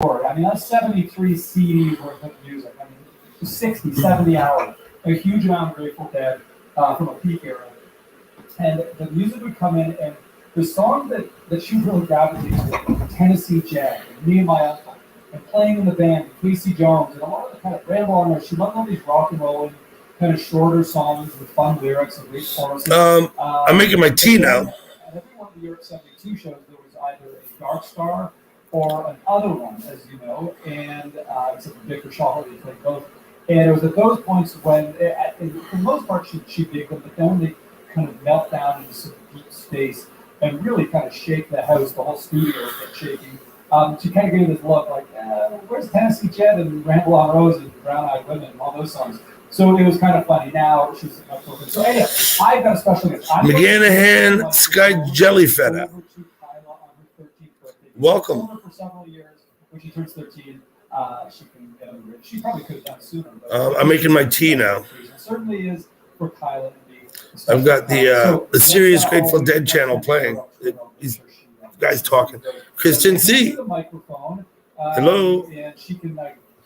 I mean, that's 73 CDs worth of music. I mean, 60, 70 hours. A huge amount of Grateful Dead from a peak era. And the music would come in, and the song that she really gravitated to, Tennessee Jazz, and Me and My Uncle, and playing in the band, Casey Jones, and a lot of the kind of ramble on there. She loved all these rock and rolling, kind of shorter songs with fun lyrics and great choruses. I'm making my tea now. And every one of the Europe 72 shows, there was either a Dark Star or another one, as you know, and except for Victor Shaw, he played both. And it was at those points when, for the most part, she digged them, but then when they kind of melt down into some deep space and really kind of shake the house, the whole studio would get shaking. She kind of gave this look like, where's Tennessee Jet and Ramble on Rose and Brown Eyed Women and all those songs. So it was kind of funny. Now she's much older. So anyway, I've got a special guest. McGanahan Sky Jellyfeta. Welcome. For several years. When she turns 13, she can get over it. She probably could have done sooner. I'm making my tea now. It certainly is for Kyla. I've got the Serious Grateful Dead channel playing. These guys talking. Kristen C. Hello. And she can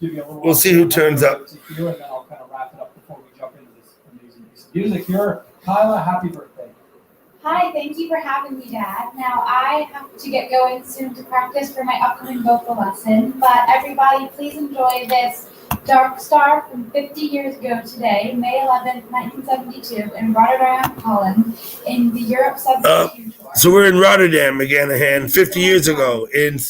give you a little. We'll see who turns up. And then I'll kind of wrap it up before we jump into this amazing piece of music. Here, Kyla, happy birthday. Hi, thank you for having me, Dad. Now, I have to get going soon to practice for my upcoming vocal lesson, but everybody, please enjoy this Dark Star from 50 years ago today, May 11th, 1972, in Rotterdam, Holland, in the Europe 72 tour. So we're in Rotterdam, McGanahan, 50 years ago, in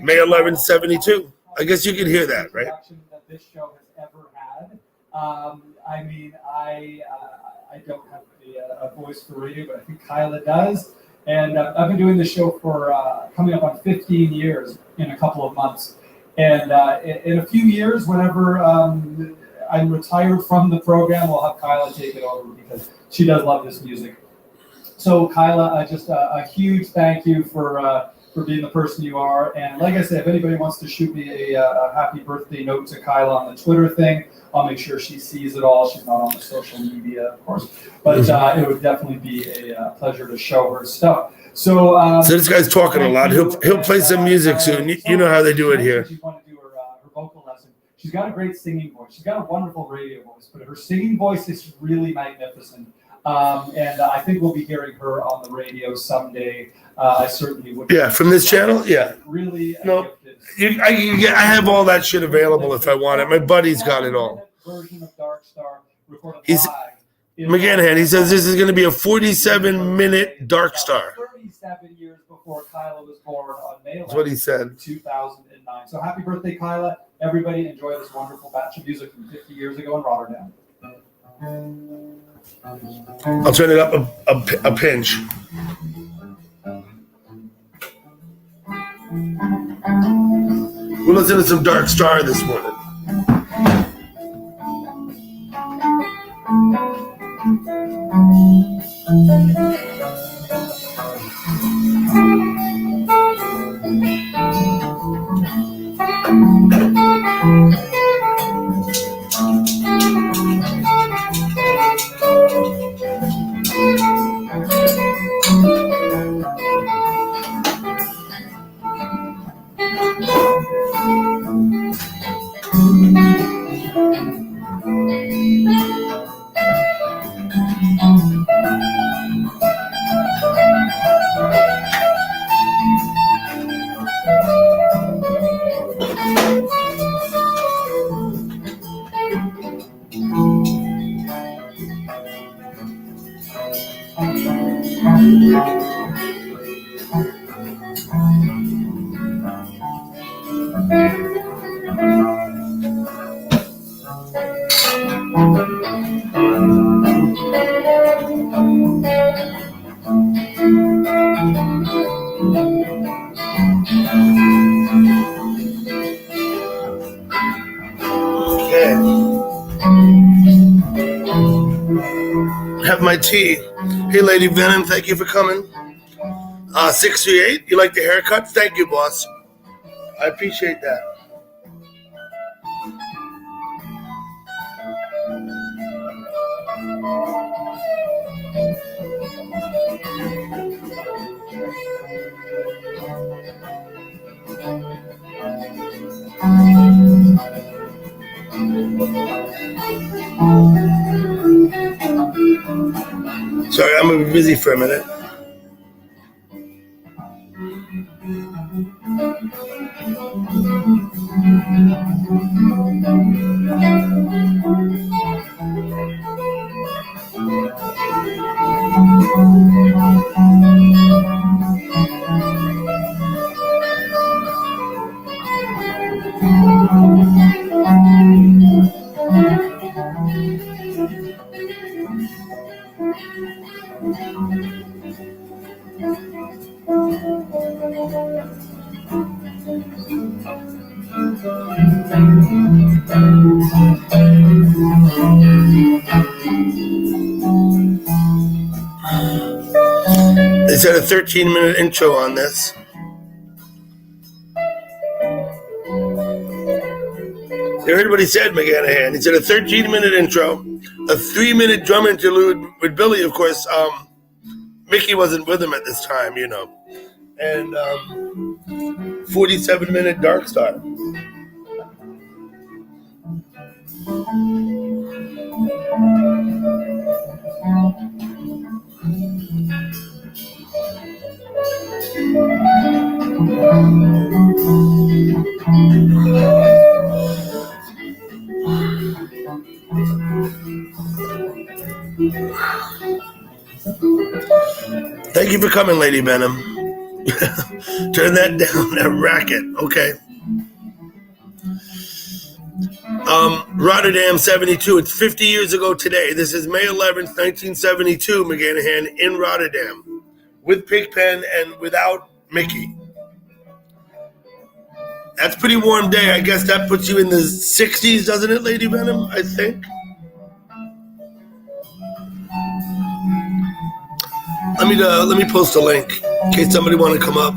May 11th, 72. I guess you can hear that, right? That this show has ever had. I mean, I don't have a voice for radio, but I think Kyla does. And I've been doing this show for coming up on 15 years in a couple of months. And in a few years, whenever I'm retired from the program, we'll have Kyla take it over because she does love this music. So Kyla, just a huge thank you for being the person you are. And like I said, if anybody wants to shoot me a happy birthday note to Kyla on the Twitter thing, I'll make sure she sees it all. She's not on the social media, of course, but it would definitely be a pleasure to show her stuff. So this guy's talking a lot. He'll play some music soon. You know how they do it here. She wanted to do her vocal lesson. She's got a great singing voice. She's got a wonderful radio voice, but her singing voice is really magnificent. And I think we'll be hearing her on the radio someday. I certainly would. Yeah, from this channel? Yeah. Really? No. I have all that shit available if I want it. My buddy's got it all. Version of Dark Star recorded live. McGanahan, he says this is going to be a 47-minute Dark Star. 37 years before Kyla was born on May 11th, That's what he said. 2009. So happy birthday, Kyla. Everybody enjoy this wonderful batch of music from 50 years ago in Rotterdam. I'll turn it up a pinch. We'll listen to some Dark Star this morning. Have my tea. Hey, Lady Venom, thank you for coming. 638, you like the haircut? Thank you, boss. I appreciate that. Sorry, I'm gonna be busy for a minute. They said a 13-minute intro on this. You heard what he said, McGanahan. He said a 13-minute intro, a 3-minute drum interlude with Billy, of course. Mickey wasn't with him at this time, you know. And 47-minute Dark Star. Thank you for coming, Lady Benham. Turn that down, that racket. Okay. Rotterdam 72. It's 50 years ago today. This is May 11th, 1972, McGanahan, in Rotterdam. With Pigpen and without Mickey. That's a pretty warm day. I guess that puts you in the 60s, doesn't it, Lady Benham? I think. Let me post a link in case somebody want to come up.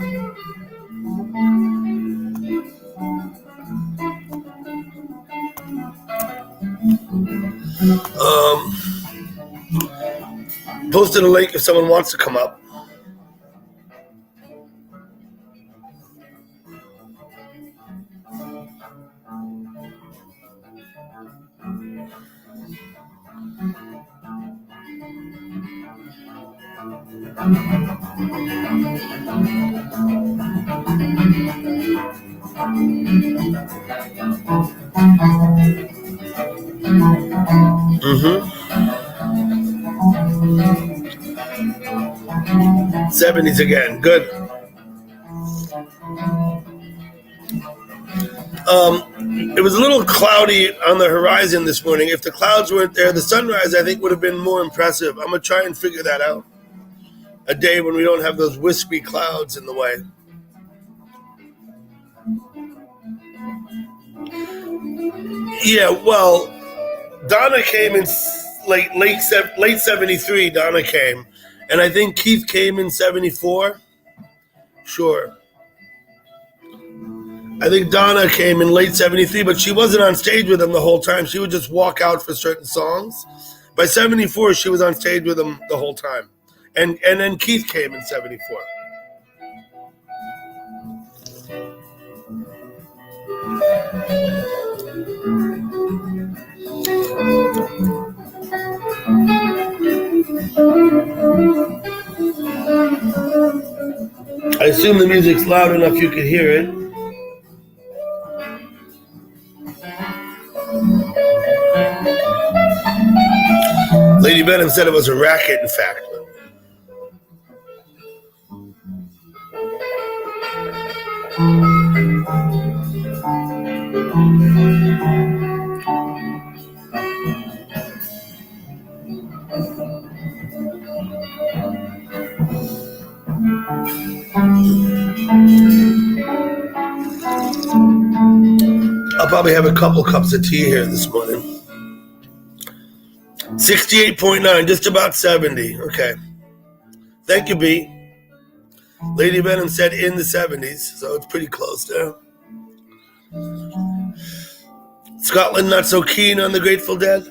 Posted a link if someone wants to come up. Mm-hmm. 70s again. Good. It was a little cloudy on the horizon this morning. If the clouds weren't there, the sunrise, I think, would have been more impressive. I'm going to try and figure that out. A day when we don't have those wispy clouds in the way. Yeah, well, Donna came in late 73. Donna came, and I think Keith came in 74. Sure. I think Donna came in late 73, but she wasn't on stage with him the whole time. She would just walk out for certain songs. By 74, she was on stage with him the whole time. And then Keith came in 74. I assume the music's loud enough you could hear it. Lady Benham said it was a racket, in fact. I'll probably have a couple cups of tea here this morning. 68.9, just about 70. Okay. Thank you, B. Lady Benham said in the 70s, so it's pretty close there. Scotland not so keen on the Grateful Dead?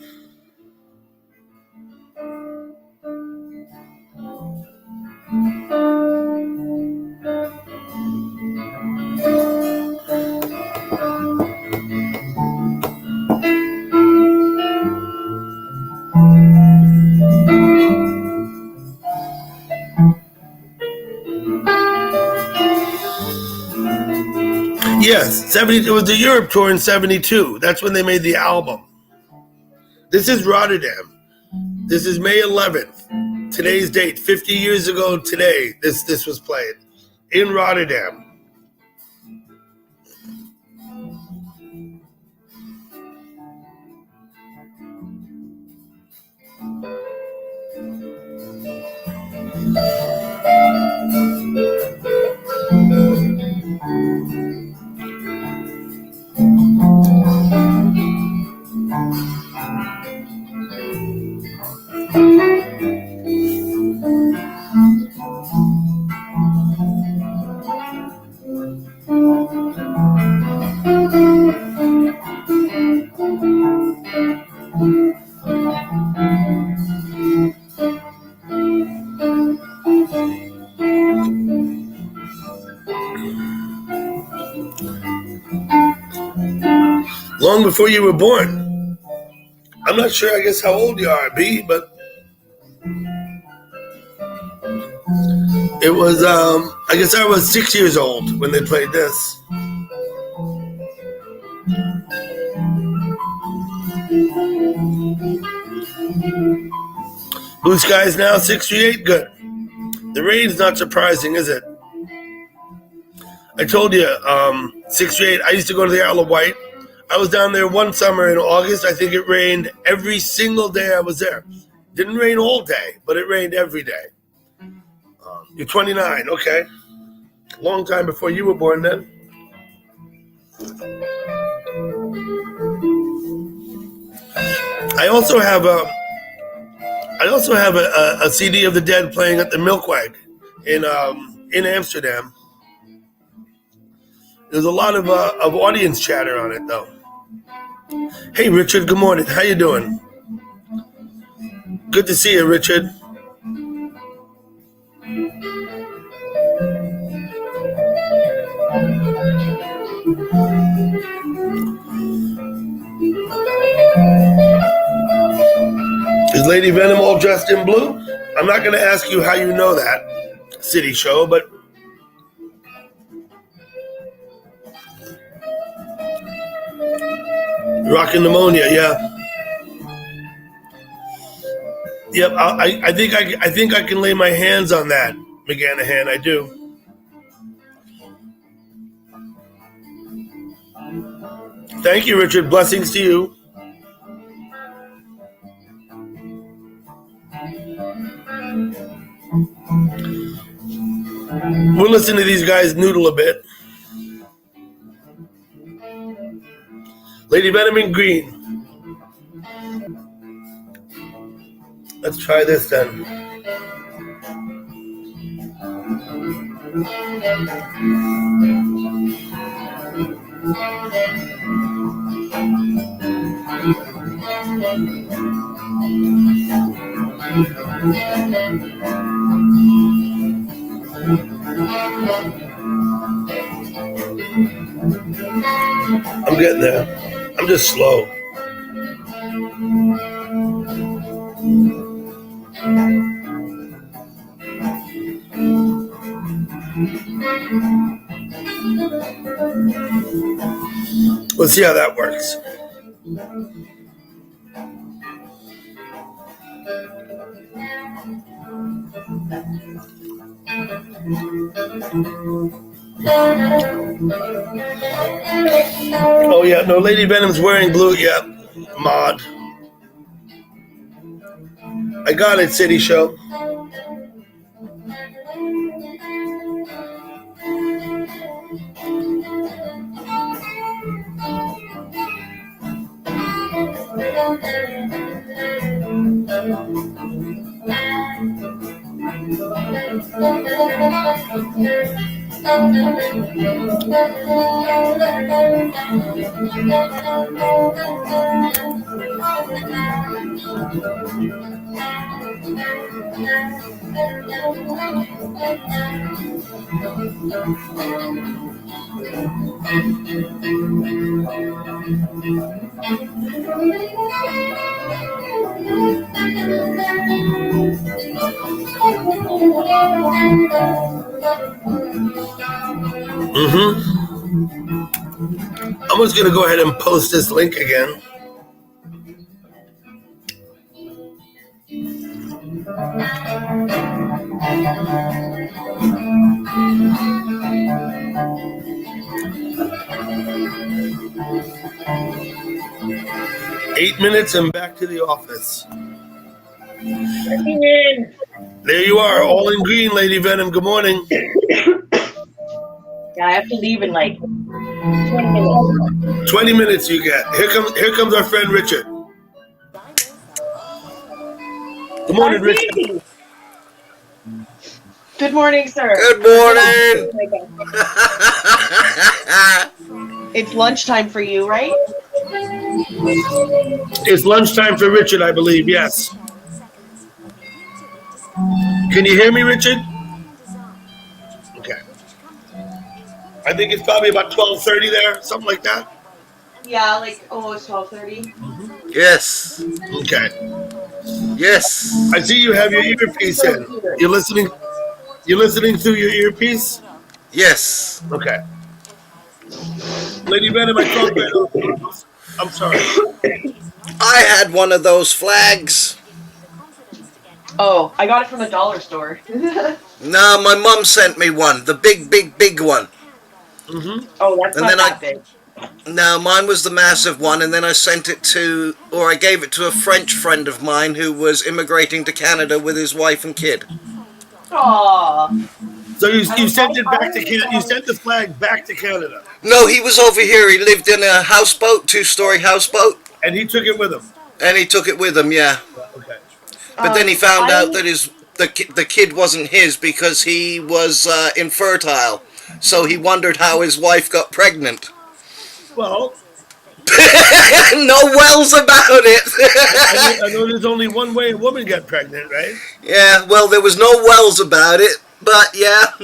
Yes, 70. It was the Europe tour in '72. That's when they made the album. This is Rotterdam. This is May 11th. Today's date, 50 years ago today, this was played in Rotterdam. Long before you were born. I'm not sure, I guess, how old you are, B, but it was, I guess I was 6 years old when they played this. Blue skies now, 638, good. The rain's not surprising, is it? I told you, 638, I used to go to the Isle of Wight. I was down there one summer in August. I think it rained every single day I was there. Didn't rain all day, but it rained every day. You're 29, okay. Long time before you were born then. I also have a CD of the Dead playing at the Milkweg in Amsterdam. There's a lot of audience chatter on it though. Hey Richard, good morning. How you doing? Good to see you, Richard. Is Lady Venom all dressed in blue? I'm not going to ask you how you know that, City Show, but rockin' pneumonia, yeah. Yep, I think I can lay my hands on that, McGanahan. I do. Thank you, Richard. Blessings to you. We'll listen to these guys noodle a bit. Lady Venom in green. Let's try this then. I'm getting there. I'm just slow. Let's see how that works. Oh yeah, no, Lady Venom's wearing blue. Yeah, mod. I got it, City Show. I'm just going to go ahead and post this link again. Eight minutes and back to the office. There you are, all in green, Lady Venom. Good morning. Yeah, I have to leave in like 20 minutes. 20 minutes you get. Here comes our friend Richard. Good morning, Richard. Good morning, sir. Good morning. It's lunchtime for you, right? It's lunchtime for Richard, I believe, yes. Can you hear me, Richard? Okay. I think it's probably about 12:30 there, something like that. Yeah, like almost 12:30. Yes. Okay. Yes. I see you have your earpiece in. You're listening through your earpiece? Yes. Okay. Lady Venom, I thought that. I'm sorry. I had one of those flags. Oh, I got it from the dollar store. No, my mom sent me one. The big one. Mm-hmm. Oh, that's And not then that big. No, mine was the massive one, and then I sent it to, or I gave it to a French friend of mine who was immigrating to Canada with his wife and kid. Aww. So you sent it back to Canada. You sent the flag back to Canada. No, he was over here. He lived in a houseboat, 2-story houseboat. And he took it with him. And he took it with him, yeah. Okay. But then he found out that the kid wasn't his because he was infertile. So he wondered how his wife got pregnant. Well, no wells about it. I know there's only one way a woman got pregnant, right? Yeah, well, there was no wells about it, but yeah.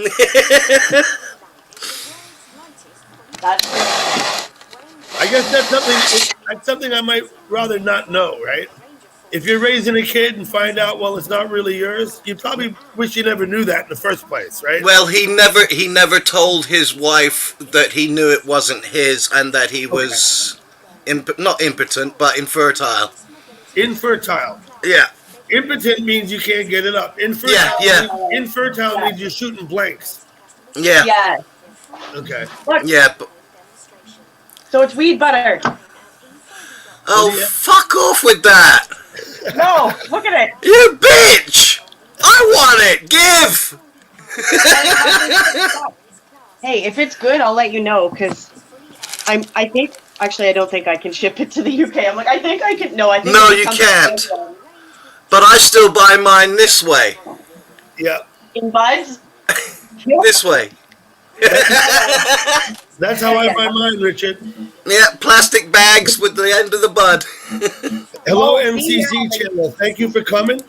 I guess that's something I might rather not know, right? If you're raising a kid and find out, well, it's not really yours, you probably wish you never knew that in the first place, right? Well, he never told his wife that he knew it wasn't his and that he was not impotent, but infertile. Infertile. Yeah. Impotent means you can't get it up. Infertile means you're shooting blanks. Yeah. Yeah. Okay. Look. Yeah. So it's weed butter. Oh, fuck off with that. No, look at it. You bitch! I want it! Give! Hey, if it's good, I'll let you know, because I don't think I can ship it to the UK. I'm like, I think I can. No, I think No, you can't. But I still buy mine this way. Yeah. In buds? This way. That's how I buy mine, Richard. Yeah, plastic bags with the end of the bud. Hello, MCC channel. Thank you for coming.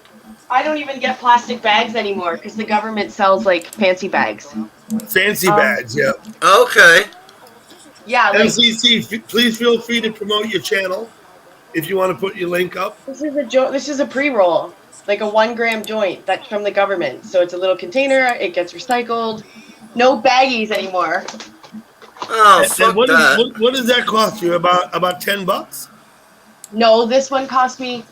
I don't even get plastic bags anymore because the government sells like fancy bags. Fancy bags, yeah. Okay. Yeah. Like, MCC, please feel free to promote your channel if you want to put your link up. this is a pre-roll, like a 1 gram joint that's from the government. So it's a little container. It gets recycled. No baggies anymore. Oh, And fuck what that. what does that cost you? About $10? No, this one cost me.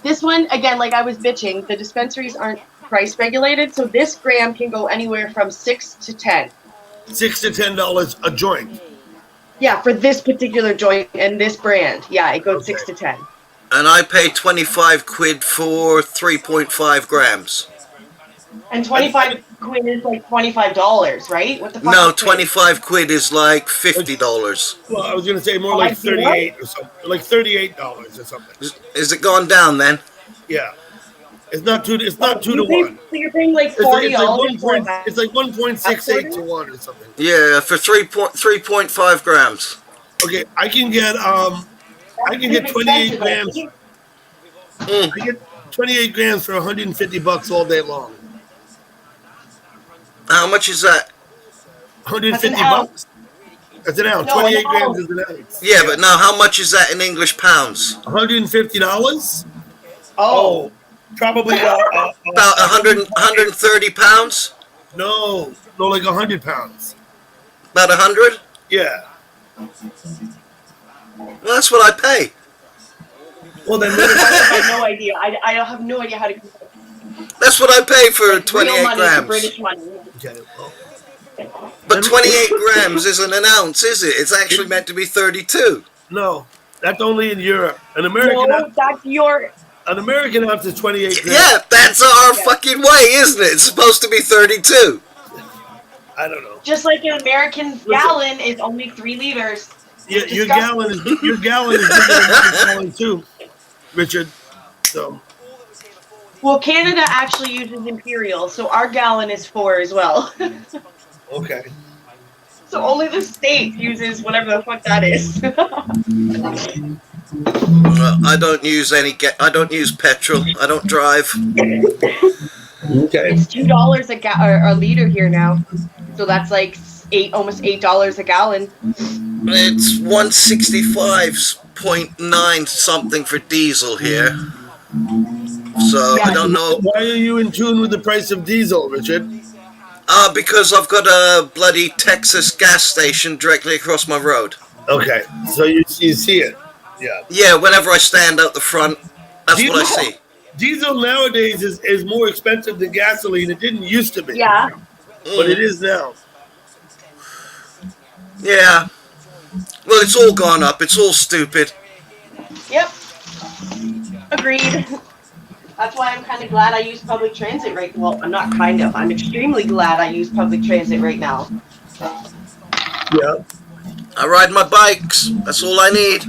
This one, again, like I was bitching, the dispensaries aren't price regulated, so this gram can go anywhere from 6 to 10. $6 to $10 a joint. Yeah, for this particular joint and this brand. Yeah, it goes 6 to 10. And I pay 25 quid for 3.5 grams. And 25 quid is like $25, right? What the fuck? No, is 25 quid is like $50. Well, I was going to say more like 38 or something, like $38 or something. Is it gone down then? Yeah, it's not two. It's not 2 to 1. So you're paying like It's $40 for it's like 1.68 to 1 or something. Yeah, for 3.5 grams. Okay, I can get 28 grams. I get 28 grams for $150 all day long. How much is that? 150 That's an ounce. bucks. That's an ounce. No, 28 an grams ounce. is an ounce. Yeah, but now how much is that in English pounds? $150. Oh. Probably About 130 pounds? no, like 100 pounds. About 100? Yeah. Well, that's what I pay. Well, then I have no idea. I have no idea how to compare That's what I pay for real 28 money to grams. British money. okay, well, But 28 grams isn't an ounce, is it? It's actually meant to be 32. no, that's only in Europe. An American No, that's your. ounce is 28 grams. Yeah, that's our fucking way, isn't it? It's supposed to be 32. I don't know. Just like an American gallon is only 3 liters. Yeah, It's your disgusting. gallon is bigger than my gallon too, Richard. So Well, Canada actually uses imperial, so our gallon is 4 as well. okay. So only the state uses whatever the fuck that is. I don't use I don't use petrol. I don't drive. Okay. It's $2 a liter here now, so that's like almost $8 a gallon. It's 165.9 something for diesel here. So Yeah. I don't know. Why are you in tune with the price of diesel, Richard? Because I've got a bloody Texas gas station directly across my road. Okay, so you see it. Yeah. Yeah, whenever I stand out the front, that's what I see. Diesel nowadays is more expensive than gasoline. It didn't used to be. Yeah. But it is now. Yeah. Well, it's all gone up. It's all stupid. Yep. Agreed. That's why I'm kind of glad I use public transit right now. Well, I'm not kind of. I'm extremely glad I use public transit right now. Yeah. I ride my bikes. That's all I need.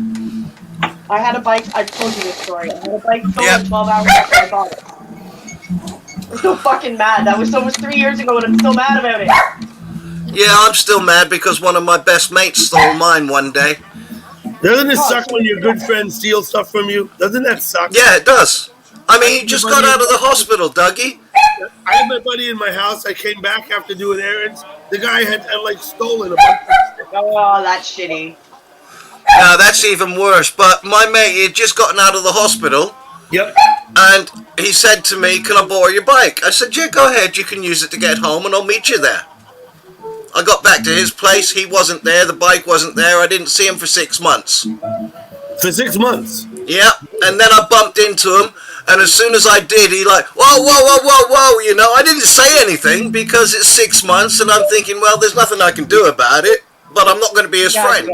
I had a bike. I told you this story. I had a bike stolen Yep. 12 hours after I bought it. I'm so fucking mad. That was almost 3 years ago, and I'm still mad about it. Yeah, I'm still mad because one of my best mates stole mine one day. Doesn't it suck when your good friends steal stuff from you? Doesn't that suck? Yeah, it does. I mean, he just got out of the hospital, Dougie. I had my buddy in my house. I came back after doing errands. The guy had like stolen a bunch of stuff. Oh, that's shitty. Now, that's even worse. But my mate, he had just gotten out of the hospital. Yep. And he said to me, "Can I borrow your bike?" I said, "Yeah, go ahead. You can use it to get home and I'll meet you there." I got back to his place. He wasn't there. The bike wasn't there. I didn't see him for 6 months. For 6 months. Yeah. And then I bumped into him. And as soon as I did, he like, whoa, whoa, whoa, whoa, whoa. You know, I didn't say anything because it's 6 months. And I'm thinking, well, there's nothing I can do about it. But I'm not going to be his friend.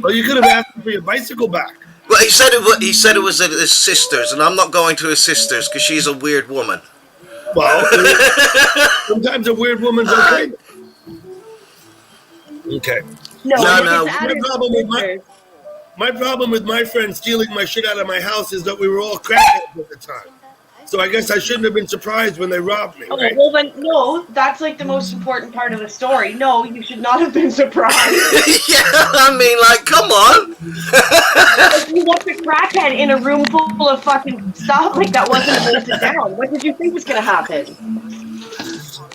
Well, you could have asked him for your bicycle back. Well, he said it was at his sister's. And I'm not going to his sister's because she's a weird woman. Well, sometimes a weird woman's okay. Okay. No, No. My problem with my friend stealing my shit out of my house is that we were all crackheads at the time. So I guess I shouldn't have been surprised when they robbed me. Oh, Right? well then, no, that's like the most important part of the story. No, you should not have been surprised. Yeah, I mean, like, come on. If you left a crackhead in a room full of fucking stuff like that wasn't bolted down, what did you think was going to happen?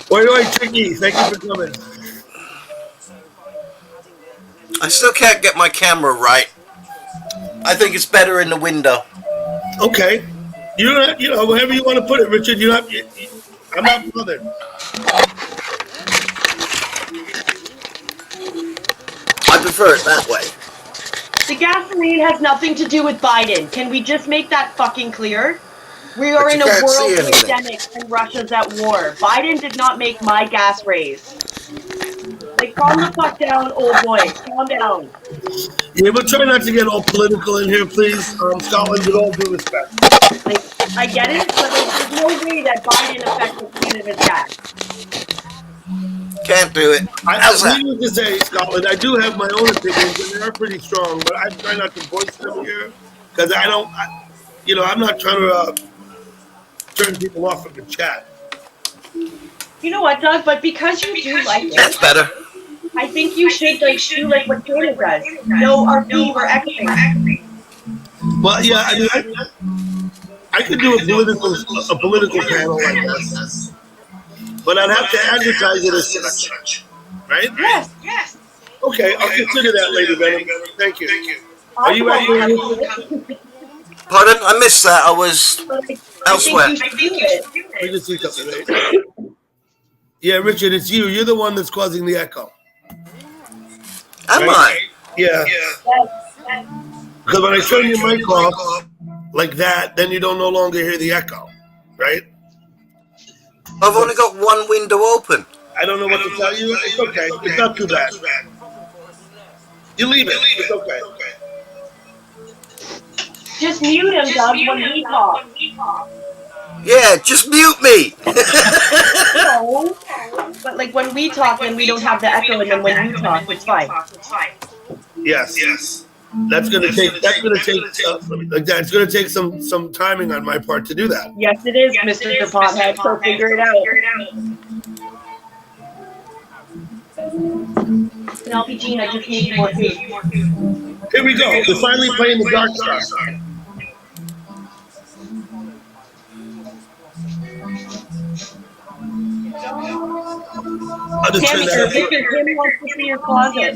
Why do I tricky? Thank you for coming. I still can't get my camera right. I think it's better in the window. Okay. You don't have, whatever you want to put it, Richard. I'm not bothered. I prefer it that way. The gasoline has nothing to do with Biden. Can we just make that fucking clear? We are But in you a can't see world anything. pandemic and Russia's at war. Biden did not make my gas raise. Like, calm the fuck down, old boy. Calm down. Yeah, but try not to get all political in here, please. Scotland, with all due respect. Like, I get it, but there's no way that Biden affected Canada's gas. Can't do it. How's that? Needless to say, Scotland, I do have my own opinions, and they are pretty strong, but I try not to voice them here, because I'm not trying to turn people off from the chat. You know what, Doug? But because you do like That's it, better. I think you should like do like what Canada does. No RP, we're exiting. But yeah, I mean, I could do a political panel like this, but I'd have to advertise it as such, right? Yes. Okay, I'll consider that, Lady Venom. Thank you. Are you actually? Pardon? I missed that. I was elsewhere. I think you should do it. Let me just see something, right? Yeah, Richard, it's you. You're the one that's causing the echo. Am Right? I? Yeah. Because when I turn your mic off like that, then you don't no longer hear the echo, right? I've only got one window open. I don't know what to tell you. It's okay. It's not too bad. You leave it. It's okay. Just mute him, Doug, when we talk. Yeah, just mute me. No. But like when we talk, then we don't have the echo, and then when you talk, it's fine. Yes. That's gonna take like that. It's gonna take some timing on my part to do that. Yes, it is, Mr. Pothead. So figure it out. Penelope Jean, I just need more food. Here we go. We're finally playing the dark star. I'll just turn that Victor, Tammy wants to see your closet.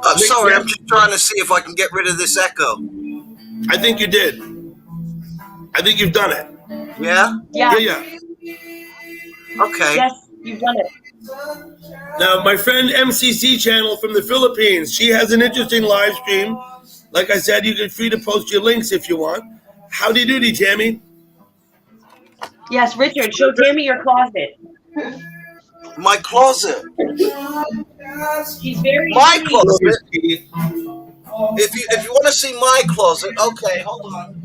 I'm sorry, I'm just trying to see if I can get rid of this echo. I think you did. I think you've done it. Yeah? Yeah. Okay. Yes, you've done it. Now, my friend MCC channel from the Philippines, she has an interesting live stream. Like I said, you can free to post your links if you want. Howdy doody, Tammy. Yes, Richard, show Tammy your closet. My closet. She's very My sweet. closet. If you want to see my closet, okay, hold on.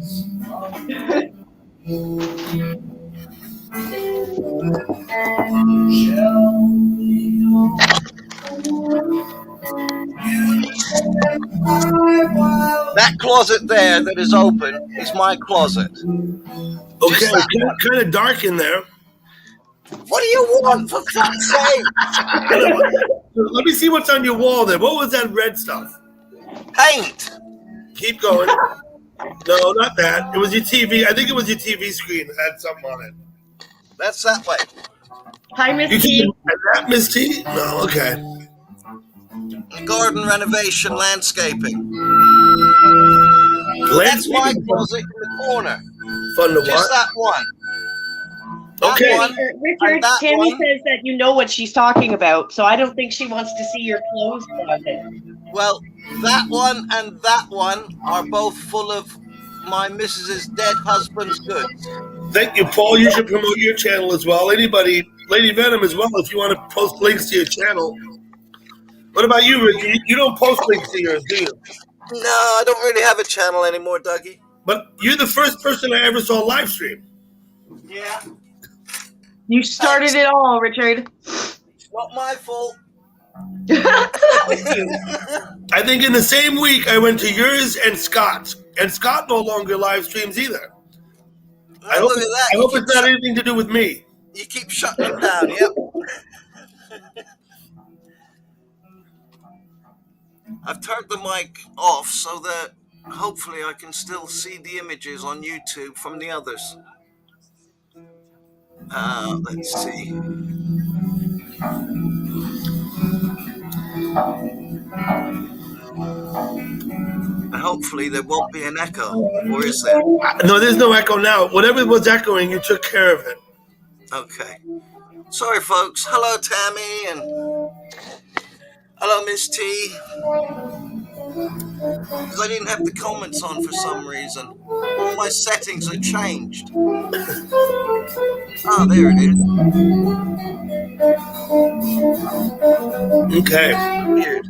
That closet there that is open is my closet. Okay, kind of dark in there. What do you want, for God's sake? Let me see what's on your wall there. What was that red stuff? Paint. Keep going. No, not that. It was your TV. I think it was your TV screen that had something on it. That's that way. Hi, Miss You T. keep that, Miss T? No, okay. Garden renovation, landscaping. That's my closet in the corner. Fun to Just watch. that one. That Okay. one, Richard, that Tammy one. says that you know what she's talking about, so I don't think she wants to see your clothes closet. Well, that one and that one are both full of my missus's dead husband's goods. Thank you, Paul. You should promote your channel as well. Anybody, Lady Venom as well, if you want to post links to your channel. What about you, Richard? You don't post links to yours, do you? No, I don't really have a channel anymore, Dougie. But you're the first person I ever saw live stream. Yeah. You started it all, Richard. It's not my fault. I think in the same week I went to yours and Scott's. And Scott no longer live streams either. I hope, look at that. I hope it's not anything to do with me. You keep shutting him down, yep. I've turned the mic off so that hopefully I can still see the images on YouTube from the others. Let's see. And hopefully there won't be an echo, or is there? No, there's no echo now. Whatever was echoing, you took care of it. Okay. Sorry, folks. Hello, Tammy, and hello, Miss T. Because I didn't have the comments on for some reason. All my settings are changed. Ah, there it is. Okay. Weird.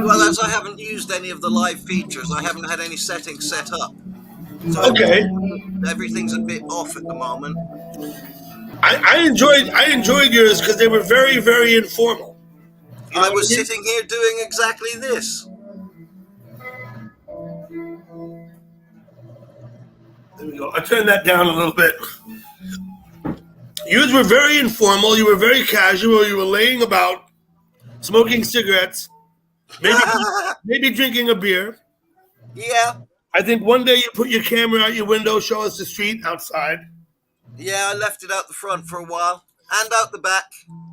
Well, as I haven't used any of the live features, I haven't had any settings set up. So Okay. everything's a bit off at the moment. I enjoyed yours because they were very, very informal. I was sitting here doing exactly this. There we go. I turned that down a little bit. Yours were very informal. You were very casual. You were laying about, smoking cigarettes, maybe drinking a beer. Yeah. I think one day you put your camera out your window, show us the street outside. Yeah, I left it out the front for a while and out the back.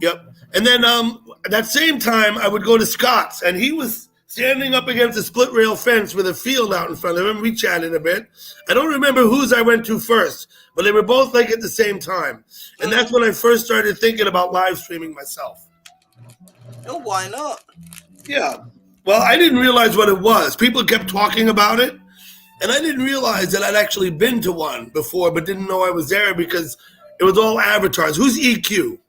Yep. And then at that same time, I would go to Scott's, and he was standing up against a split rail fence with a field out in front of him. We chatted a bit. I don't remember whose I went to first, but they were both like at the same time. And that's when I first started thinking about live streaming myself. Oh, why not? Yeah. Well, I didn't realize what it was. People kept talking about it, and I didn't realize that I'd actually been to one before, but didn't know I was there because it was all avatars. Who's EQ?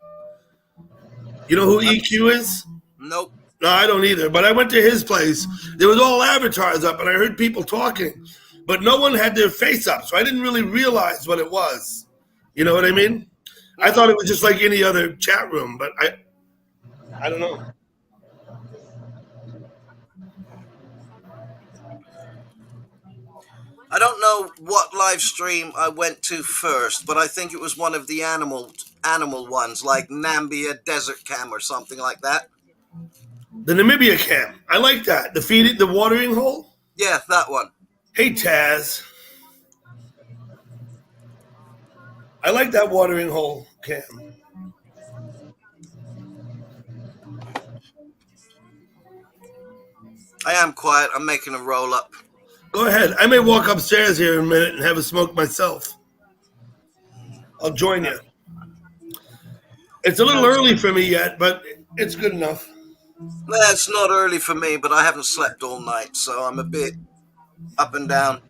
You know who EQ is? Nope. No, I don't either. But I went to his place. There was all avatars up, and I heard people talking, but no one had their face up, so I didn't really realize what it was. You know what I mean? I thought it was just like any other chat room, but I don't know. I don't know what live stream I went to first, but I think it was one of the animal ones, like Nambia Desert Cam or something like that. The Namibia cam. I like that. The watering hole? Yeah, that one. Hey, Taz. I like that watering hole cam. I am quiet. I'm making a roll up. Go ahead. I may walk upstairs here in a minute and have a smoke myself. I'll join you. It's a little early for me yet, but it's good enough. Well, it's not early for me, but I haven't slept all night, so I'm a bit up and down.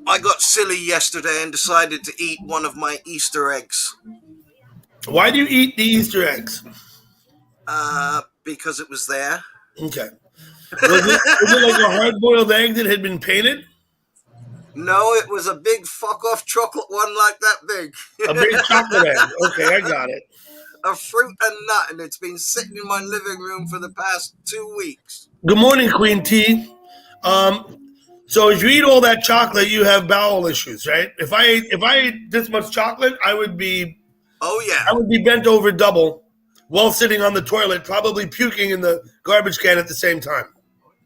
I got silly yesterday and decided to eat one of my Easter eggs. Why do you eat the Easter eggs? Because it was there. Okay. Was it like a hard-boiled egg that had been painted? No, it was a big fuck-off chocolate one like that big. A big chocolate egg. Okay, I got it. A fruit and nut, and it's been sitting in my living room for the past 2 weeks. Good morning, Queen T. So as you eat all that chocolate, you have bowel issues, right? If I ate this much chocolate, I would be bent over double while sitting on the toilet, probably puking in the garbage can at the same time.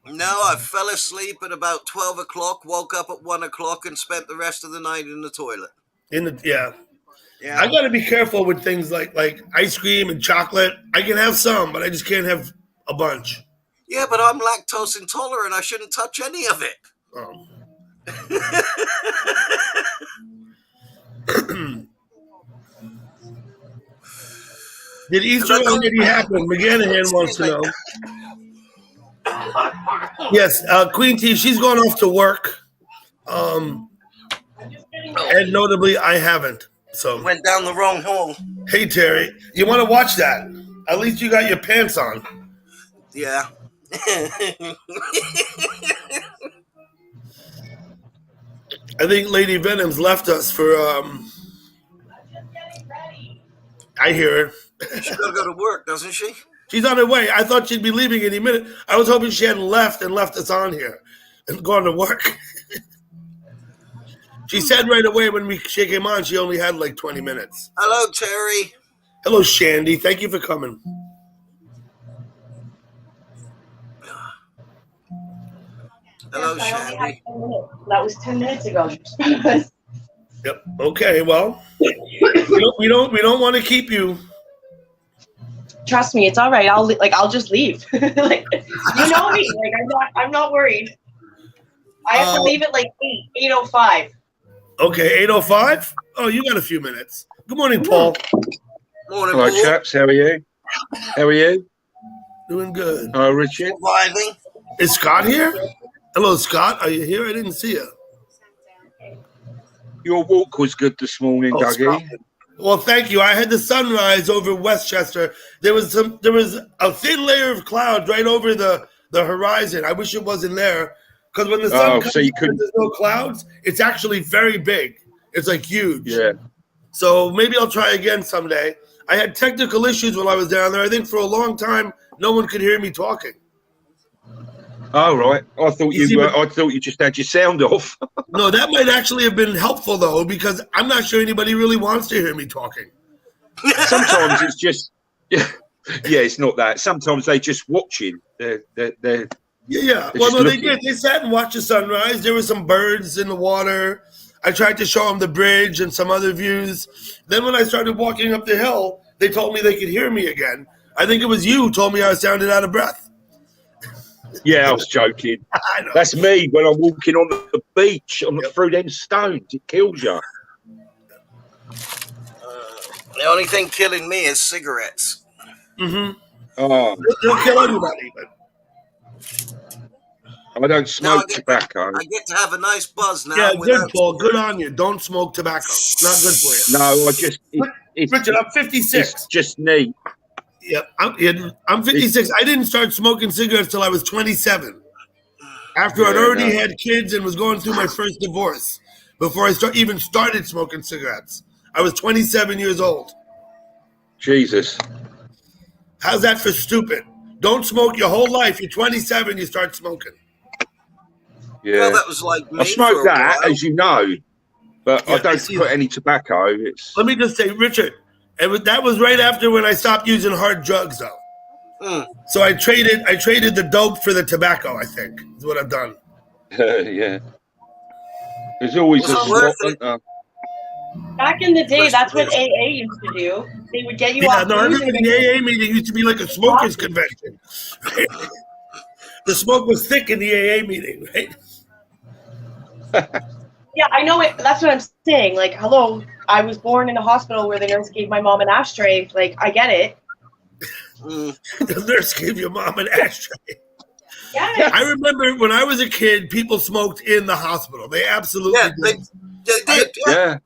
No, I fell asleep at about 12 o'clock, woke up at 1 o'clock, and spent the rest of the night in the toilet. Yeah. Yeah. I got to be careful with things like ice cream and chocolate. I can have some, but I just can't have a bunch. Yeah, but I'm lactose intolerant. I shouldn't touch any of it. Oh. Did Easter already happen? McGanahan wants to know. Yes, Queen T, she's gone off to work. And notably, I haven't. So Went down the wrong hole. Hey, Terry, you want to watch that? At least you got your pants on. Yeah. I think Lady Venom's left us for, I hear her. She's got to go to work, doesn't she? She's on her way. I thought she'd be leaving any minute. I was hoping she hadn't left and left us on here and gone to work. She said right away when she came on, she only had like 20 minutes. Hello, Terry. Hello, Shandy. Thank you for coming. Hello, Shandy. That was 10 minutes ago. Yep. Okay. Well, we don't want to keep you. Trust me, it's all right. I'll just leave. Like, you know me. Like, I'm not worried. I have to leave at like 8:05. Okay, 8:05. Oh, you got a few minutes. Good morning, Paul. Morning, Hello, Paul. chaps. How are you? How are you? Doing good. Hello, Richard. Surviving. Is Scott here? Hello, Scott. Are you here? I didn't see you. Your walk was good this morning, Oh, Dougie. Scott. Well, thank you. I had the sunrise over Westchester. There was a thin layer of clouds right over the horizon. I wish it wasn't there because when the sun comes, so you and there's no clouds. It's actually very big. It's like huge. Yeah. So maybe I'll try again someday. I had technical issues when I was down there. I think for a long time, no one could hear me talking. Oh, right. I thought You see, I thought you just had your sound off. No, that might actually have been helpful though, because I'm not sure anybody really wants to hear me talking. Sometimes it's just yeah, it's not that. Sometimes they just watching. They're Yeah. Well, no, they did. They sat and watched the sunrise. There were some birds in the water. I tried to show them the bridge and some other views. Then when I started walking up the hill, they told me they could hear me again. I think it was you who told me I sounded out of breath. Yeah, I was joking. I know. That's me when I'm walking on the beach through them stones. It kills you. The only thing killing me is cigarettes. Mm-hmm. Oh, They'll kill everybody. But I don't smoke tobacco. I get to have a nice buzz now. yeah, good, without Paul. Good on you. Don't smoke tobacco. It's not good for you. No, I just it's Richard, I'm 56. It's just neat. Yeah, I'm 56. I didn't start smoking cigarettes till I was 27. After I'd already had kids and was going through my first divorce. Before I even started smoking cigarettes. I was 27 years old. Jesus. How's that for stupid? Don't smoke your whole life. You're 27, you start smoking. Yeah. Well, that was like me I smoke that, while. as you know, but I don't put any tobacco. Let me just say, Richard, that was right after when I stopped using hard drugs, though. So I traded the dope for the tobacco, I think, is what I've done. Yeah. There's always a spot. Back in the day, that's what AA used to do. They would get you off. No, I remember the AA meeting used to be like a smokers convention. The smoke was thick in the AA meeting, right? Yeah, I know it. That's what I'm saying. Like, hello, I was born in a hospital where the nurse gave my mom an ashtray. Like, I get it. The nurse gave your mom an ashtray. Yeah. I remember when I was a kid, people smoked in the hospital. They absolutely did. They did. Yeah.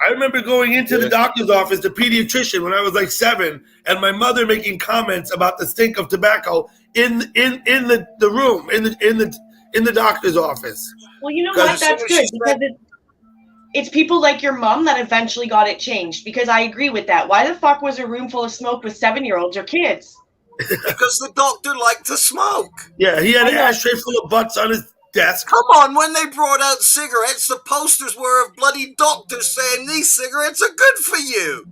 I remember going into the doctor's office, the pediatrician, when I was like 7, and my mother making comments about the stink of tobacco in the room, in the doctor's office. Well, you know what? That's good because it's people like your mom that eventually got it changed. Because I agree with that. Why the fuck was a room full of smoke with 7-year-olds or kids? Because the doctor liked to smoke. Yeah, he had an ashtray full of butts on his desk. Come on, when they brought out cigarettes, the posters were of bloody doctors saying these cigarettes are good for you.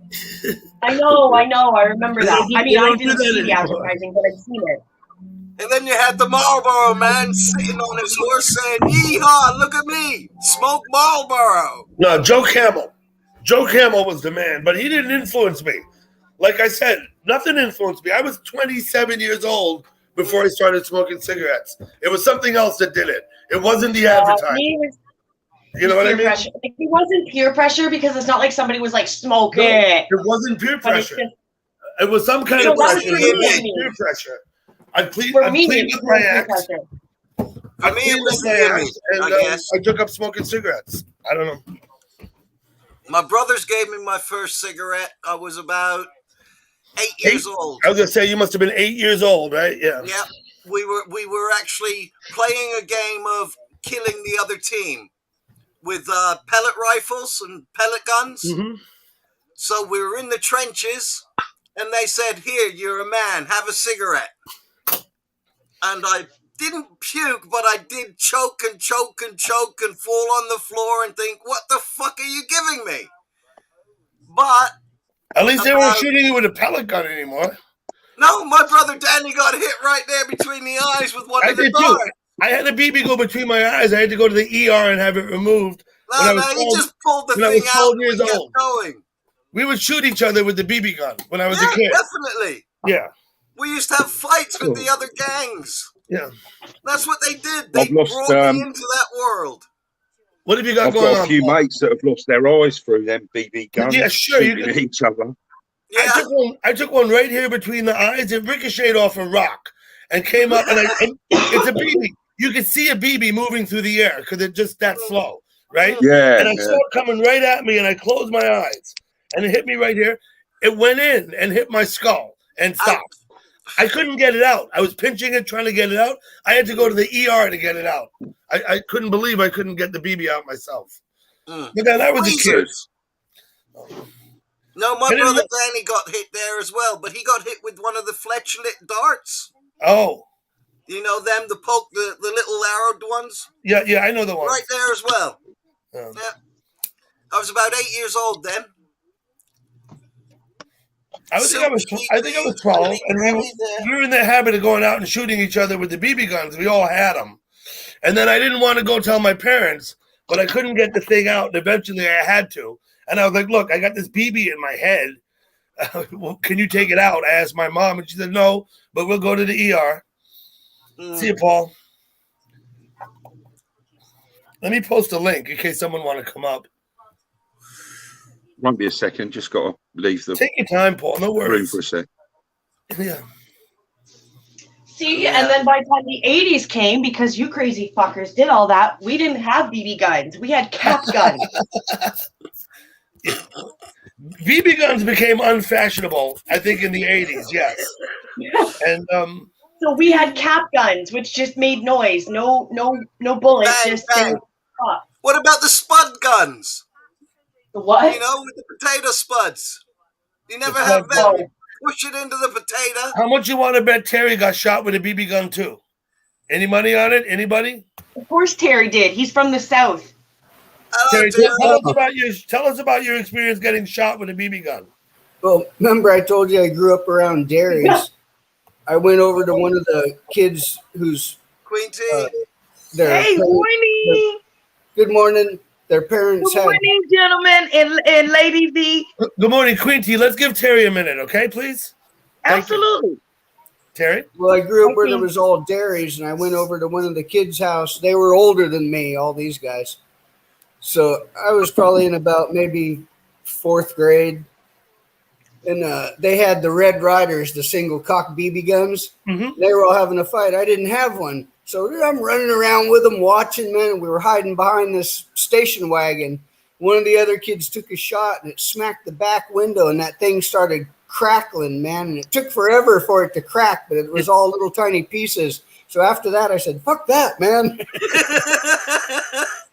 I know. I remember that. I mean, I didn't see the advertising, but I've seen it. And then you had the Marlboro man sitting on his horse saying, "Yeehaw, look at me, smoke Marlboro." No, Joe Camel. Joe Camel was the man, but he didn't influence me. Like I said, nothing influenced me. I was 27 years old before I started smoking cigarettes. It was something else that did it. It wasn't the advertising. You know what I mean? Pressure. It wasn't peer pressure because it's not like somebody was like, smoke it. It wasn't peer pressure. It was some kind of pressure. It wasn't peer pressure. I plead with my ex. For me, it was the image, I guess. I took up smoking cigarettes. I don't know. My brothers gave me my first cigarette. I was about 8 years old. I was gonna say you must have been 8 years old, right? Yeah. Yeah. We were actually playing a game of killing the other team with pellet rifles and pellet guns. Mm-hmm. So we were in the trenches, and they said, "Here, you're a man. Have a cigarette." And I didn't puke, but I did choke and fall on the floor and think, "What the fuck are you giving me?" But at least they weren't shooting you with a pellet gun anymore. No, my brother Danny got hit right there between the eyes with one of the darts. I had a BB go between my eyes. I had to go to the ER and have it removed. No, he just pulled the thing out and we kept going. We would shoot each other with the BB gun when I was a kid. Definitely. Yeah. We used to have fights with the other gangs. Yeah. That's what they did. They brought me into that world. What have you got going on? I've got a few mates that have lost their eyes through them BB guns. Yeah, sure. Shooting each other. Yeah. I took one right here between the eyes. It ricocheted off a rock and came up. And it's a BB. You could see a BB moving through the air because it's just that slow, right? Yeah. And I saw it coming right at me, and I closed my eyes, and it hit me right here. It went in and hit my skull and stopped. I couldn't get it out. I was pinching it, trying to get it out. I had to go to the ER to get it out. I couldn't believe I couldn't get the BB out myself. But then I was a kid. No, my brother Danny got hit there as well, but he got hit with one of the Fletchlit darts. Oh. You know them, the little arrowed ones? Yeah, I know the one. Right there as well. Yeah. I was about 8 years old then. I think I was 12, and we were in the habit of going out and shooting each other with the BB guns. We all had them. And then I didn't want to go tell my parents, but I couldn't get the thing out, and eventually I had to. And I was like, look, I got this BB in my head. Well, can you take it out? I asked my mom, and she said, no, but we'll go to the ER. See you, Paul. Let me post a link in case someone want to come up. Won't be a second. Just got to leave the Take your time, Paul. No room worries. for a sec. Yeah. See, Yeah. and then by the time the 80s came, because you crazy fuckers did all that, we didn't have BB guns. We had cap guns. BB guns became unfashionable, I think, in the 80s, yes. And So we had cap guns, which just made noise. No bullets. Bang, Just bang. What about the spud guns? the what? You know, with the potato spuds. You never The have spud them. gun. You push it into the potato. How much you want to bet Terry got shot with a BB gun too? Any money on it? Anybody? Of course Terry did. He's from the South. Terry, Hello, tell us about your experience getting shot with a BB gun. Well, remember I told you I grew up around dairies. I went over to one of the kids who's Queen T. their Hey, parents- morning. good morning. Their parents Good had morning, gentlemen and Lady V. Good morning, Quinty. Let's give Terry a minute, okay, please? Thank you. Absolutely. Terry? well, I grew up where there Okay. was all dairies, and I went over to one of the kids' house. They were older than me, all these guys. So I was probably in about maybe 4th grade. And they had the Red Riders, the single cock BB guns. Mm-hmm. They were all having a fight. I didn't have one. So I'm running around with them, watching, man. And we were hiding behind this station wagon. One of the other kids took a shot, and it smacked the back window, and that thing started crackling, man. And it took forever for it to crack, but it was all little tiny pieces. So after that, I said, fuck that, man.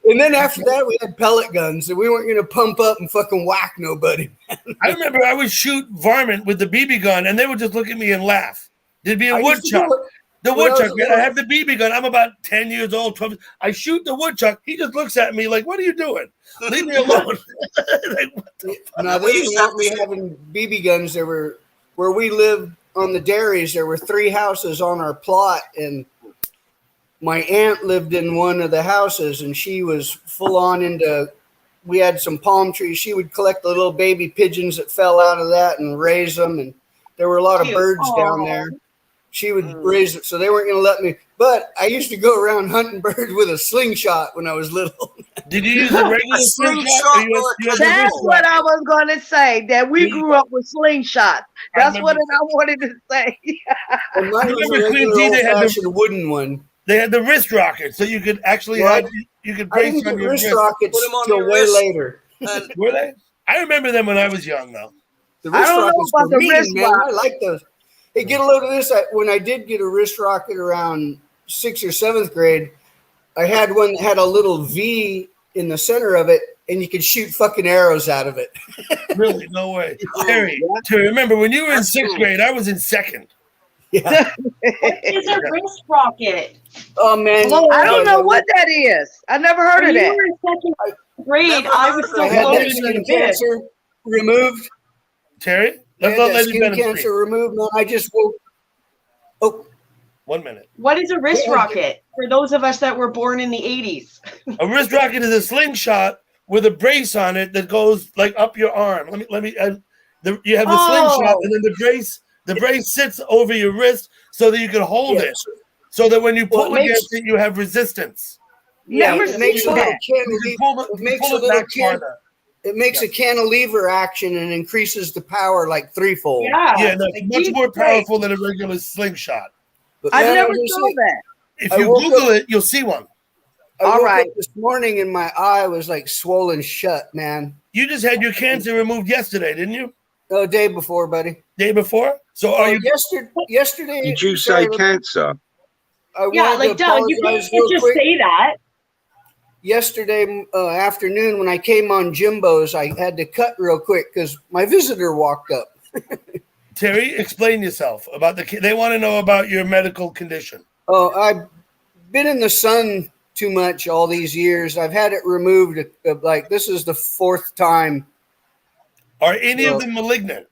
And then after that, we had pellet guns, and we weren't going to pump up and fucking whack nobody. I remember I would shoot varmint with the BB gun, and they would just look at me and laugh. There'd be a I used to woodchuck. do it. The when I was woodchuck. little. I have the BB gun. I'm about 10 years old, 12. I shoot the woodchuck. He just looks at me like, what are you doing? Leave me alone. Like, what the fuck? No, We they used didn't to want me have- having BB guns. There were where we lived on the dairies. There were 3 houses on our plot, and my aunt lived in one of the houses, and she was full on into. We had some palm trees. She would collect the little baby pigeons that fell out of that and raise them, and there were a lot of Cute. birds down there. She would raise it, so they weren't going to let me. But I used to go around hunting birds with a slingshot when I was little. Did you use a regular A slingshot? slingshot Or you had the That's wrist what lock? I was going to say, that we grew up with slingshots. That's what I wanted to say. And mine was a Remember regular Queen T, they had the- old-fashioned wooden one. They had the wrist rocket, so you could actually Well, you could I brace didn't on get your wrist wrist. rockets Put 'em on till your way wrist. later. And Were they? I remember them when I was young, though. The I wrist don't know rockets about were the mean, wrist man. rock. I like those. Hey, get a load of this. When I did get a wrist rocket around 6th or 7th grade, I had one that had a little V in the center of it, and you could shoot fucking arrows out of it. Really? No way. Terry, remember when you were in That's 6th cool. grade, I was in 2nd. Yeah. It's a wrist rocket. Oh man. I don't know what that is. I never heard of When you that. were in 2nd grade, Never I heard was of still I it. had that floating in skin the bed. cancer removed. Terry, I let's had not that let you skin Ben cancer speak. removed. Man, I just woke. Oh, 1 minute. What is a wrist Yeah. rocket for those of us that were born in the 80s? A wrist rocket is a slingshot with a brace on it that goes like up your arm. Let me. You have the slingshot, and then the brace sits over your wrist so that you can hold yeah. it, so that when you Well, pull it makes- against it, you have resistance. Yeah, Never it makes a seen little that. You can cantilever. pull it, It makes pull a it little back can- farther. It makes a cantilever action and increases the power like threefold. Yeah. Yeah, no, like, it's much Jesus more Christ. powerful than a regular slingshot. But I've man, never I was saw like- that. If I you woke Google up- it, you'll see one. I All woke right. up this morning and my eye was like swollen shut, man. You just had your cancer removed yesterday, didn't you? The day before, buddy. Day before. So are you? Yesterday? Did you sorry, say cancer? I Yeah, wanted like to Doug, you apologize can't real just quick. say that. Yesterday afternoon when I came on Jimbo's, I had to cut real quick because my visitor walked up. Terry, explain yourself about the. They want to know about your medical condition. Oh, I've been in the sun too much all these years. I've had it removed. Like this is the 4th time. Are any Well, of them malignant?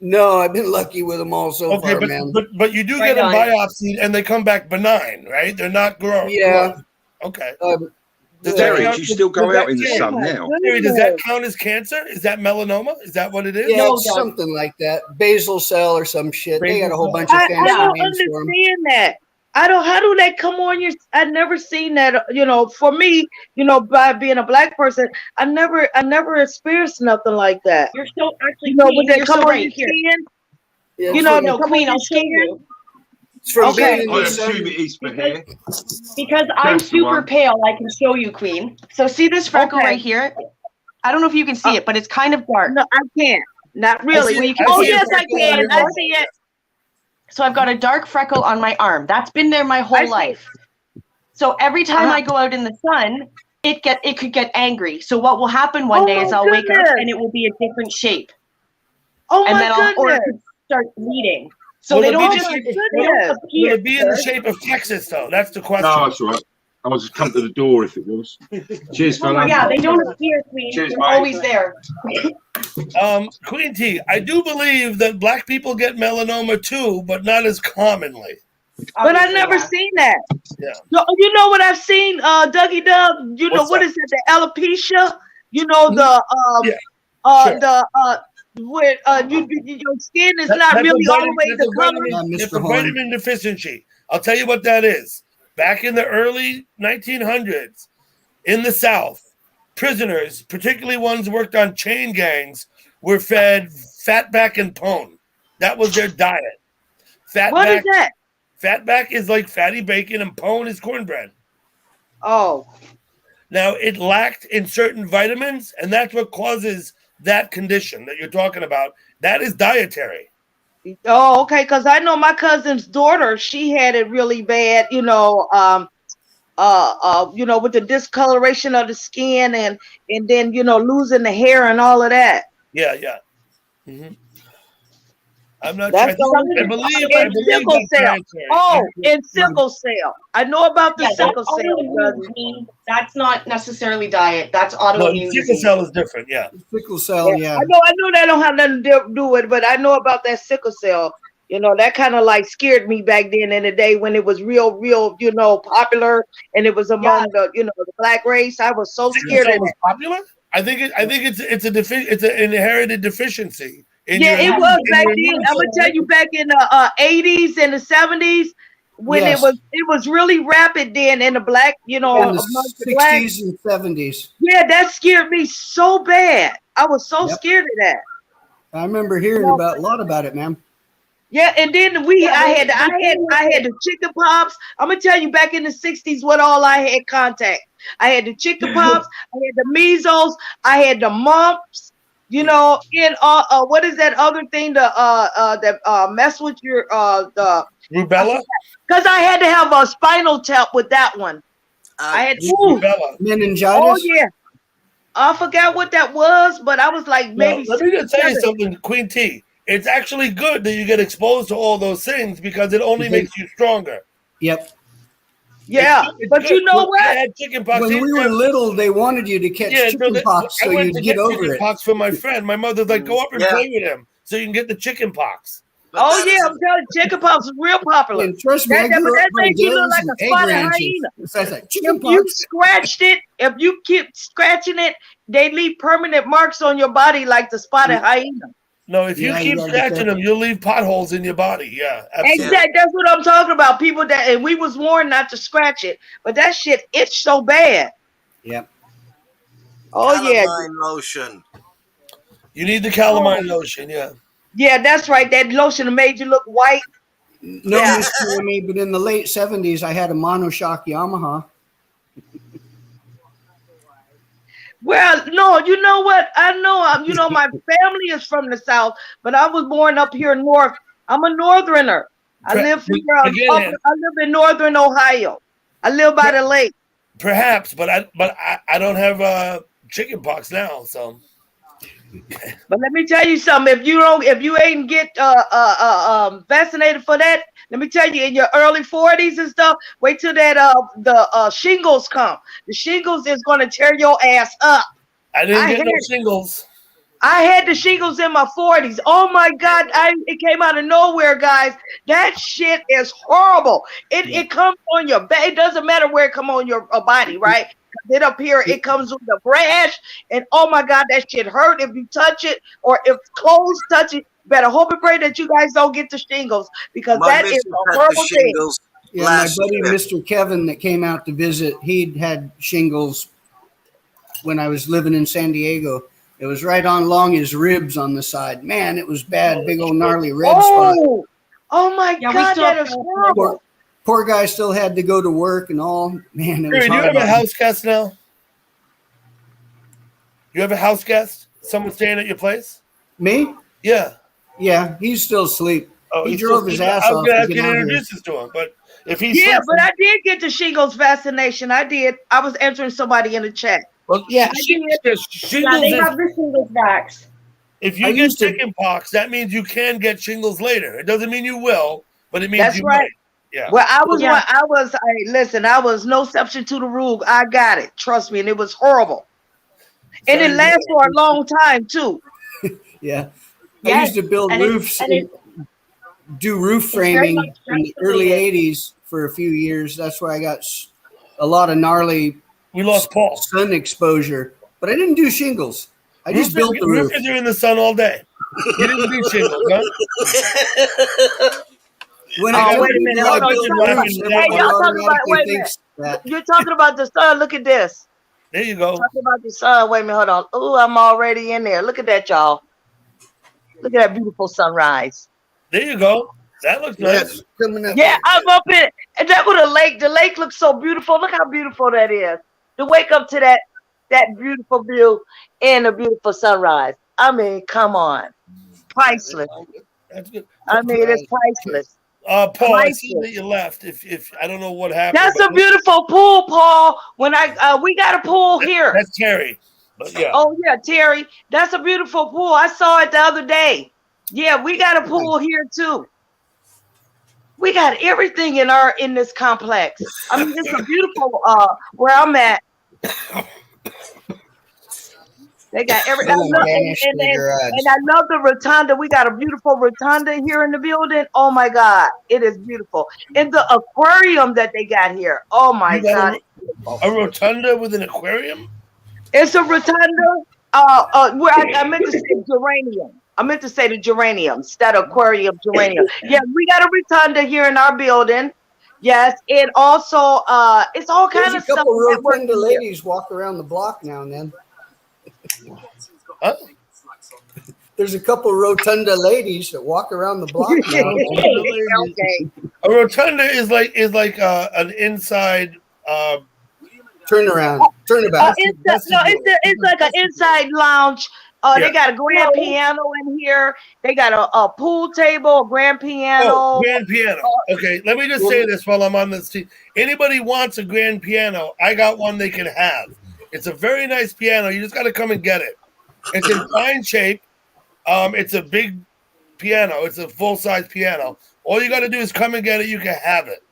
No, I've been lucky with them all so Okay, far, man. but you do Right get them on. biopsied and they come back benign, right? They're not growing. Yeah. Okay. Does Terry, that do you still go does out in the Terry, sun now? Terry, does that count as cancer? Is that melanoma? Is that what it is? Yeah, No, it's Doug. something like that. Basal cell or some shit. They got a whole Basal bunch of I fancy don't names for them. understand that. I don't. How do they come on your? I never seen that. You know, for me, you know, by being a black person, I never experienced nothing like that. You're so actually, You know, Queen, would they you're come so on right your here. skin? Yeah, You it's know, from, they No, come Queen, on I'll your show skin. you. it's from Okay. being in I the assume sun. it is for hair. Because I'm That's the super one. pale, I can show you, Queen. So see this freckle Okay. right here? I don't know if you can see it, but it's kind of dark. No, I can't. Not really. Well, you can Oh see yes, it. I can. I see it. So I've got a dark freckle on my arm. That's been there my I whole see. life. So every time Uh-huh. I go out in the sun, it could get angry. So what will happen one Oh day is my I'll wake up goodness. and it will be a different shape. Oh And my then or it goodness. could start bleeding. So Will they it be don't the just my shape they of don't goodness. Will appear. it be in the shape of Texas though? That's the question. No, that's all right. I was just come to the door if it was. Cheers, Oh my fella. Yeah, they don't appear, Queen. Cheers, They're mate. always there. Queen T, I do believe that black people get melanoma too, but not as commonly. But I Obviously, never yeah. seen that. Yeah. So, you know what I've seen, Dougie Doug? You know What's what that? is it? The alopecia. You know the Yeah, sure. where your skin is That- not that's a really all the vitamin- way that's the a color. vitamin- Yeah, It's Mr. a Horn. vitamin deficiency. I'll tell you what that is. Back in the early 1900s, in the South, prisoners, particularly ones who worked on chain gangs, were fed fatback and pone. That was their diet. What is that? Fatback is like fatty bacon, and pone is cornbread. Oh, Now, it lacked in certain vitamins, and that's what causes that condition that you're talking about. That is dietary. oh, okay. Because I know my cousin's daughter. She had it really bad. With the discoloration of the skin and then losing the hair and all of that. Yeah, yeah. Mm-hmm. I'm not That's sure. the I believe and sickle that's cell. dietary. Oh, and sickle cell. I know about the Yeah, that's sickle cell. autoimmune. Cousin. That's not necessarily diet. That's No, autoimmune sickle disease. cell is different. Yeah. Sickle cell, yeah. I know that don't have nothing to do with it, but I know about that sickle cell. That kind of like scared me back then in the day when it was real, popular, and it was among the black race. I was so Sickle scared cell of was it. popular. I think it's an inherited deficiency. Yeah, it was back then. I'm gonna tell you, back in the 80s and the 70s, when Yes. it was really rapid then in the black, In amongst the the black. 60s and 70s. Yeah, that scared me so bad. I was so Yep. scared of that. I remember hearing a lot about it, man. Yeah, and then I had the chicken pops. I'm gonna tell you, back in the 60s, what all I had contact. I had the chicken pops, I had the measles, I had the mumps, and what is that other thing that mess with your the Rubella. because I had to have a spinal tap with that one. I had Rubella. Meningitis. oh yeah. I forgot what that was, but I was like maybe. Let me just tell you 67. something, Queen T. It's actually good that you get exposed to all those things because it only makes you stronger. Yep. Yeah, It's but good. you know I what? had chickenpox. When we were little, they wanted you to catch chickenpox so I went you'd to get over it. chickenpox for my friend. My mother's like, go up and Yeah. play with him so you can get the chickenpox. But Oh that yeah, is- I'm telling you, chickenpox is real popular. And trust me, I That grew up on makes you look eggs like and a egg spotted ranches. hyena. So I was like, If you chickenpox. scratched it, if you keep scratching it, they leave permanent marks on your body like the spotted hyena. No, if you Yeah, you keep gotta get scratching that. them, you'll leave potholes in your body. Yeah, absolutely. Exactly, that's what I'm talking about. People and we was warned not to scratch it, but that shit itched so bad. Yep. Oh yeah, calamine lotion. You need the calamine lotion. Yeah. yeah, that's right. That lotion made you look white. No mystery to me, but in the late 70s, I had a monoshock Yamaha. Well, no, you know what? I know, my family is from the South, but I was born up here north. I'm a Northerner. I live in Northern Ohio. I live by the lake. Perhaps, but I don't have chickenpox now, so. But let me tell you something. If you ain't get vaccinated for that, let me tell you, in your early 40s and stuff, wait till that the shingles come. The shingles is gonna tear your ass up. I didn't get no shingles. I had the shingles in my 40s. Oh my God, it came out of nowhere, guys. That shit is horrible. It comes on your back. It doesn't matter where it come on your body, right? it up here, it comes with a rash, and oh my God, that shit hurt if you touch it, or if clothes touch it. Better hope and pray that you guys don't get the shingles, because My that is missus a had the horrible thing. shingles Yeah, my last buddy year. Mr. Kevin that came out to visit, he'd had shingles when I was living in San Diego. It was right on along his ribs on the side. Man, it was bad, big old gnarly red spot. Oh my Yeah, we God, still that have is to- horrible. Poor guy still had to go to work and all. Man, it was Jerry, do you hard have a on him. house guest now? You have a house guest? Someone staying at your place? Me? Yeah. Yeah, he's still asleep. Oh, He he's drove still his sleeping. ass I was off going to to ask get you to out here. introduce us to him, but if he's Yeah, sleeping, but I did get the shingles vaccination. I did. I was answering somebody in the chat. well, Yeah, I did. shingles they is, have the shingles vax. if you I get used to- chicken pox, that means you can get shingles later. It doesn't mean you will, but it means That's you right. might. Yeah. Well, I was Yeah. listen, I was no exception to the rule. I got it. Trust me, and it was horrible. And Sorry it to lasts for a long time too. Yeah. I Yes, used to build and it- roofs and and do roof very framing much in the early stress-related. 80s for a few years. That's where I got a lot of gnarly We lost Paul. sun exposure. But I didn't do shingles. I just built the roof. Roofers are in the sun all day. You didn't do shingles, huh? When Oh, I tell wait a people minute, I hold on. built You're the talking roofs, about- everybody Hey, y'all talking about- automatically wait a thinks that. You're talking about the sun. Look at this. There you go. Talking about the sun. Wait a minute, hold on. Oh, I'm already in there. Look at that, y'all. Look at that beautiful sunrise. There you go. That looks nice. Yes, coming up. Yeah, I'm up in it. And that with a lake. The lake looks so beautiful. Look how beautiful that is. To wake up to that beautiful view and a beautiful sunrise. I mean, come on. Priceless. That's good. I mean, it's priceless. Paul, I see Priceless. that you left. If I don't know what happened. That's but a beautiful pool, Paul. When we got a pool here. That's Terry. But yeah. Oh yeah, Terry. That's a beautiful pool. I saw it the other day. Yeah, we got a pool here too. We got everything in this complex. I mean, it's a beautiful where I'm at. They got every Someone vanished in the garage. and I love the rotunda. We got a beautiful rotunda here in the building. Oh my God, it is beautiful. And the aquarium that they got here. Oh my You got God. a rotunda with an aquarium? It's a rotunda. Where I meant to say geranium. I meant to say the geraniums, that aquarium geranium. Yeah, we got a rotunda here in our building. Yes, and also it's all There's kind a of stuff. couple that works rotunda here. ladies walk around the block now and then. Huh? There's a couple rotunda ladies that walk around the block now and then. Okay. A rotunda is like an inside. Turnabout. It's like an inside lounge. Yeah. They got a grand piano in here. They got a pool table, a grand piano. Oh, grand piano. Okay, let me just say this while I'm on this team. Anybody wants a grand piano, I got one they can have. It's a very nice piano. You just got to come and get it. It's in fine shape. It's a big piano. It's a full-size piano. All you got to do is come and get it. You can have it.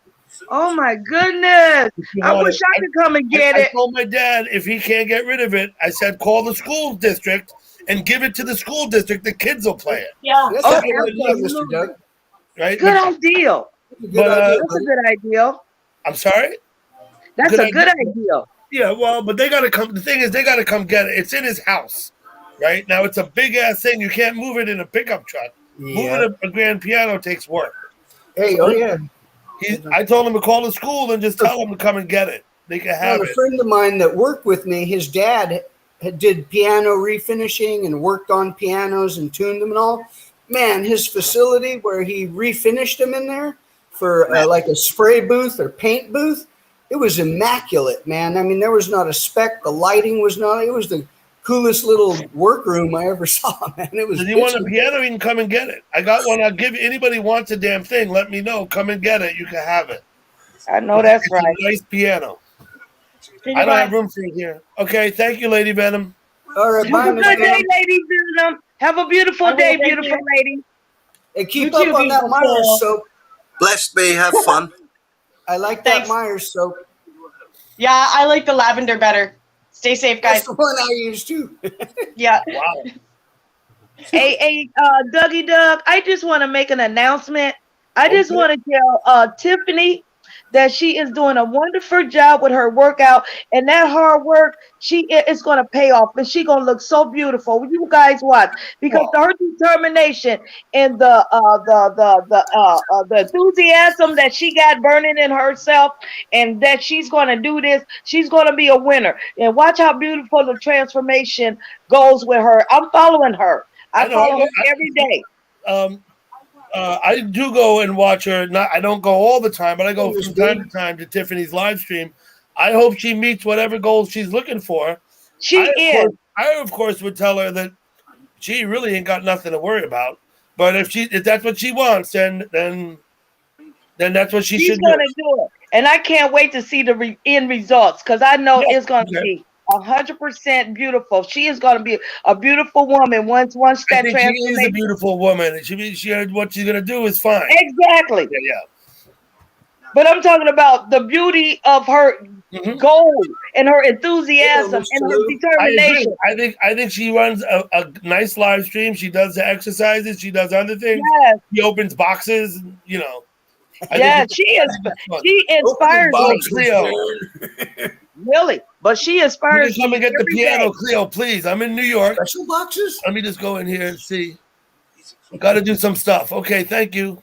Oh my goodness! I wish I could come and get I it. told my dad if he can't get rid of it, I said call the school district and give it to the school district. The kids will play it. Yeah. That's Oh, a good idea, Mr. absolutely. Doug. Right? Good idea. Good But, idea. That's a good idea. I'm sorry? That's good a good idea. idea. Yeah, well, but they got to come. The thing is, they got to come get it. It's in his house, right? Now, it's a big-ass thing. You can't move it in a pickup truck. Yeah. Moving a grand piano takes work. Hey, oh yeah. I told him to call the school and just tell them to come and get it. They can have Well, a it. friend of mine that worked with me, his dad did piano refinishing and worked on pianos and tuned them and all. Man, his facility where he refinished them in there for like a spray booth or paint booth, it was immaculate, man. I mean, there was not a speck. The lighting was not. It was the coolest little workroom I ever saw, man. It was. If you want a piano, you can come and get it. I got one. I'll give you. Anybody wants a damn thing, let me know. Come and get it. You can have it. I know that's It's right. a nice piano. I don't have room for it here. Okay, thank you, Lady Venom. All right, bye, Have a Miss good day, Venom. ladies. Have a beautiful Okay, day, thank beautiful you. lady. Hey, keep You up too, on that beautiful Myers soul. soap. Bless me. Have fun. I like Thanks. that Myers soap. Yeah, I like the lavender better. Stay safe, That's guys. the one I use too. Yeah. Wow. Hey, Dougie Doug, I just want to make an announcement. I just want to tell Tiffany that she is doing a wonderful job with her workout, and that hard work, is going to pay off, and she's going to look so beautiful. You guys watch, because her determination and the enthusiasm that she got burning in herself, and that she's going to do this, she's going to be a winner. And watch how beautiful the transformation goes with her. I'm following her. I follow her every day. I do go and watch her. I don't go all the time, but I go from time to time to Tiffany's live stream. I hope she meets whatever goals she's looking for. I, of course, would tell her that she really ain't got nothing to worry about. But if that's what she wants, then that's what she's should do. She's gonna do it, and I can't wait to see the end results, because I know it's gonna be 100% beautiful. She is going to be a beautiful woman once that transformation. She is a beautiful woman. What she's going to do is fine. Exactly. Yeah. But I'm talking about the beauty of her goal and her enthusiasm and her determination. I think she runs a nice live stream. She does the exercises. She does other things. Yes. She opens boxes. You know. She inspires me. Really, but she inspires me. Come and get the piano, Cleo, please. I'm in New York. Special boxes? Let me just go in here and see. Got to do some stuff. Okay, thank you.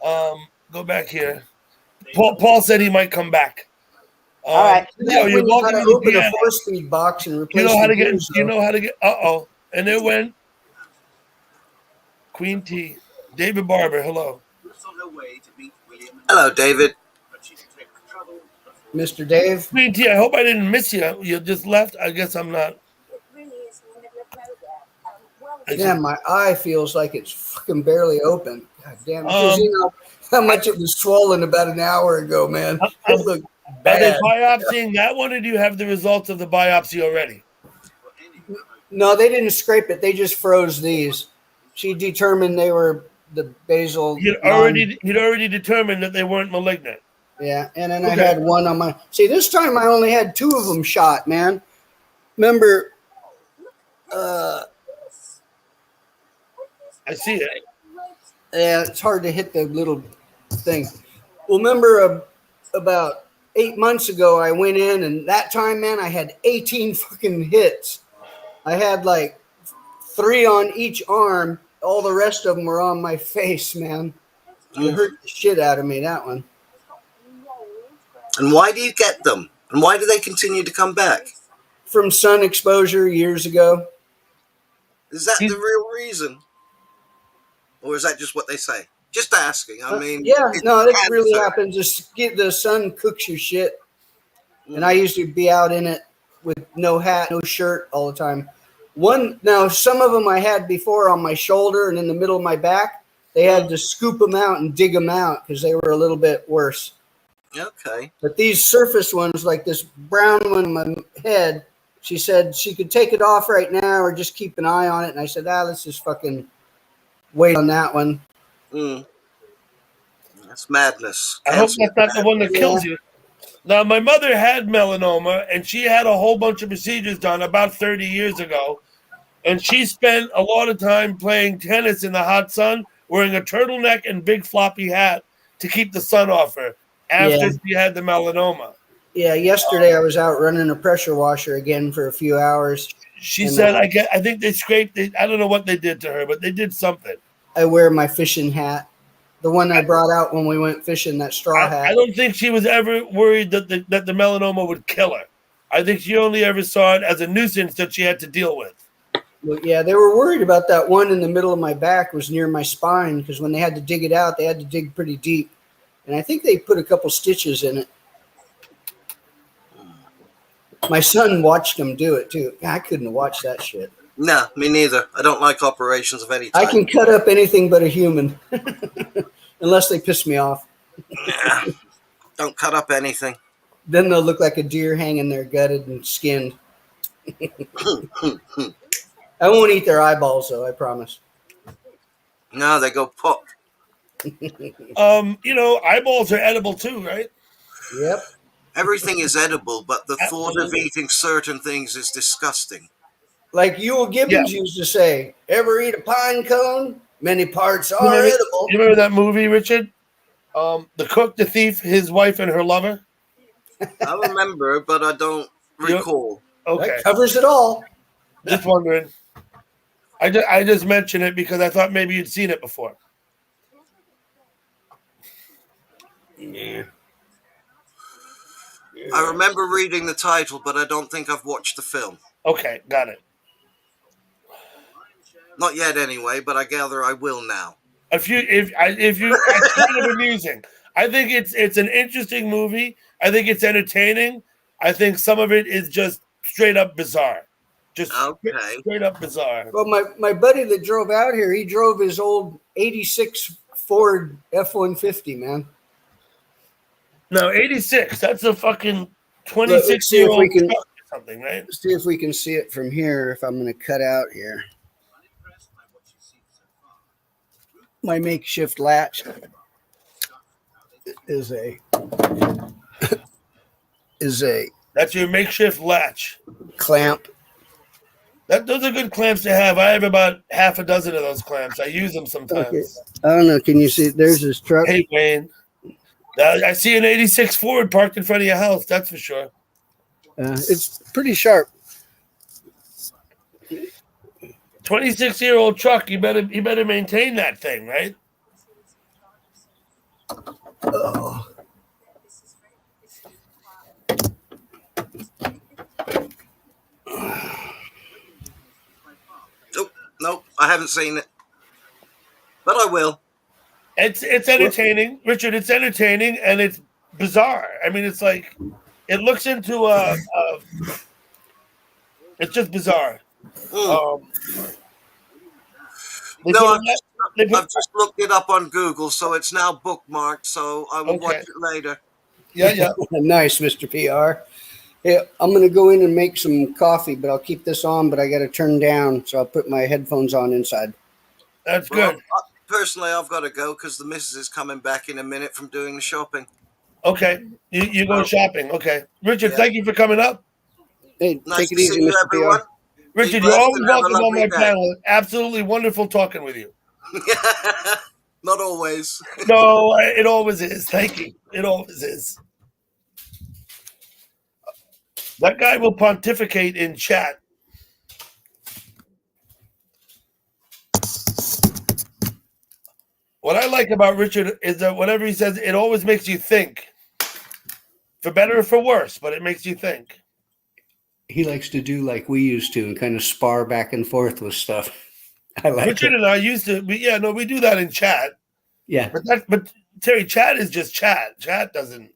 Go back here. Paul said he might come back. All right. You're welcome to open a 4-speed box and replace. You know how to get. And it went. Queen T. David Barber. Hello. Hello, David. Mr. Dave. Queen T, I hope I didn't miss you. You just left. I guess I'm not. Yeah, my eye feels like it's fucking barely open. God damn it. You know how much it was swollen about an hour ago, man. It looked bad. Are they biopsying that one, or do you have the results of the biopsy already? No, they didn't scrape it. They just froze these. She determined they were the basal. He'd already determined that they weren't malignant. Yeah, and then I had one on my. See, this time I only had 2 of them shot, man. Remember? I see it. Yeah, it's hard to hit the little thing. Well, remember about 8 months ago, I went in, and that time, man, I had 18 fucking hits. I had like 3 on each arm. All the rest of them were on my face, man. It hurt the shit out of me, that one. And why do you get them? And why do they continue to come back? From sun exposure years ago. Is that the real reason? Or is that just what they say? Just asking. I mean, it really happens. The sun cooks your shit. And I used to be out in it with no hat, no shirt all the time. Some of them I had before on my shoulder and in the middle of my back. They had to scoop them out and dig them out because they were a little bit worse. Okay. But these surface ones, like this brown one on my head, she said she could take it off right now or just keep an eye on it. And I said, let's just fucking wait on that one. That's madness. I hope that's not the one that kills you. Now, my mother had melanoma, and she had a whole bunch of procedures done about 30 years ago. And she spent a lot of time playing tennis in the hot sun, wearing a turtleneck and big floppy hat to keep the sun off her after she had the melanoma. Yeah, yesterday I was out running a pressure washer again for a few hours. She said, I think they scraped it. I don't know what they did to her, but they did something. I wear my fishing hat. The one I brought out when we went fishing, that straw hat. I don't think she was ever worried that the melanoma would kill her. I think she only ever saw it as a nuisance that she had to deal with. Well, yeah, they were worried about that one in the middle of my back was near my spine because when they had to dig it out, they had to dig pretty deep. And I think they put a couple stitches in it. My son watched them do it, too. I couldn't watch that shit. No, me neither. I don't like operations of any type. I can cut up anything but a human. Unless they piss me off. Yeah. Don't cut up anything. Then they'll look like a deer hanging there gutted and skinned. I won't eat their eyeballs, though, I promise. No, they go pop. Eyeballs are edible too, right? Yep. Everything is edible, but the thought of eating certain things is disgusting. Like Ewell Gibbons used to say, ever eat a pine cone? Many parts are edible. You remember that movie, Richard? The cook, the thief, his wife, and her lover. I remember, but I don't recall. Okay, That covers it all. just wondering. I just mentioned it because I thought maybe you'd seen it before. Yeah. I remember reading the title, but I don't think I've watched the film. Okay, got it. Not yet, anyway, but I gather I will now. If you, it's kind of amusing. I think it's an interesting movie. I think it's entertaining. I think some of it is just straight up bizarre. Just Okay. straight up bizarre. Well, my buddy that drove out here, he drove his old '86 Ford F-150, man. No, 86. That's a fucking Let's see if 26-year-old we can truck or something, right? see if we can see it from here. If I'm going to cut out here, my makeshift latch is a That's your makeshift latch. clamp. Those are good clamps to have. I have about half a dozen of those clamps. I use them sometimes. Okay. I don't know. Can you see? There's his truck. Hey, Wayne. I see an 86 Ford parked in front of your house. That's for sure. It's pretty sharp. 26-year-old truck. You better maintain that thing, right? Oh. Nope, I haven't seen it, but I will. It's entertaining, Richard. It's entertaining and it's bizarre. I mean, it's like it looks into it's just bizarre. No, I've just looked it up on Google, so it's now bookmarked. So I will watch it later. Yeah. Nice, Mr. PR. Yeah, I'm going to go in and make some coffee, but I'll keep this on, but I got to turn down, so I'll put my headphones on inside. That's good. Personally, I've got to go because the missus is coming back in a minute from doing the shopping. Okay. You go shopping. Okay. Richard, thank you for coming up. Hey, Nice take it to easy, see you, Mr. everyone. PR. Richard, you're always welcome on my channel. Absolutely wonderful talking with you. Not always. No, it always is. Thank you. It always is. That guy will pontificate in chat. What I like about Richard is that whatever he says, it always makes you think. For better or for worse, but it makes you think. He likes to do like we used to and kind of spar back and forth with stuff. I like Richard it. and I used to, we do that in chat. Yeah. But Terry, chat is just chat. Chat doesn't,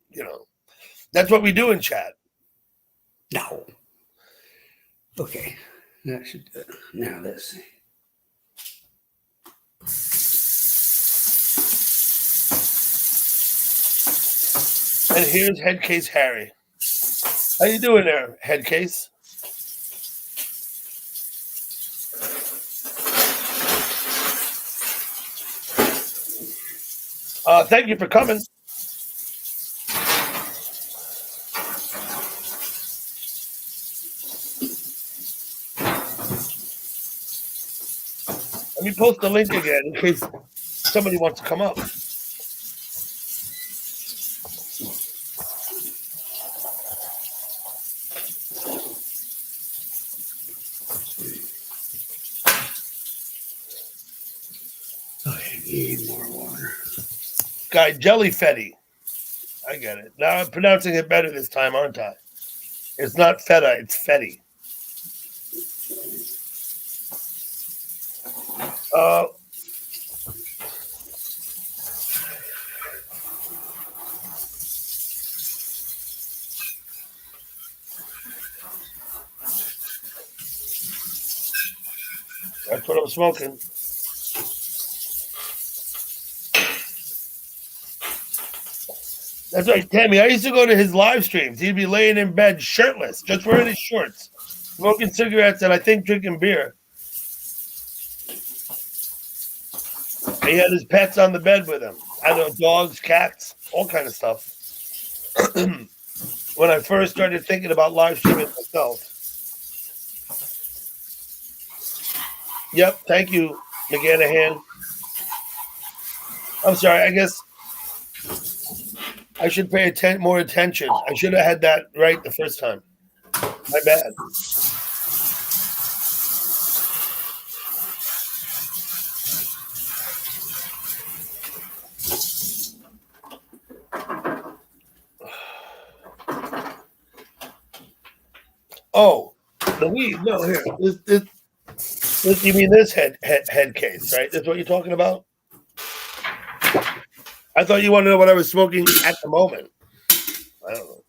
that's what we do in chat. No. Okay. That should do it. Now let's see. And here's Headcase Harry. How you doing there, Headcase? Thank you for coming. Let me post the link again in case somebody wants to come up. I need more water. Guy Jelly Fetty. I get it. Now I'm pronouncing it better this time, aren't I? It's not feta, it's Fetty. That's what I'm smoking. That's right, Tammy. I used to go to his live streams. He'd be laying in bed shirtless, just wearing his shorts, smoking cigarettes, and I think drinking beer. He had his pets on the bed with him. I don't know, dogs, cats, all kind of stuff. When I first started thinking about live streaming myself. Yep, thank you, McGanahan. I'm sorry, I guess I should pay more attention. I should have had that right the first time. My bad. Oh, the weed. No, here. This, you mean this head case, right? That's what you're talking about? I thought you wanted to know what I was smoking at the moment. I don't know.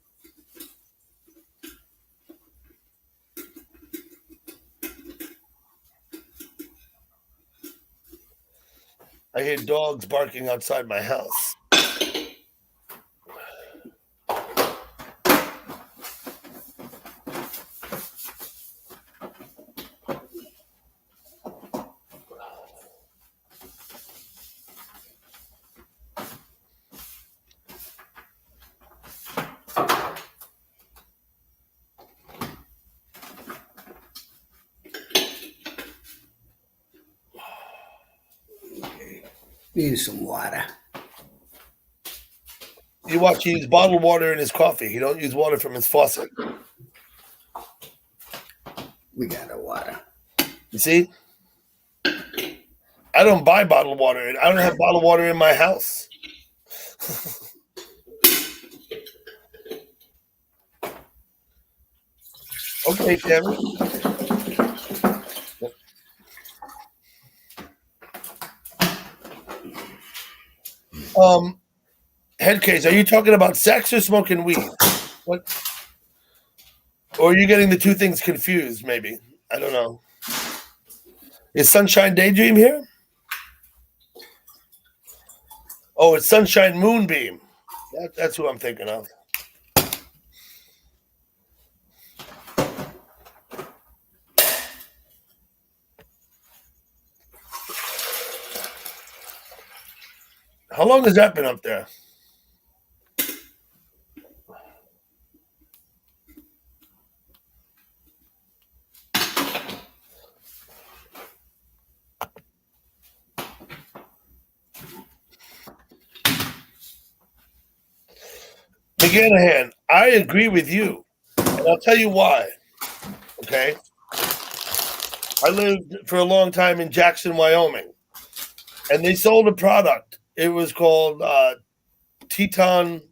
I hear dogs barking outside my house. Need some water. You watch, he uses bottled water in his coffee. He don't use water from his faucet. We got a water. You see? I don't buy bottled water. I don't have bottled water in my house. Okay, Kevin. Head case, are you talking about sex or smoking weed? What? Or are you getting the two things confused, maybe? I don't know. Is Sunshine Daydream here? Oh, it's Sunshine Moonbeam. That's who I'm thinking of. How long has that been up there? McGanahan, I agree with you, and I'll tell you why. Okay? I lived for a long time in Jackson, Wyoming, and they sold a product. It was called Teton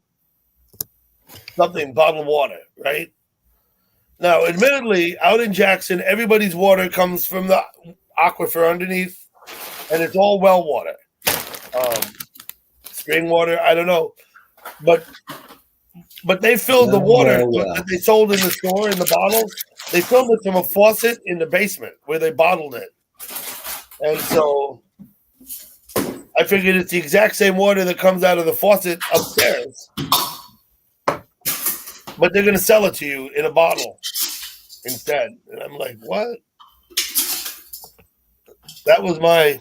something bottled water, right? Now, admittedly, out in Jackson, everybody's water comes from the aquifer underneath, and it's all well water. Spring water, I don't know. But they filled the water that they sold in the store in the bottles. They filled it from a faucet in the basement where they bottled it. And so I figured it's the exact same water that comes out of the faucet upstairs. But they're going to sell it to you in a bottle instead. And I'm like, what? That was my...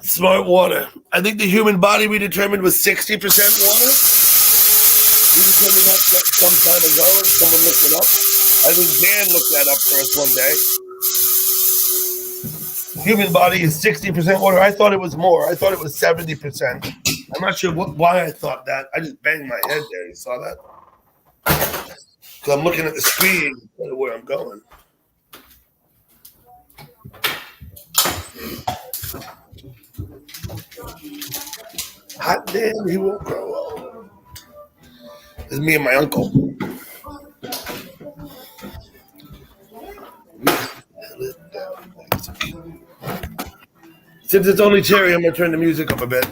Smart water. I think the human body we determined was 60% water. We determined that some time ago. Someone looked it up. I think Dan looked that up for us one day. Human body is 60% water. I thought it was more. I thought it was 70%. I'm not sure why I thought that. I just banged my head there. You saw that? Because I'm looking at the screen where I'm going. Hot damn, he won't grow old. It's me and my uncle. Since it's only Terry, I'm going to turn the music up a bit.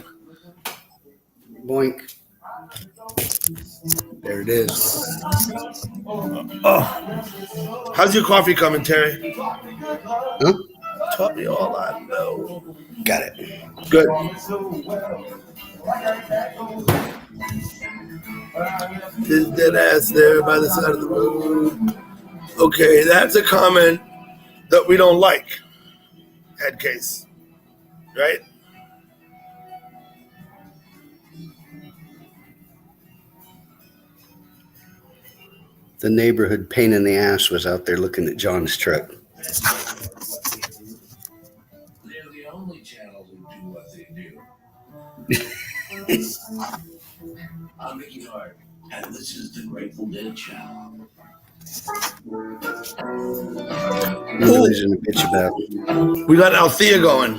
Boink. There it is. Oh. How's your coffee coming, Terry? Huh? Taught me all I know. Got it. Good. There's dead ass there by the side of the road. Okay, that's a comment that we don't like. Head case. Right? The neighborhood pain in the ass was out there looking at John's truck. They're the only channel who do what they do. I'm Mickey Hart, and this is the Grateful Dead channel. Nobody's in a bitch about. We got Althea going.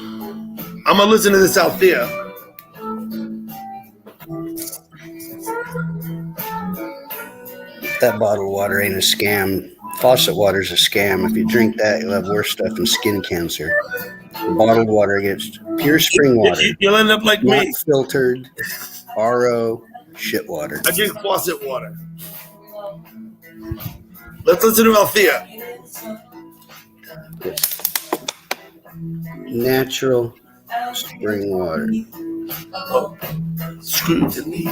I'm gonna listen to this Althea. That bottled water ain't a scam. Faucet water's a scam. If you drink that, you'll have worse stuff than skin cancer. Bottled water gets pure spring water. You'll end up like not me. Filtered, RO, shit water. I drink faucet water. Let's listen to Althea. Natural spring water. Scrutiny.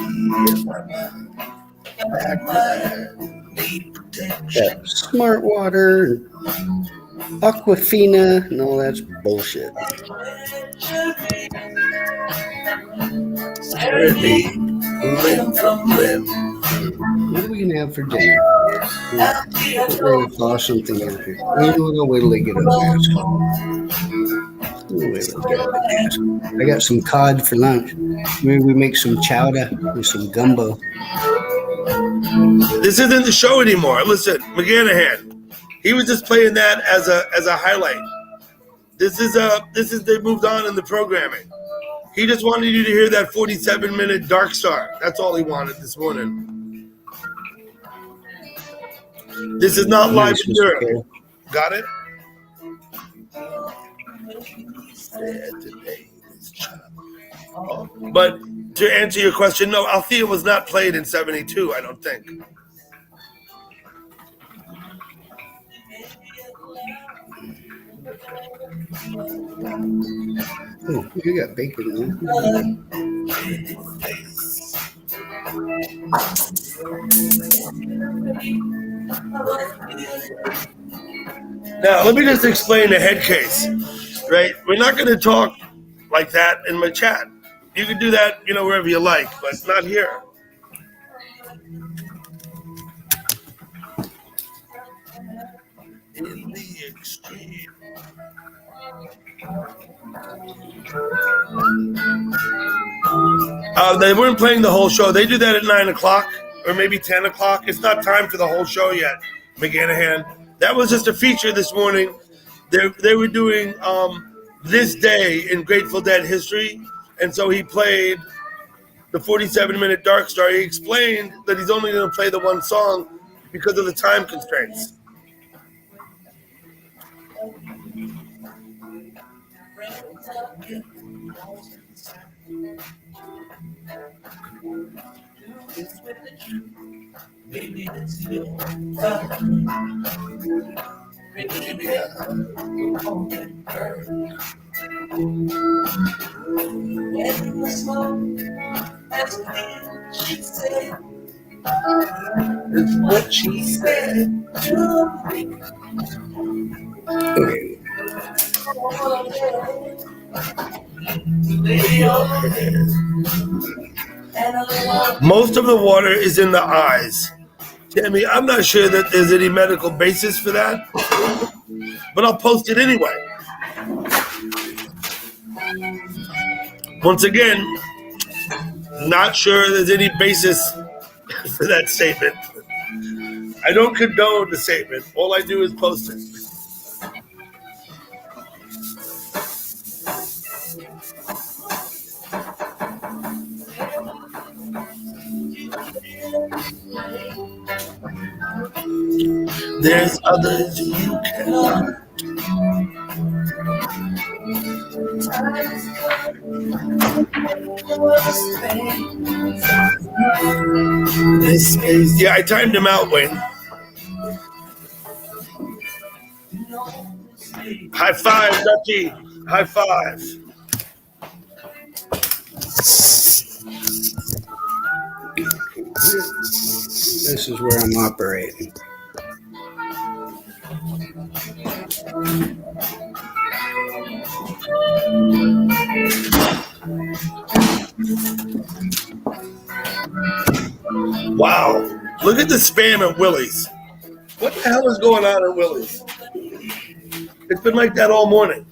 That smart water, Aquafina, and all that's bullshit. Limb from limb. What are we gonna have for dinner? We're gonna thaw something out here. We'll wait till they get up I got some cod for lunch. Maybe we make some chowder with some gumbo. This isn't the show anymore. Listen, McGanahan. He was just playing that as a highlight. This is they moved on in the programming. He just wanted you to hear that 47-minute Dark Star. That's all he wanted this morning. This is not live in Europe. Got it? But to answer your question, no, Althea was not played in 72, I don't think. Oh, you got bacon there. Now, let me just explain the head case, right? We're not going to talk like that in my chat. You can do that, wherever you like, but not here. In the extreme. They weren't playing the whole show. They do that at 9 o'clock or maybe 10 o'clock. It's not time for the whole show yet, McGanahan. That was just a feature this morning. They were doing this day in Grateful Dead history, and so he played the 47-minute Dark Star. He explained that he's only going to play the one song because of the time constraints. It's what she said to me. Most of the water is in the eyes. Tammy, I'm not sure that there's any medical basis for that, but I'll post it anyway. Once again, not sure there's any basis for that statement. I don't condone the statement. All I do is post it. There's others you can. This is, I timed him out, Wayne. High five, Dutchie. High five. This is where I'm operating. Wow. Look at the spam at Willie's. What the hell is going on at Willie's? It's been like that all morning.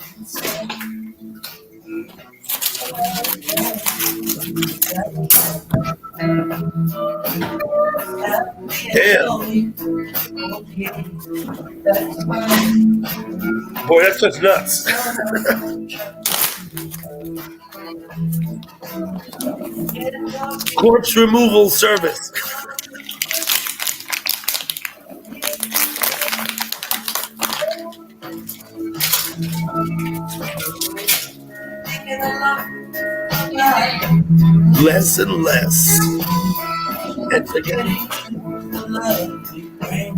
Damn. Boy, that's just nuts. Corpse removal service. Less and less. And forgetting the love we bring.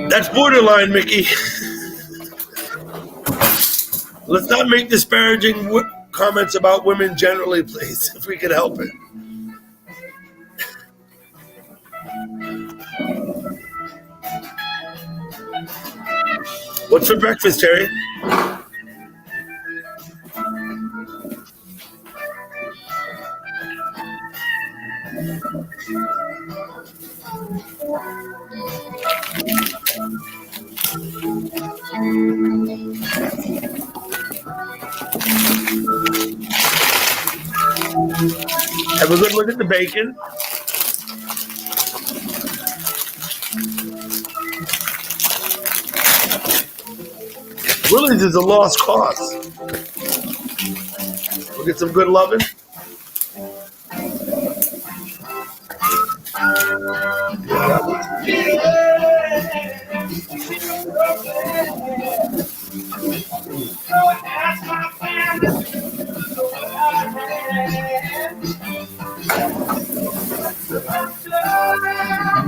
That's borderline, Mickey. Let's not make disparaging comments about women generally, please, if we can help it. What's for breakfast, Terry? Have a good look at the bacon. Willie's is a lost cause. We'll get some good loving.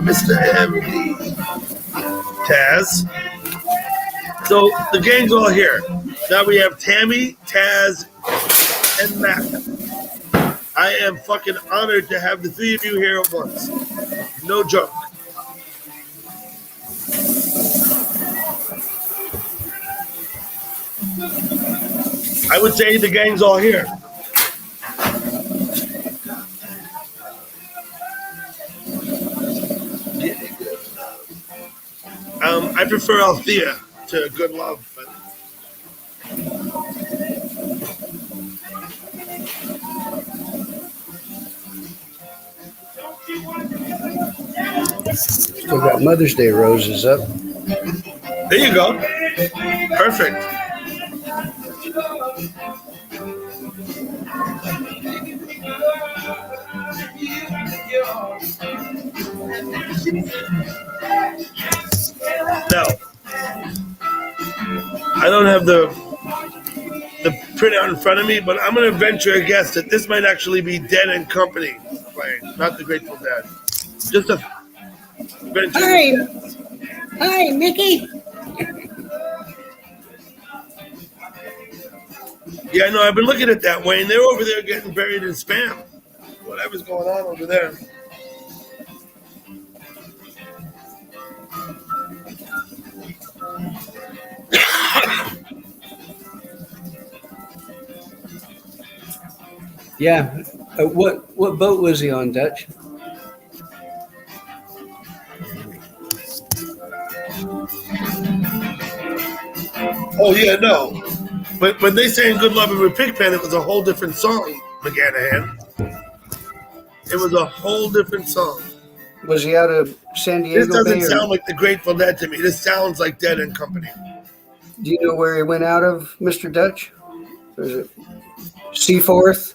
Mr. M.D. Taz. So the gang's all here. Now we have Tammy, Taz, and Mac. I am fucking honored to have the three of you here at once. No joke. I would say the gang's all here. I prefer Althea to good love, but Still got Mother's Day roses up. there you go. Perfect. Now, I don't have the printout in front of me, but I'm going to venture a guess that this might actually be Dead and Company playing, not the Grateful Dead. Just a venture. Hi, Mickey. Yeah, I know. I've been looking at that, Wayne. They're over there getting buried in spam. Whatever's going on over there. Yeah. What boat was he on, Dutch? Oh, yeah, no. But when they sang Good Lovin' with Pigpen, it was a whole different song, McGanahan. It was a whole different song. Was he out of San Diego? This doesn't Bay, sound like the Grateful Dead to me. This sounds like Dead and Company. Do you know where he went out of, Mr. Dutch? Was it Seaforth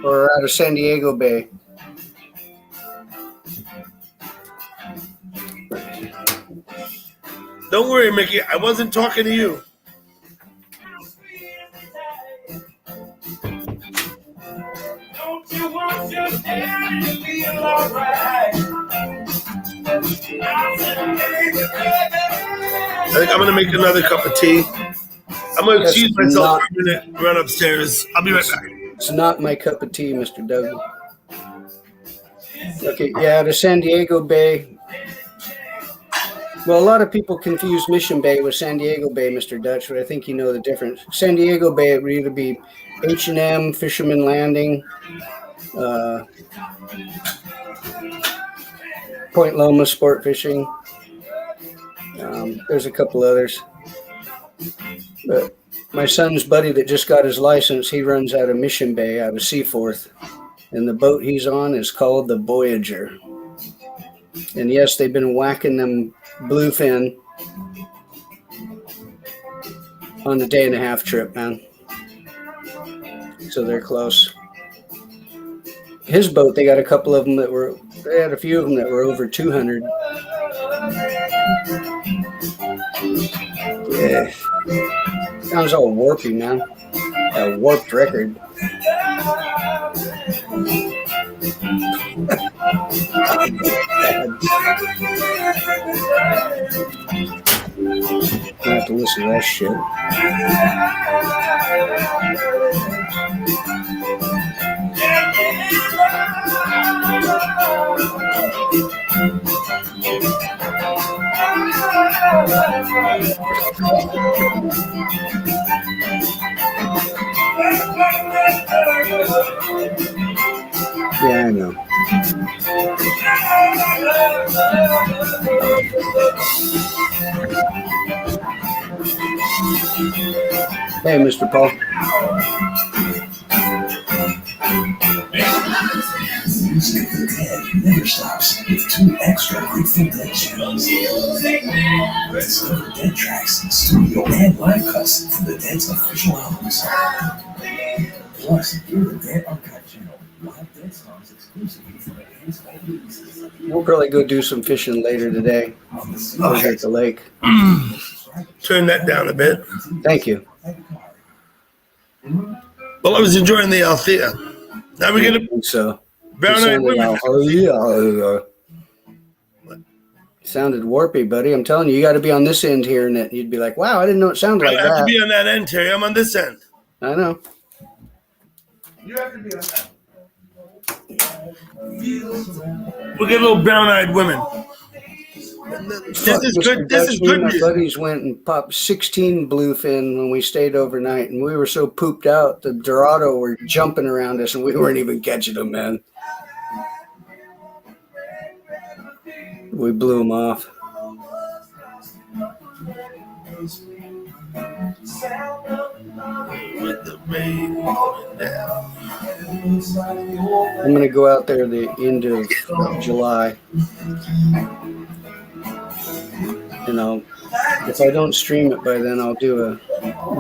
or out of San Diego Bay? Don't worry, Mickey. I wasn't talking to you. Don't you want your daddy to feel alright? I think I'm going to make another cup of tea. I'm going to excuse myself for a minute, run upstairs. I'll be right back. It's not my cup of tea, Mr. Doug. Okay, yeah, out of San Diego Bay, Well, a lot of people confuse Mission Bay with San Diego Bay, Mr. Dutch, but I think you know the difference. San Diego Bay, it would either be H&M, Fisherman Landing, Point Loma Sport Fishing. There's a couple others. But my son's buddy that just got his license, he runs out of Mission Bay, out of Seaforth. And the boat he's on is called the Voyager. And yes, they've been whacking them bluefin on the 1.5-day trip, man. So they're close. His boat, they got a couple of them they had a few of them that were over 200. Yeah. Sounds all warpy, man. A warped record. I have to listen to that shit. Yeah, I know. Hey, Mr. Paul. Music for Dead never stops with 2 extra Grateful Dead channels. Discover Dead tracks, studio and live cuts from the Dead's official albums. Plus, hear the Dead Archive channel, live Dead songs exclusively from the band's old releases. We'll probably go do some fishing later today over at the lake. Turn that down a bit. Thank you. Well, I was enjoying the Althea. Now we're going to... So, Brown-eyed women. Sounded warpy, buddy. I'm telling you, you got to be on this end here, and you'd be like, wow, I didn't know it sounded like I have that. to be on that end, Terry. I'm on this end. I know. You have to be on that. We'll get little brown-eyed women. This is good. This is good. My buddies went and popped 16 bluefin when we stayed overnight, and we were so pooped out. The Dorado were jumping around us, and we weren't even catching them, man. We blew them off. I'm going to go out there the end of July. If I don't stream it by then, I'll do a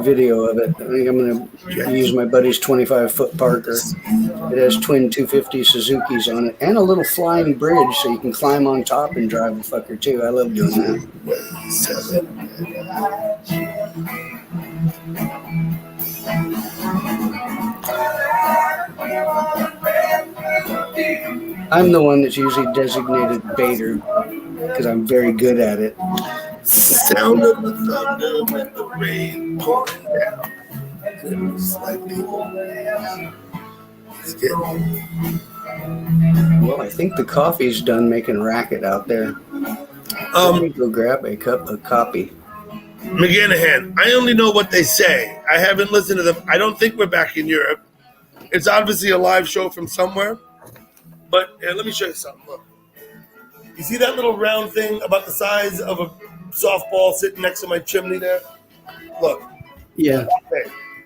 video of it. I think I'm going to use my buddy's 25-foot Parker. It has twin 250 Suzukis on it and a little flying bridge so you can climb on top and drive the fucker too. I love doing that. I'm the one that's usually designated baiter because I'm very good at it. Sound of the thunder with the rain pouring down. Well, I think the coffee's done making racket out there. Let me go grab a cup of coffee. McGanahan, I only know what they say. I haven't listened to them. I don't think we're back in Europe. It's obviously a live show from somewhere. But here, let me show you something. Look. You see that little round thing about the size of a softball sitting next to my chimney there? Look. Yeah.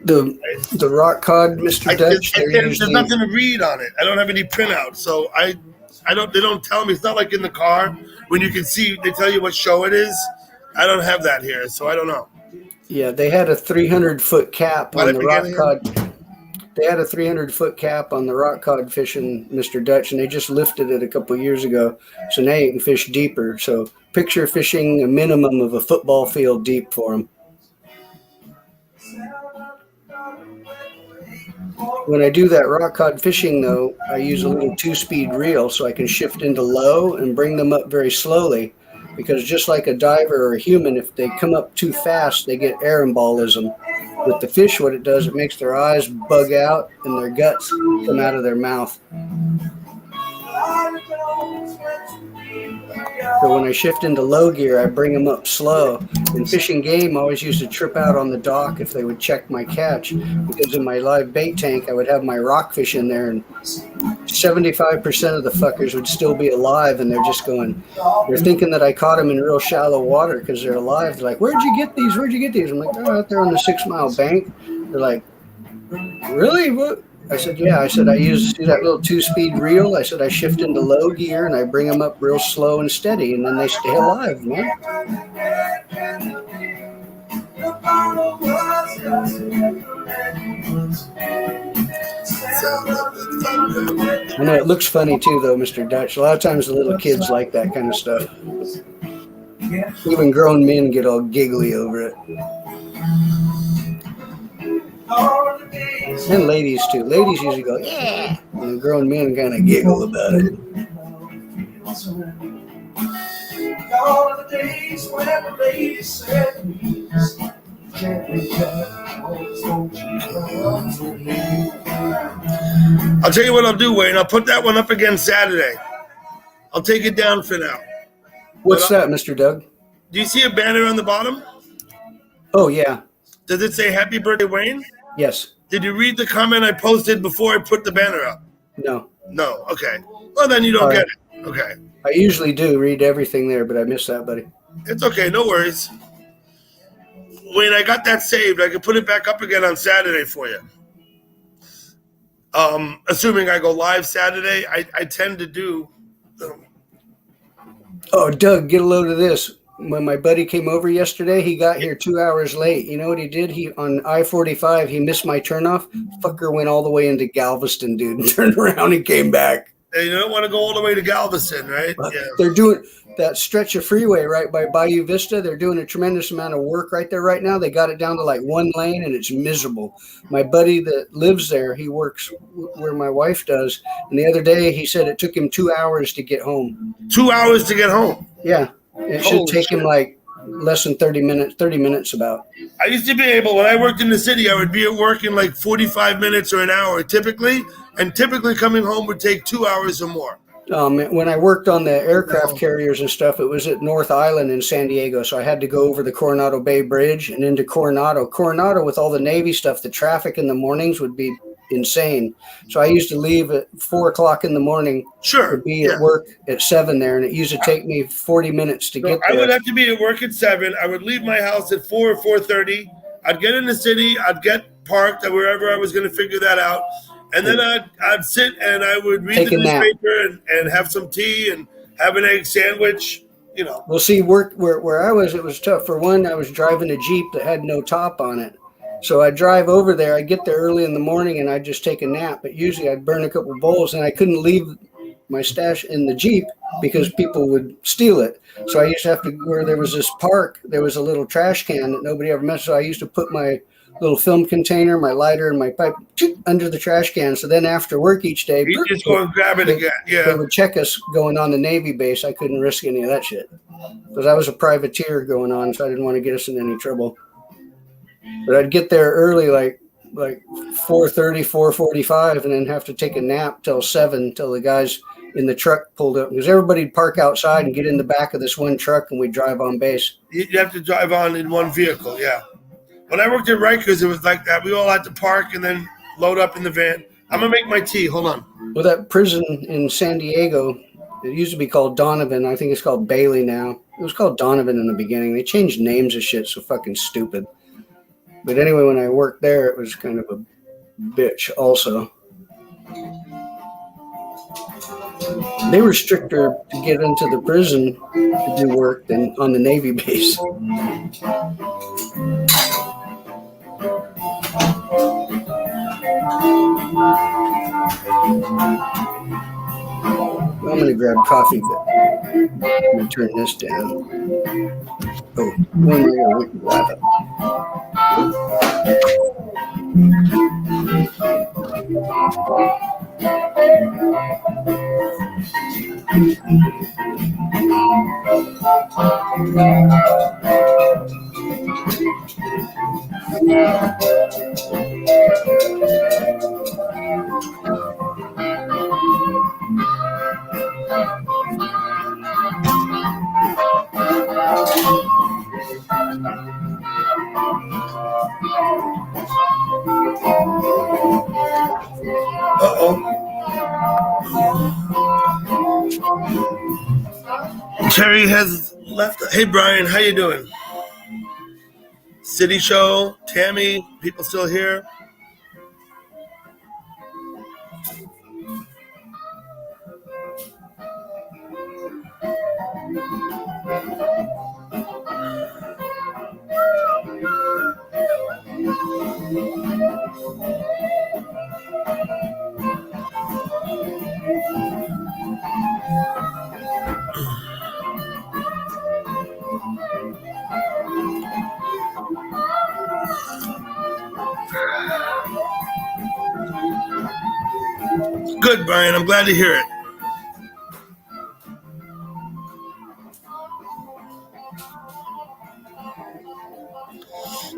The rock cod, Mr. Dutch. There's nothing to read on it. I don't have any printout, so I don't. They don't tell me. It's not like in the car when you can see. They tell you what show it is. I don't have that here, so I don't know. Yeah, they had a 300-foot cap on the rock cod. They had a 300-foot cap on the rock cod fishing, Mr. Dutch, and they just lifted it a couple of years ago. So now you can fish deeper. So picture fishing a minimum of a football field deep for them. When I do that rock cod fishing, though, I use a little 2-speed reel so I can shift into low and bring them up very slowly. Because just like a diver or a human, if they come up too fast, they get air embolism. With the fish, what it does, it makes their eyes bug out and their guts come out of their mouth. So when I shift into low gear, I bring them up slow. And Fish and Game always used to trip out on the dock if they would check my catch, because in my live bait tank, I would have my rockfish in there, and 75% of the fuckers would still be alive, and they're just going, they're thinking that I caught them in real shallow water because they're alive. They're like, where'd you get these? Where'd you get these? I'm like, oh, out there on the 6 Mile bank. They're like, really? What? I said, yeah. I said, I use that little 2-speed reel. I said, I shift into low gear and I bring them up real slow and steady, and then they stay alive, man. I know it looks funny too, though, Mr. Dutch. A lot of times the little kids like that kind of stuff. Even grown men get all giggly over it. And ladies too. Ladies usually go, yeah. And the grown men kind of giggle about it. I'll tell you what I'll do, Wayne. I'll put that one up again Saturday. I'll take it down for now. What's that, Mr. Doug? Do you see a banner on the bottom? Oh, yeah. Does it say Happy Birthday, Wayne? Yes. Did you read the comment I posted before I put the banner up? No. No. Okay. Well, then you don't get it. Okay. I usually do read everything there, but I missed that, buddy. It's okay. No worries. When I got that saved, I could put it back up again on Saturday for you. Assuming I go live Saturday, I tend to do. Oh, Doug, get a load of this. When my buddy came over yesterday, he got here 2 hours late. You know what he did? He on I-45, he missed my turnoff. Fucker went all the way into Galveston, dude, and turned around and came back. And you don't want to go all the way to Galveston, right? Yeah. They're doing that stretch of freeway right by Bayou Vista. They're doing a tremendous amount of work right there right now. They got it down to like one lane, and it's miserable. My buddy that lives there, he works where my wife does. And the other day, he said it took him 2 hours to get home. 2 hours to get home? Yeah. It should take him like less than 30 minutes about. I used to be able, when I worked in the city, I would be at work in like 45 minutes or an hour typically, and typically coming home would take 2 hours or more. When I worked on the aircraft carriers and stuff, it was at North Island in San Diego, so I had to go over the Coronado Bay Bridge and into Coronado. Coronado, with all the Navy stuff, the traffic in the mornings would be insane. So I used to leave at 4 o'clock in the morning. Sure. To be at work at 7 there, and it used to take me 40 minutes to get there. I would have to be at work at 7. I would leave my house at 4 or 4:30. I'd get in the city. I'd get parked at wherever I was going to figure that out. And then I'd sit and I would read the newspaper and have some tea and have an egg sandwich, you know. Well, see, where I was, it was tough. For one, I was driving a Jeep that had no top on it. So I'd drive over there. I'd get there early in the morning and I'd just take a nap. But usually I'd burn a couple of bowls, and I couldn't leave my stash in the Jeep because people would steal it. So I used to have to, where there was this park, there was a little trash can that nobody ever messed. So I used to put my little film container, my lighter, and my pipe under the trash can. So then after work each day, you just go and grab it again. Yeah. They would check us going on the Navy base. I couldn't risk any of that shit because I was a privateer going on, so I didn't want to get us in any trouble. But I'd get there early, like 4:30, 4:45, and then have to take a nap till 7 till the guys in the truck pulled up, because everybody'd park outside and get in the back of this one truck, and we'd drive on base. You have to drive on in one vehicle, yeah. When I worked at Rikers, it was like that. We all had to park and then load up in the van. I'm going to make my tea. Hold on. Well, that prison in San Diego, it used to be called Donovan. I think it's called Bailey now. It was called Donovan in the beginning. They changed names of shit, so fucking stupid. But anyway, when I worked there, it was kind of a bitch also. They were stricter to get into the prison to do work than on the Navy base. I'm going to grab coffee, but I'm going to turn this down. Oh, one more. We can wrap it. Terry has left. Hey, Brian, how you doing? City Show, Tammy, people still here? Good, Brian. I'm glad to hear it.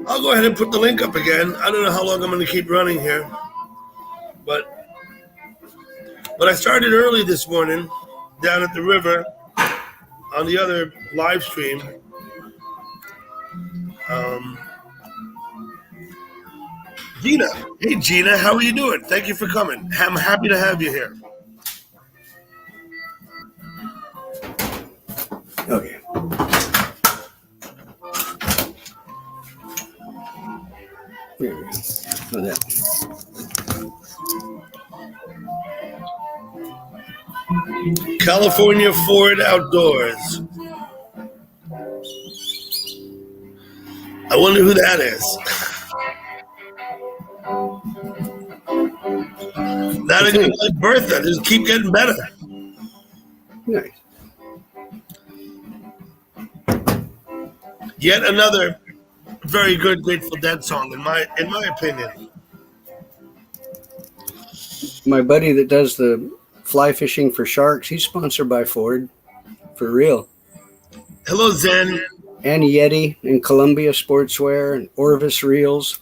I'll go ahead and put the link up again. I don't know how long I'm going to keep running here, but I started early this morning down at the river on the other live stream. Gina. Hey, Gina. How are you doing? Thank you for coming. I'm happy to have you here. Okay. Here we go. For that. California Ford Outdoors. I wonder who that is. Not a good like Bertha. Just keep getting better. Nice. Yet another very good Grateful Dead song, in my opinion. My buddy that does the fly fishing for sharks, he's sponsored by Ford. For real. Hello, Zen. And Yeti and Columbia Sportswear and Orvis Reels.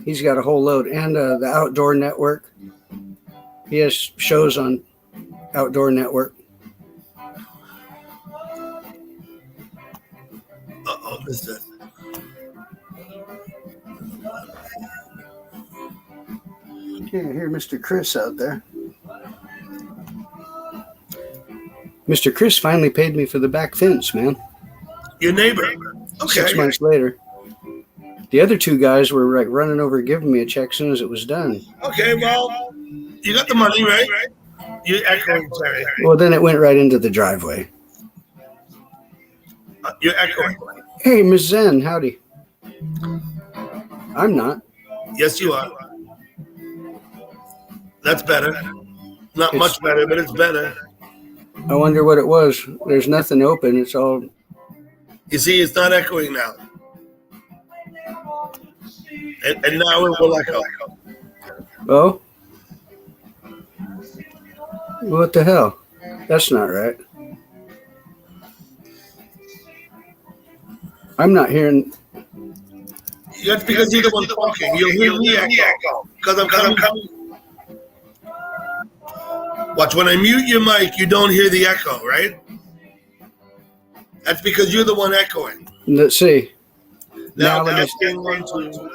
He's got a whole load. And the Outdoor Network. He has shows on Outdoor Network. Uh-oh, missed it. Can't hear Mr. Chris out there. Mr. Chris finally paid me for the back fence, man. Your neighbor. Okay. 6 months later. The other two guys were like running over giving me a check as soon as it was done. Okay, well, you got the money, right? You're echoing, Terry. Well, then it went right into the driveway. You're echoing. Hey, Miss Zen, howdy. I'm not. Yes, you are. That's better. Not much better, but it's better. I wonder what it was. There's nothing open. It's all... You see, it's not echoing now. And now it will echo. Oh? What the hell? That's not right. I'm not hearing... That's because you're the one talking. You'll hear me echo. Because I'm coming. Watch, when I mute your mic, you don't hear the echo, right? That's because you're the one echoing. Let's see. Now testing 1, 2.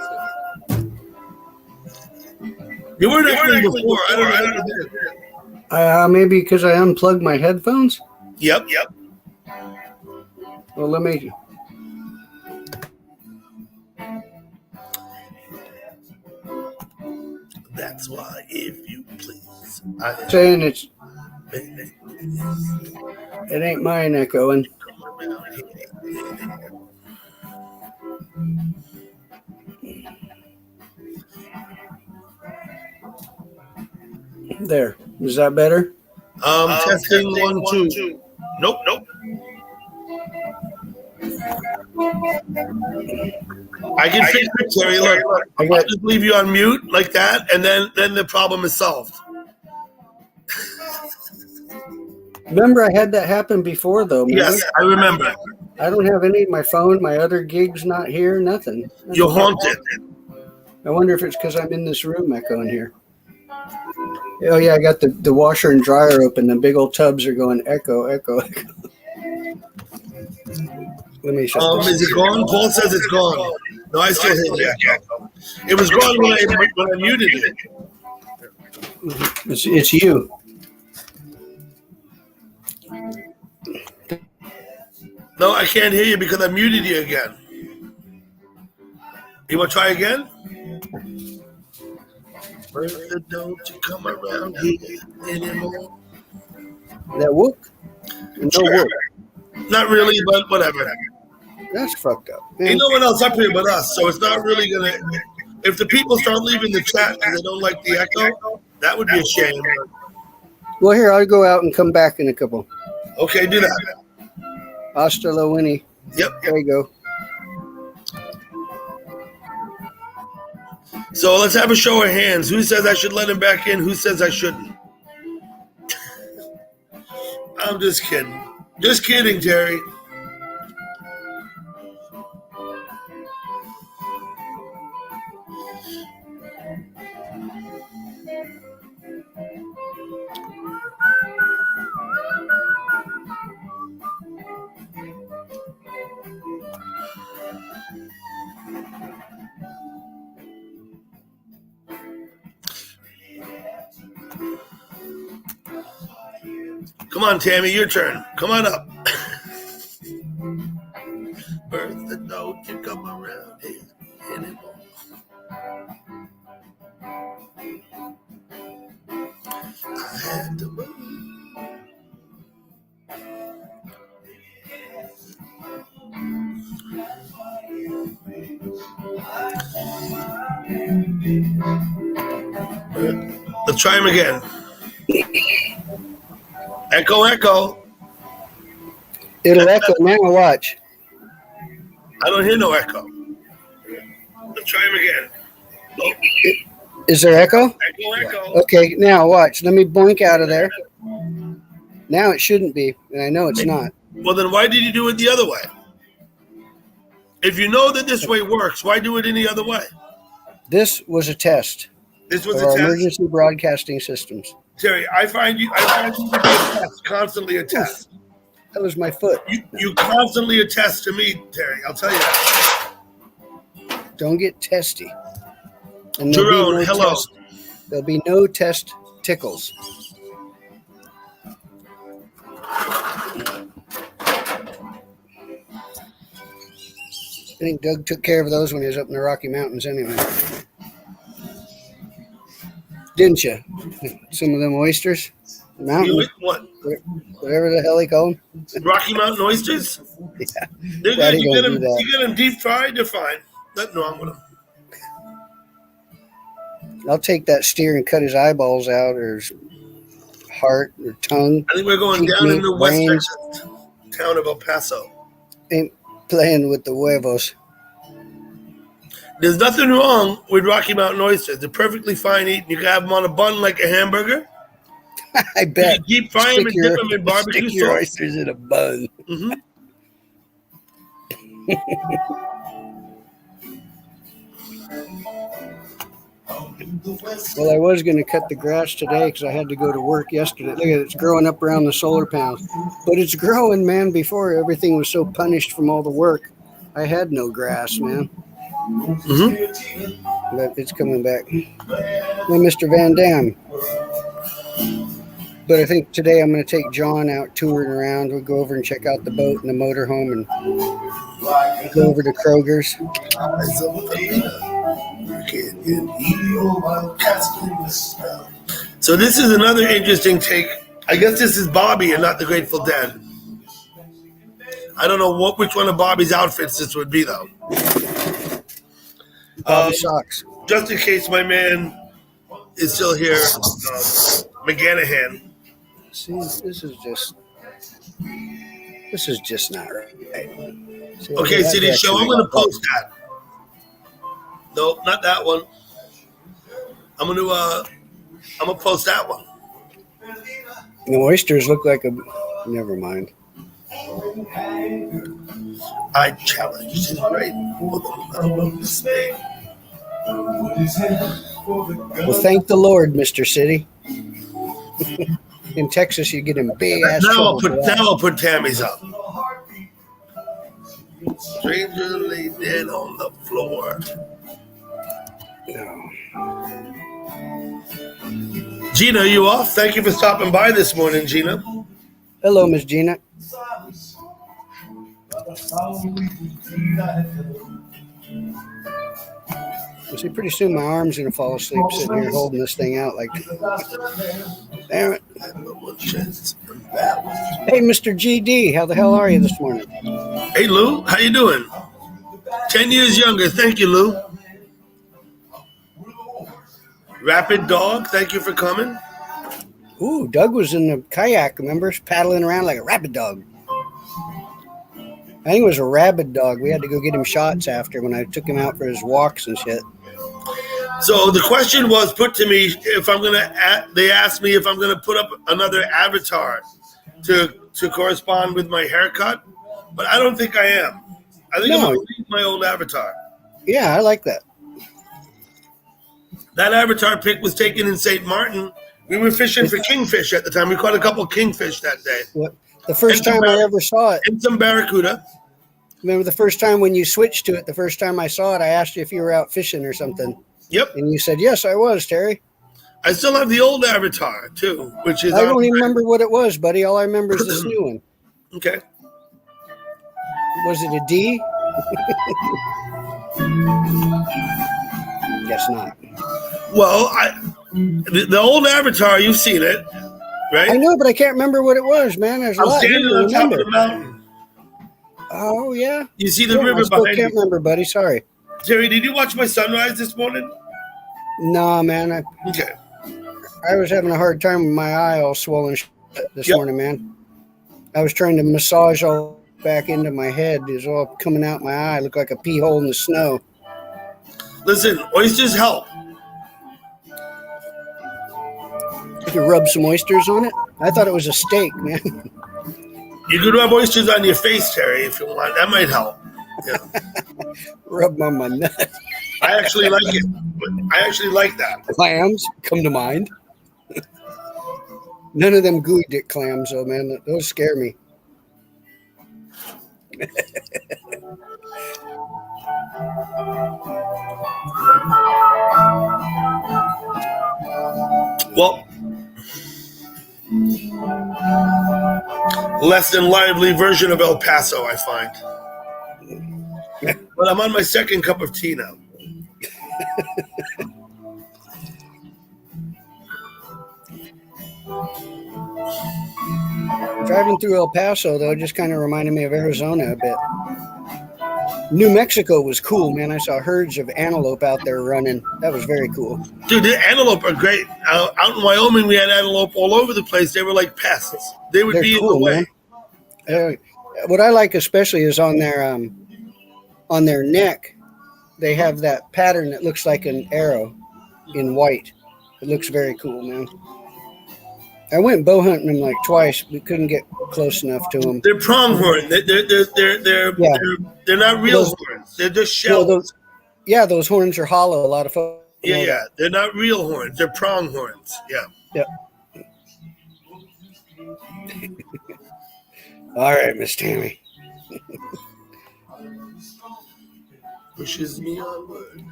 You weren't echoing before. I don't know how you did it. Maybe because I unplugged my headphones? Yep. Well, let me... That's why, if you please. Saying it's... It ain't mine echoing. There. Is that better? Testing 1, 2. Nope. I can fix it, Terry. Look, I'll just leave you on mute like that, and then the problem is solved. Remember, I had that happen before, though. Man. Yes, I remember. I don't have any of my phone, my other gig's not here, nothing. You're haunted. I wonder if it's because I'm in this room echoing here. Oh, yeah, I got the washer and dryer open. The big old tubs are going echo, echo, echo. Let me shut this. Is it gone? Paul says it's gone. No, I still hear the echo. It was gone when I muted it. It's you. No, I can't hear you because I muted you again. You want to try again? Bertha, don't you come around here anymore. That wook? No Sure. wook. Not really, but whatever. That's fucked up. Man. Ain't no one else up here but us, so it's not really gonna. If the people start leaving the chat because they don't like the echo, that would be a shame. Well, here, I'll go out and come back in a couple. Okay, do that. Hasta la Winnie. Yep. There you go. So let's have a show of hands. Who says I should let him back in? Who says I shouldn't? I'm just kidding. Just kidding, Terry. Come on, Tammy, your turn. Come on up. Bertha, don't you come around here anymore. I had to move. Let's try him again. Echo, echo. It'll echo now. Watch. I don't hear no echo. Let's try him again. Oh. Is there echo? Echo, echo. Okay, now watch. Let me blink out of there. Now it shouldn't be, and I know it's not. Well, then why did you do it the other way? If you know that this way works, why do it any other way? This was a test. This was of a our test. emergency broadcasting systems. Terry, I find you to be a test, constantly a test. That was my foot. You constantly attest to me, Terry. I'll tell you that. Don't get testy. And Jerome, hello. There'll be no test tickles. I think Doug took care of those when he was up in the Rocky Mountains anyway. Didn't you? Some of them oysters? Mountain? What? Whatever the hell he called them. Rocky Mountain oysters? Yeah. They're good. You get them deep fried, they're fine. Nothing wrong with them. I'll take that steer and cut his eyeballs out or his heart or tongue. I think we're going down in the west Texas town of El Paso. Ain't playing with the huevos. There's nothing wrong with Rocky Mountain oysters. They're perfectly fine eating. You can have them on a bun like a hamburger. I bet. You keep frying them and dip them in barbecue stick your sauce. oysters in a bun. Mm-hmm. Well, I was going to cut the grass today because I had to go to work yesterday. Look at it. It's growing up around the solar panels. But it's growing, man. Before everything was so punished from all the work, I had no grass, man. Mm-hmm. But it's coming back. Well, Mr. Van Dam. But I think today I'm going to take John out touring around. We'll go over and check out the boat and the motorhome and go over to Kroger's. So this is another interesting take. I guess this is Bobby and not the Grateful Dead. I don't know which one of Bobby's outfits this would be, though. Bobby socks. Just in case my man is still here, McGanahan. See, this is just not right. See, Okay, City Show, I'm going to post that. No, not that one. I'm gonna post that one. The oysters look like a. Never mind. I challenge his right for the love of mistake. Well, thank the Lord, Mr. City. In Texas, you get in big ass trouble. Now I'll put Tammy's up. Stranger lay dead on the floor. No. Gina, you off? Thank you for stopping by this morning, Gina. Hello, Miss Gina. You see, pretty soon my arm's gonna fall asleep sitting here holding this thing out like. Damn it! Hey, Mr. GD, how the hell are you this morning? Hey, Lou, how you doing? 10 years younger. Thank you, Lou. Rapid Dog, thank you for coming. Ooh, Doug was in the kayak, remember? Paddling around like a rabid dog. I think it was a rabid dog. We had to go get him shots after when I took him out for his walks and shit. So the question was put to me if I'm gonna. They asked me if I'm gonna put up another avatar to correspond with my haircut, but I don't think I am. I think I'm gonna leave my old avatar. Yeah, I like that. That avatar pic was taken in St. Martin. We were fishing for kingfish at the time. We caught a couple kingfish that day. What? The first time I ever saw it. And some barracuda. Remember the first time when you switched to it, the first time I saw it, I asked you if you were out fishing or something. Yep. And you said, yes, I was, Terry. I still have the old avatar, too, which is... I don't even remember what it was, buddy. All I remember is this new one. Okay. Was it a D? Guess not. Well, the old avatar, you've seen it, right? I know, but I can't remember what it was, man. There's a lot standing here to on top of remember. the mountain. Oh, yeah. You see the Yeah, river I still behind can't you. remember, buddy. Sorry. Terry, did you watch my sunrise this morning? No, man. Okay. I was having a hard time with my eye all swollen this morning, man. I was trying to massage all back into my head. It was all coming out my eye. It looked like a pea hole in the snow. Listen, oysters help. You could rub some oysters on it. I thought it was a steak, man. You could rub oysters on your face, Terry, if you want. That might help. Yeah. Rub on my nut. I actually like it. I actually like that. Clams come to mind. None of them gooey dick clams, though, man. Those scare me. Well, less than lively version of El Paso, I find. But I'm on my second cup of tea now. Driving through El Paso, though, just kind of reminded me of Arizona a bit. New Mexico was cool, man. I saw herds of antelope out there running. That was very cool. Dude, the antelope are great. Out in Wyoming, we had antelope all over the place. They were like pests. They would be cool, in the way. Man. What I like especially is on their neck, they have that pattern that looks like an arrow in white. It looks very cool, man. I went bow hunting them like twice. We couldn't get close enough to them. They're pronghorn. They're not real horns. They're just shells. Those horns are hollow. A lot of folks. Yeah. They're not real horns. They're pronghorns. Yeah. Yep. All right, Miss Tammy. Pushes me onward.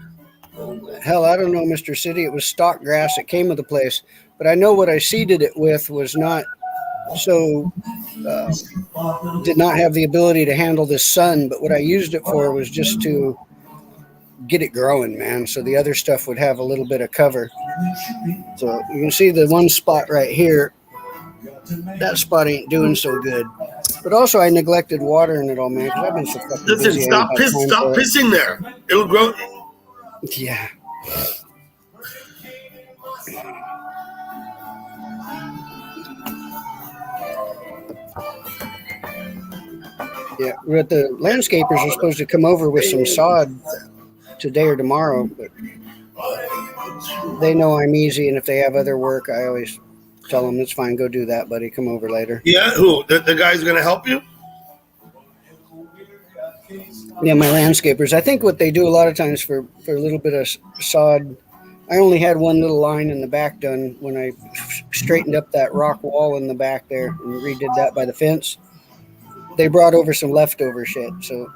Hell, I don't know, Mr. City. It was stock grass that came with the place. But I know what I seeded it with was not so, did not have the ability to handle the sun. But what I used it for was just to get it growing, man. So the other stuff would have a little bit of cover. So you can see the one spot right here. That spot ain't doing so good. But also I neglected watering it all, man. Because I've been so fucking busy. Listen, stop pissing there. It'll grow. Yeah. Yeah, but the landscapers are supposed to come over with some sod today or tomorrow, but they know I'm easy, and if they have other work, I always tell them, it's fine, go do that, buddy, come over later. Yeah, who? The guy's going to help you? Yeah, my landscapers. I think what they do a lot of times for a little bit of sod, I only had one little line in the back done when I straightened up that rock wall in the back there and redid that by the fence. They brought over some leftover shit, so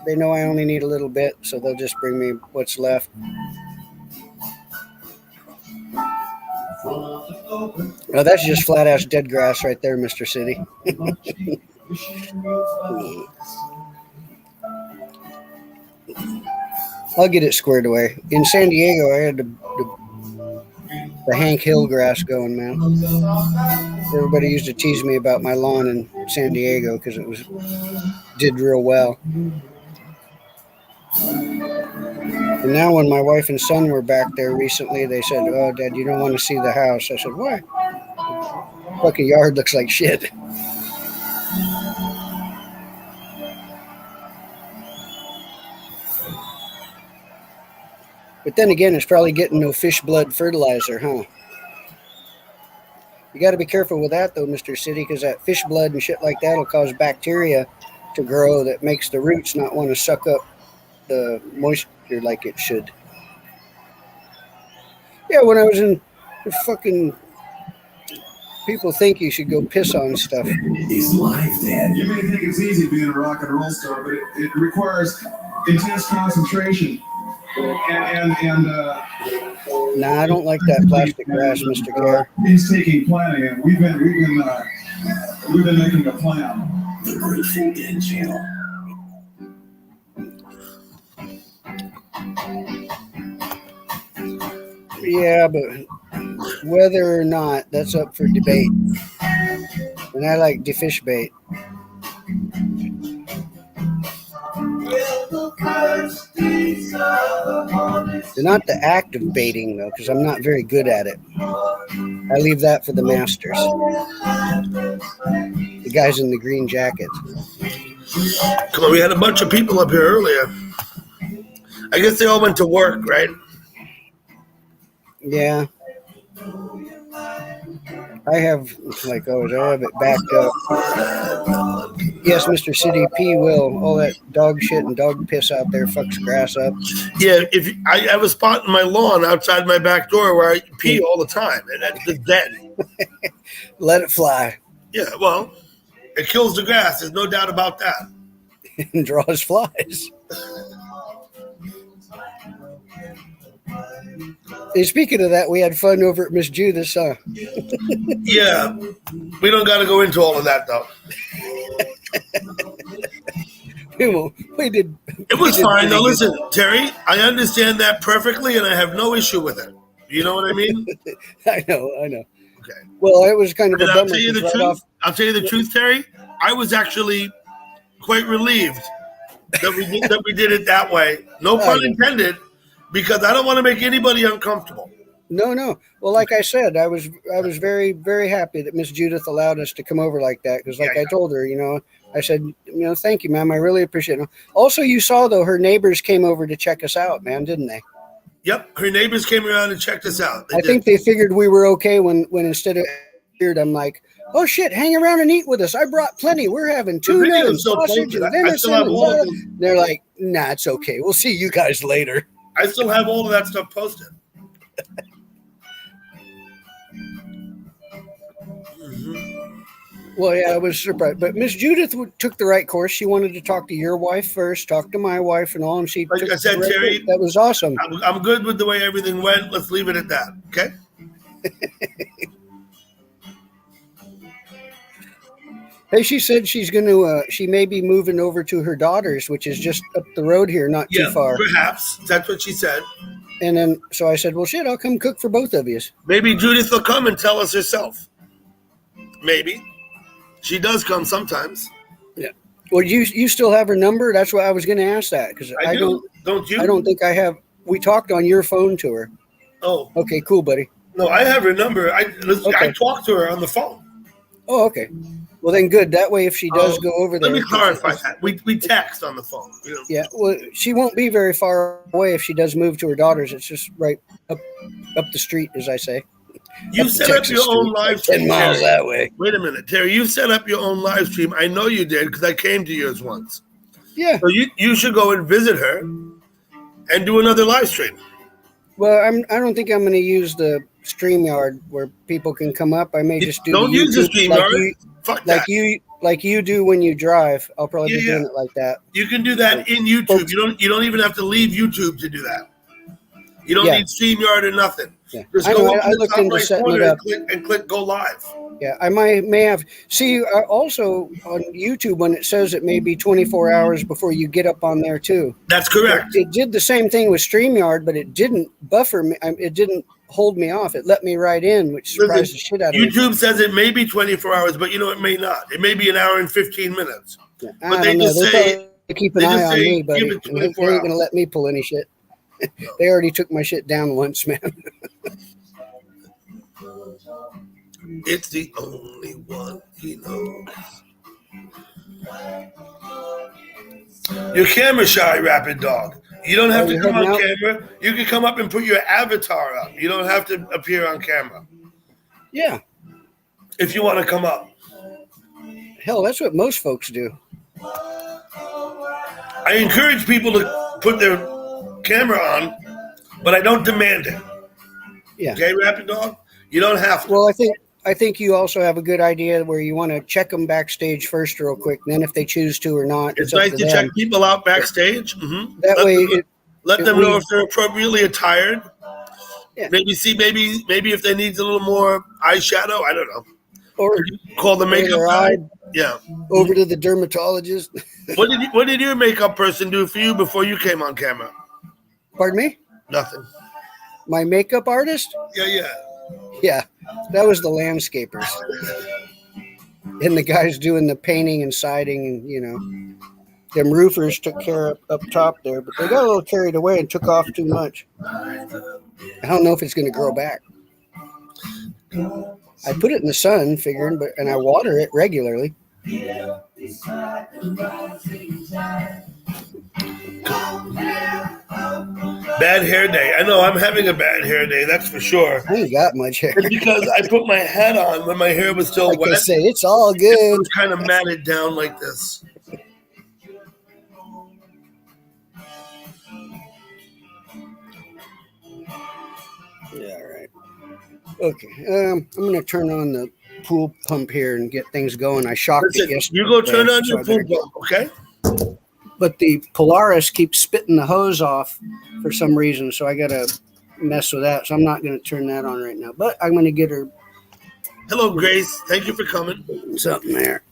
they know I only need a little bit, so they'll just bring me what's left. Oh, that's just flat ass dead grass right there, Mr. City. I'll get it squared away. In San Diego, I had the Hank Hill grass going, man. Everybody used to tease me about my lawn in San Diego because it did real well. And now when my wife and son were back there recently, they said, "Oh, Dad, you don't want to see the house." I said, "Why? Fucking yard looks like shit." But then again, it's probably getting no fish blood fertilizer, huh? You got to be careful with that, though, Mr. City, because that fish blood and shit like that will cause bacteria to grow that makes the roots not want to suck up the moisture like it should. Yeah, when I was in fucking... People think you should go piss on stuff. Is live, Dad. You may think it's easy being a rock and roll star, but it requires intense concentration. Nah, I don't like that plastic grass, Mr. Care. Painstaking planning, and we've been making a plan. The Grateful Dead channel. Yeah, but whether or not, that's up for debate. And I like the fish bait. Not the act of baiting, though, because I'm not very good at it. I leave that for the masters. The guys in the green jackets. Come on, we had a bunch of people up here earlier. I guess they all went to work, right? Yeah. I have it backed up. Yes, Mr. City P will. All that dog shit and dog piss out there fucks grass up. Yeah, if I have a spot in my lawn outside my back door where I pee all the time, and that's just dead. Let it fly. Yeah, well, it kills the grass. There's no doubt about that. And draws flies. Hey, speaking of that, we had fun over at Miss Judith's, huh? Yeah, we don't got to go into all of that, though. We did. It was fine, though. Listen, Terry, I understand that perfectly, and I have no issue with it. You know what I mean? I know. Okay. Well, it was kind of And a I'll bummer. tell you the truth. I'll tell you the truth, Terry. I was actually quite relieved that we did it that way. No pun intended, because I don't want to make anybody uncomfortable. No. Well, like I said, I was very, very happy that Miss Judith allowed us to come over like that. Because I told her, I said, thank you, ma'am. I really appreciate it. Also, you saw, though, her neighbors came over to check us out, man, didn't they? Yep. Her neighbors came around and checked us out. I think they figured we were okay when instead of I'm like, oh, shit, hang around and eat with us. I brought plenty. We're having tuna and sausage and venison. They're like, nah, it's okay. We'll see you guys later. I still have all of that stuff posted. Well, yeah, I was surprised. But Miss Judith took the right course. She wanted to talk to your wife first, talk to my wife and all. And she like I said, Terry, that was awesome. I'm good with the way everything went. Let's leave it at that. Okay. Hey, she said she's going to, she may be moving over to her daughter's, which is just up the road here, not too far. Perhaps. That's what she said. And then, so I said, well, shit, I'll come cook for both of you. Maybe Judith will come and tell us herself. Maybe. She does come sometimes. Yeah. Well, you still have her number? That's why I was going to ask that. Because I do. Don't you? I don't think I have. We talked on your phone to her. Oh. Okay, cool, buddy. No, I have her number. I talked to her on the phone. Oh, okay. Well, then good. That way, if she does go over there. Let me clarify that. We text on the phone. Yeah. Well, she won't be very far away if she does move to her daughter's. It's just right up the street, as I say. You set up your own live stream. 10 miles that way. Wait a minute, Terry. You set up your own live stream. I know you did because I came to yours once. Yeah. So you should go and visit her and do another live stream. Well, I don't think I'm going to use the StreamYard where people can come up. I may just do. Don't use the StreamYard. Fuck that. Like you do when you drive. I'll probably be doing it like that. You can do that in YouTube. You don't even have to leave YouTube to do that. You don't need StreamYard or nothing. Yeah. Just I go know, up I to the looked top into right setting corner it up. and click go live. Yeah, I may have. See, also on YouTube, when it says it may be 24 hours before you get up on there too. That's correct. It did the same thing with StreamYard, but it didn't buffer me. It didn't hold me off. It let me right in, which surprised the shit out of me. YouTube says it may be 24 hours, but it may not. It may be an hour and 15 minutes. Yeah, but they just say keep an eye on me, buddy. Give it They ain't 24 gonna let me pull any shit. They already took my shit down once, man. It's the only one he knows. You're camera shy, Rapid Dog. You don't have to come on camera. You can come up and put your avatar up. You don't have to appear on camera. Yeah. If you want to come up. Hell, that's what most folks do. I encourage people to put their camera on, but I don't demand it. Yeah. Okay, Rapid Dog? You don't have to. Well, I think you also have a good idea where you want to check them backstage first real quick. And then if they choose to or not, it's nice to check people out backstage. Mm-hmm. That let them know if they're appropriately attired. Yeah. Maybe if they need a little more eyeshadow. I don't know. Or call the makeup guy. Yeah. Over to the dermatologist. What did your makeup person do for you before you came on camera? Pardon me? Nothing. My makeup artist? Yeah. Yeah, that was the landscapers. And the guys doing the painting and siding, and, them roofers took care of up top there, but they got a little carried away and took off too much. I don't know if it's going to grow back. I put it in the sun, figuring, and I water it regularly. Bad hair day. I know I'm having a bad hair day. That's for sure. I ain't got much hair. It's because I put my hat on when my hair was still wet. I say it's all good. It was kind of matted down like this. Yeah, right. Okay. I'm going to turn on the pool pump here and get things going. I shocked it yesterday. You go turn on your pool pump, okay? But the Polaris keeps spitting the hose off for some reason, so I got to mess with that. So I'm not going to turn that on right now. But I'm going to get her. Hello, Grace. Thank you for coming. Something there.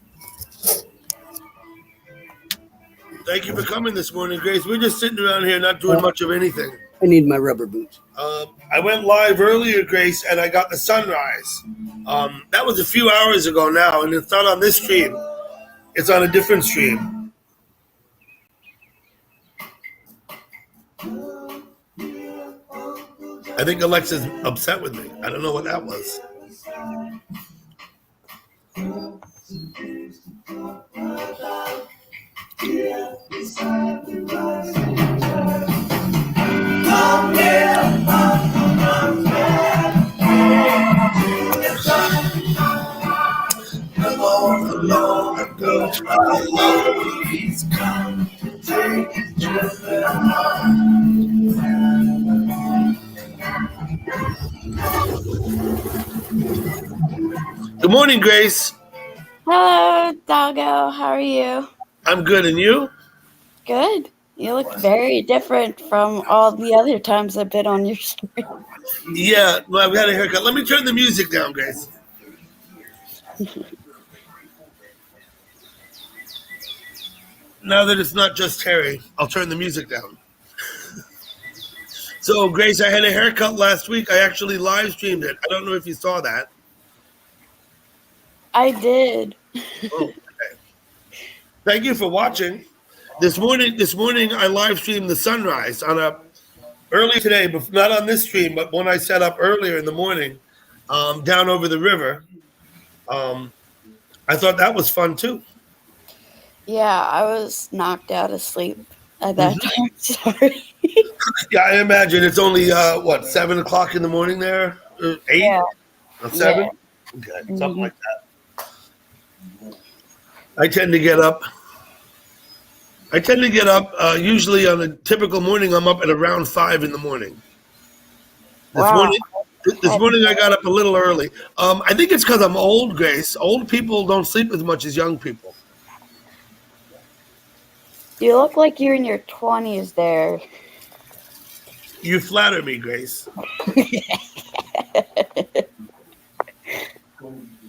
Thank you for coming this morning, Grace. We're just sitting around here not doing much of anything. I need my rubber boots. I went live earlier, Grace, and I got the sunrise. That was a few hours ago now, and it's not on this stream. It's on a different stream. I think Alexa's upset with me. I don't know what that was. Good morning, Grace. Hello, Doggo. How are you? I'm good, and you? Good. You look very different from all the other times I've been on your stream. Yeah, well, I've got a haircut. Let me turn the music down, Grace. Now that it's not just Terry, I'll turn the music down. So, Grace, I had a haircut last week. I actually live streamed it. I don't know if you saw that. I did. Oh, okay. Thank you for watching. This morning I live streamed the sunrise early today, but not on this stream, but when I set up earlier in the morning, down over the river. I thought that was fun too. Yeah, I was knocked out of sleep at that time. Sorry. Yeah, I imagine it's only 7 o'clock in the morning there, 8, yeah. Or 7. Yeah. Okay, something like that. I tend to get up. Usually on a typical morning. I'm up at around 5 in the morning. This morning I got up a little early. I think it's because I'm old, Grace. Old people don't sleep as much as young people. You look like you're in your 20s there. You flatter me, Grace.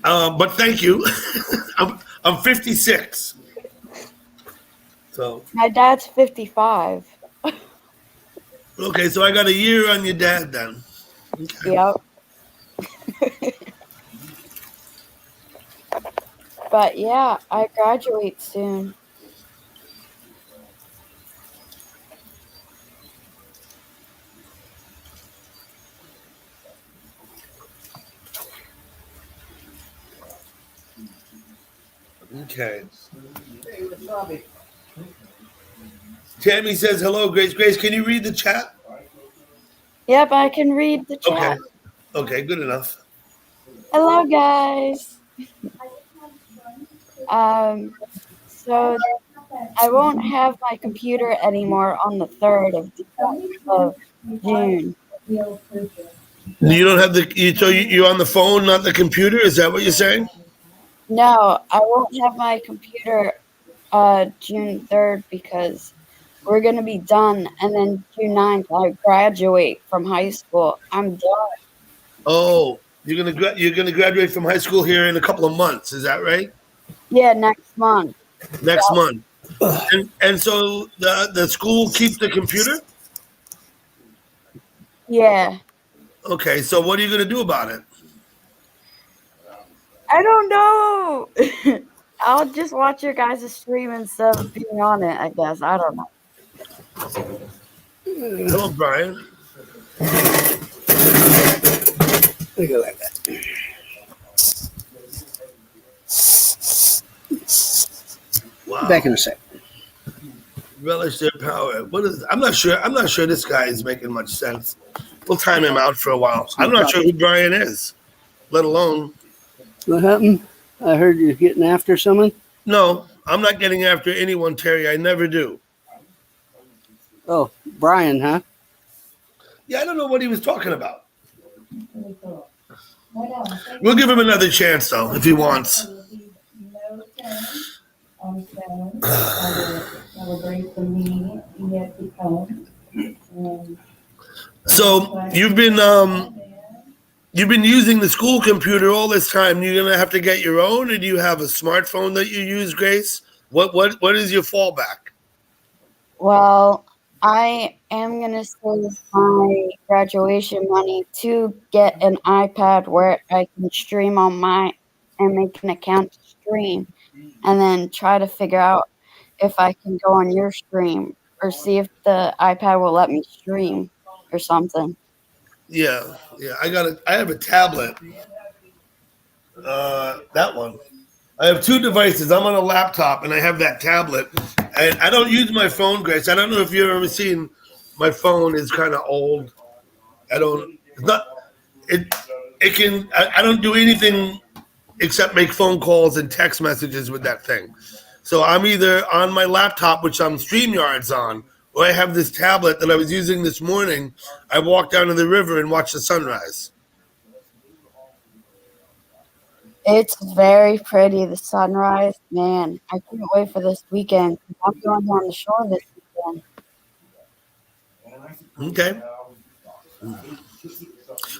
But thank you. I'm 56. So My dad's 55. okay, so I got a year on your dad then. Okay. Yep. But yeah, I graduate soon. Okay. Tammy says hello, Grace. Grace, can you read the chat? Yep, I can read the Okay. chat. Okay, good enough. Hello, guys. So I won't have my computer anymore on the 3rd of June. You don't have you're on the phone, not the computer? Is that what you're saying? No, I won't have my computer June 3rd because we're going to be done. And then June 9th, I graduate from high school. I'm done. Oh, you're gonna graduate from high school here in a couple of months. Is that right? Yeah, next month. Next month. And so the school keeps the computer? Yeah. Okay, so what are you gonna do about it? I don't know. I'll just watch your guys' stream instead of being on it, I guess. I don't know. Hello, Brian. Let me go like that. Wow. Back in a sec. Relish their power. What is? I'm not sure. I'm not sure this guy is making much sense. We'll time him out for a while. I'm not sure who Brian is, let alone. What happened? I heard you're getting after someone. No, I'm not getting after anyone, Terry. I never do. Oh, Brian, huh? Yeah, I don't know what he was talking about. We'll give him another chance, though, if he wants. So you've been using the school computer all this time. You're gonna have to get your own, or do you have a smartphone that you use, Grace? What is your fallback? Well, I am going to save my graduation money to get an iPad where I can stream on and make an account to stream, and then try to figure out if I can go on your stream or see if the iPad will let me stream or something. Yeah. I have a tablet. That one. I have two devices. I'm on a laptop and I have that tablet. And I don't use my phone, Grace. I don't know if you've ever seen my phone is kind of old. I don't do anything except make phone calls and text messages with that thing. So I'm either on my laptop, which I'm StreamYards on, or I have this tablet that I was using this morning. I walked down to the river and watched the sunrise. It's very pretty, the sunrise. Man, I can't wait for this weekend. I'm going down the shore this weekend. Okay.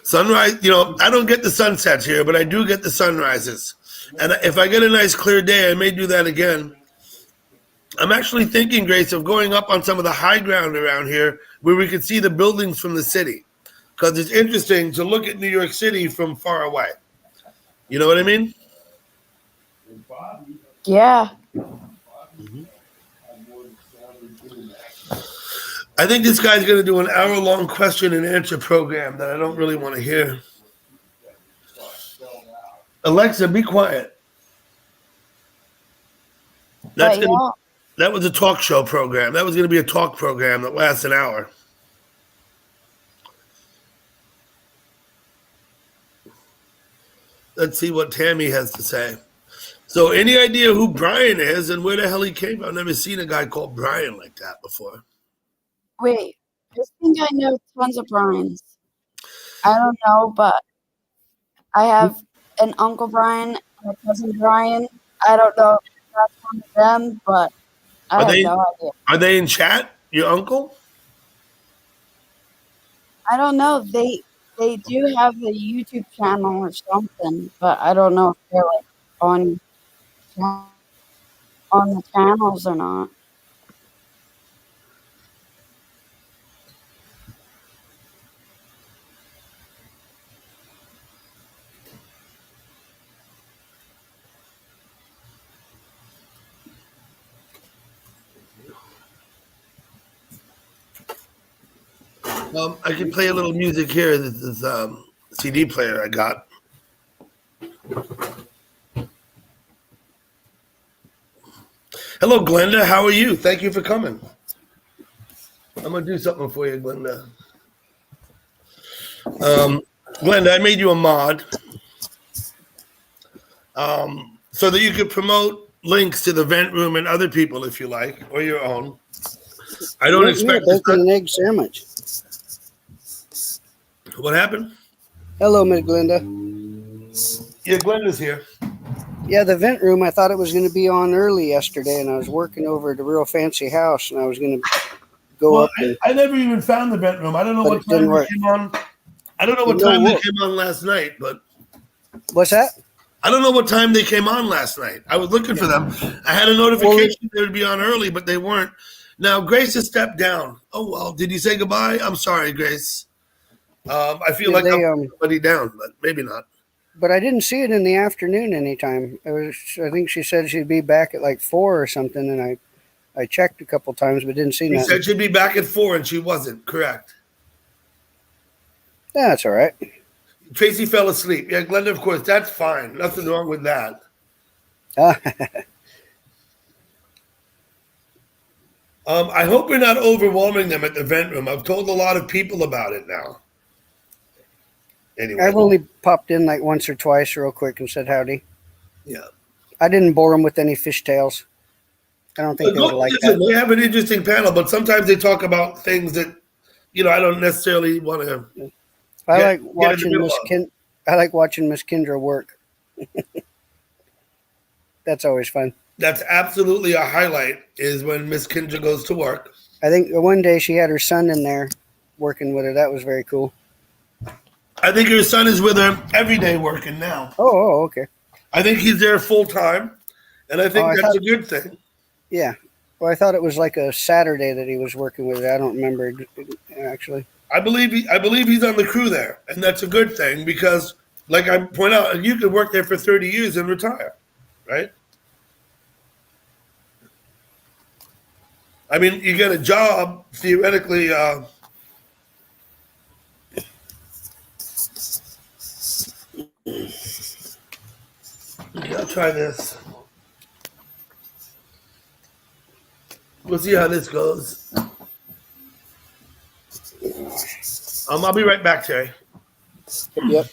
Sunrise, I don't get the sunsets here, but I do get the sunrises. And if I get a nice clear day, I may do that again. I'm actually thinking, Grace, of going up on some of the high ground around here where we could see the buildings from the city. Because it's interesting to look at New York City from far away. You know what I mean? Yeah. Mm-hmm. I think this guy's going to do an hour-long question and answer program that I don't really want to hear. Alexa, be quiet. That was a talk show program. That was going to be a talk program that lasts an hour. Let's see what Tammy has to say. So any idea who Brian is and where the hell he came from? I've never seen a guy called Brian like that before. Wait, I think I know tons of Brians. I don't know, but I have an Uncle Brian and a cousin Brian. I don't know if that's one of them, but I have no idea. Are they in chat, your uncle? I don't know. They do have a YouTube channel or something, but I don't know if they're like on the channels or not. I can play a little music here. This is CD player I got. Hello, Glenda. How are you? Thank you for coming. I'm gonna do something for you, Glenda. Glenda, I made you a mod so that you could promote links to the vent room and other people if you like, or your own. I don't expect bacon and egg sandwich. What happened? Hello, Miss Glenda. Yeah, Glenda's here. Yeah, the vent room, I thought it was going to be on early yesterday, and I was working over at a real fancy house, and I was going to go up. I never even found the vent room. I don't know what time they came on. I don't know what time they came on last night, but... What's that? I don't know what time they came on last night. I was looking for them. I had a notification they would be on early, but they weren't. Now, Grace has stepped down. Oh, well, did you say goodbye? I'm sorry, Grace. I feel like I'm somebody down, but maybe not. But I didn't see it in the afternoon anytime. I think she said she'd be back at like 4 or something, and I checked a couple times, but didn't see nothing. She nothing. said she'd be back at 4, and she wasn't. Correct. Yeah, that's all right. Tracy fell asleep. Yeah, Glenda, of course, that's fine. Nothing wrong with that. I hope we're not overwhelming them at the vent room. I've told a lot of people about it now. Anyway. I've only popped in like once or twice real quick and said howdy. Yeah. I didn't bore them with any fishtails. I don't think they would like that. They have an interesting panel, but sometimes they talk about things that, I don't necessarily want to. I like watching Miss Kendra work. That's always fun. That's absolutely a highlight, is when Miss Kendra goes to work. I think one day she had her son in there working with her. That was very cool. I think her son is with her every day working now. Oh, okay. I think he's there full time, and I think that's a good thing. Yeah. Well, I thought it was like a Saturday that he was working with her. I don't remember actually. I believe he's on the crew there, and that's a good thing because, like I point out, you could work there for 30 years and retire, right? I mean, you get a job theoretically. I'll try this. We'll see how this goes. I'll be right back, Terry. Yep.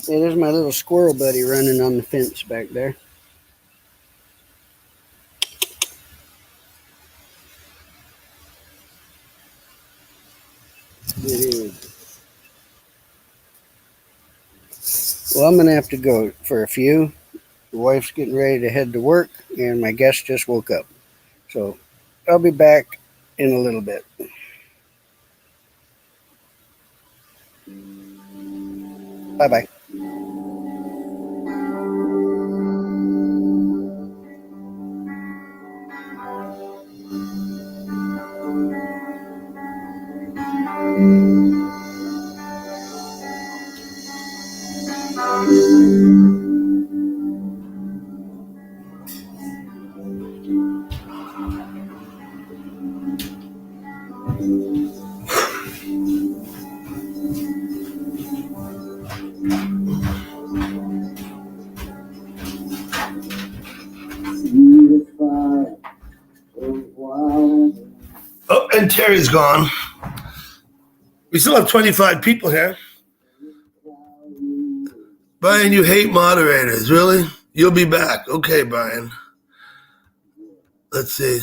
Yeah, there's my little squirrel buddy running on the fence back there. Well, I'm going to have to go for a few. The wife's getting ready to head to work, and my guest just woke up. So I'll be back in a little bit. Bye-bye. Oh, and Terry's gone. We still have 25 people here. Brian, you hate moderators, really? You'll be back. Okay, Brian. Let's see.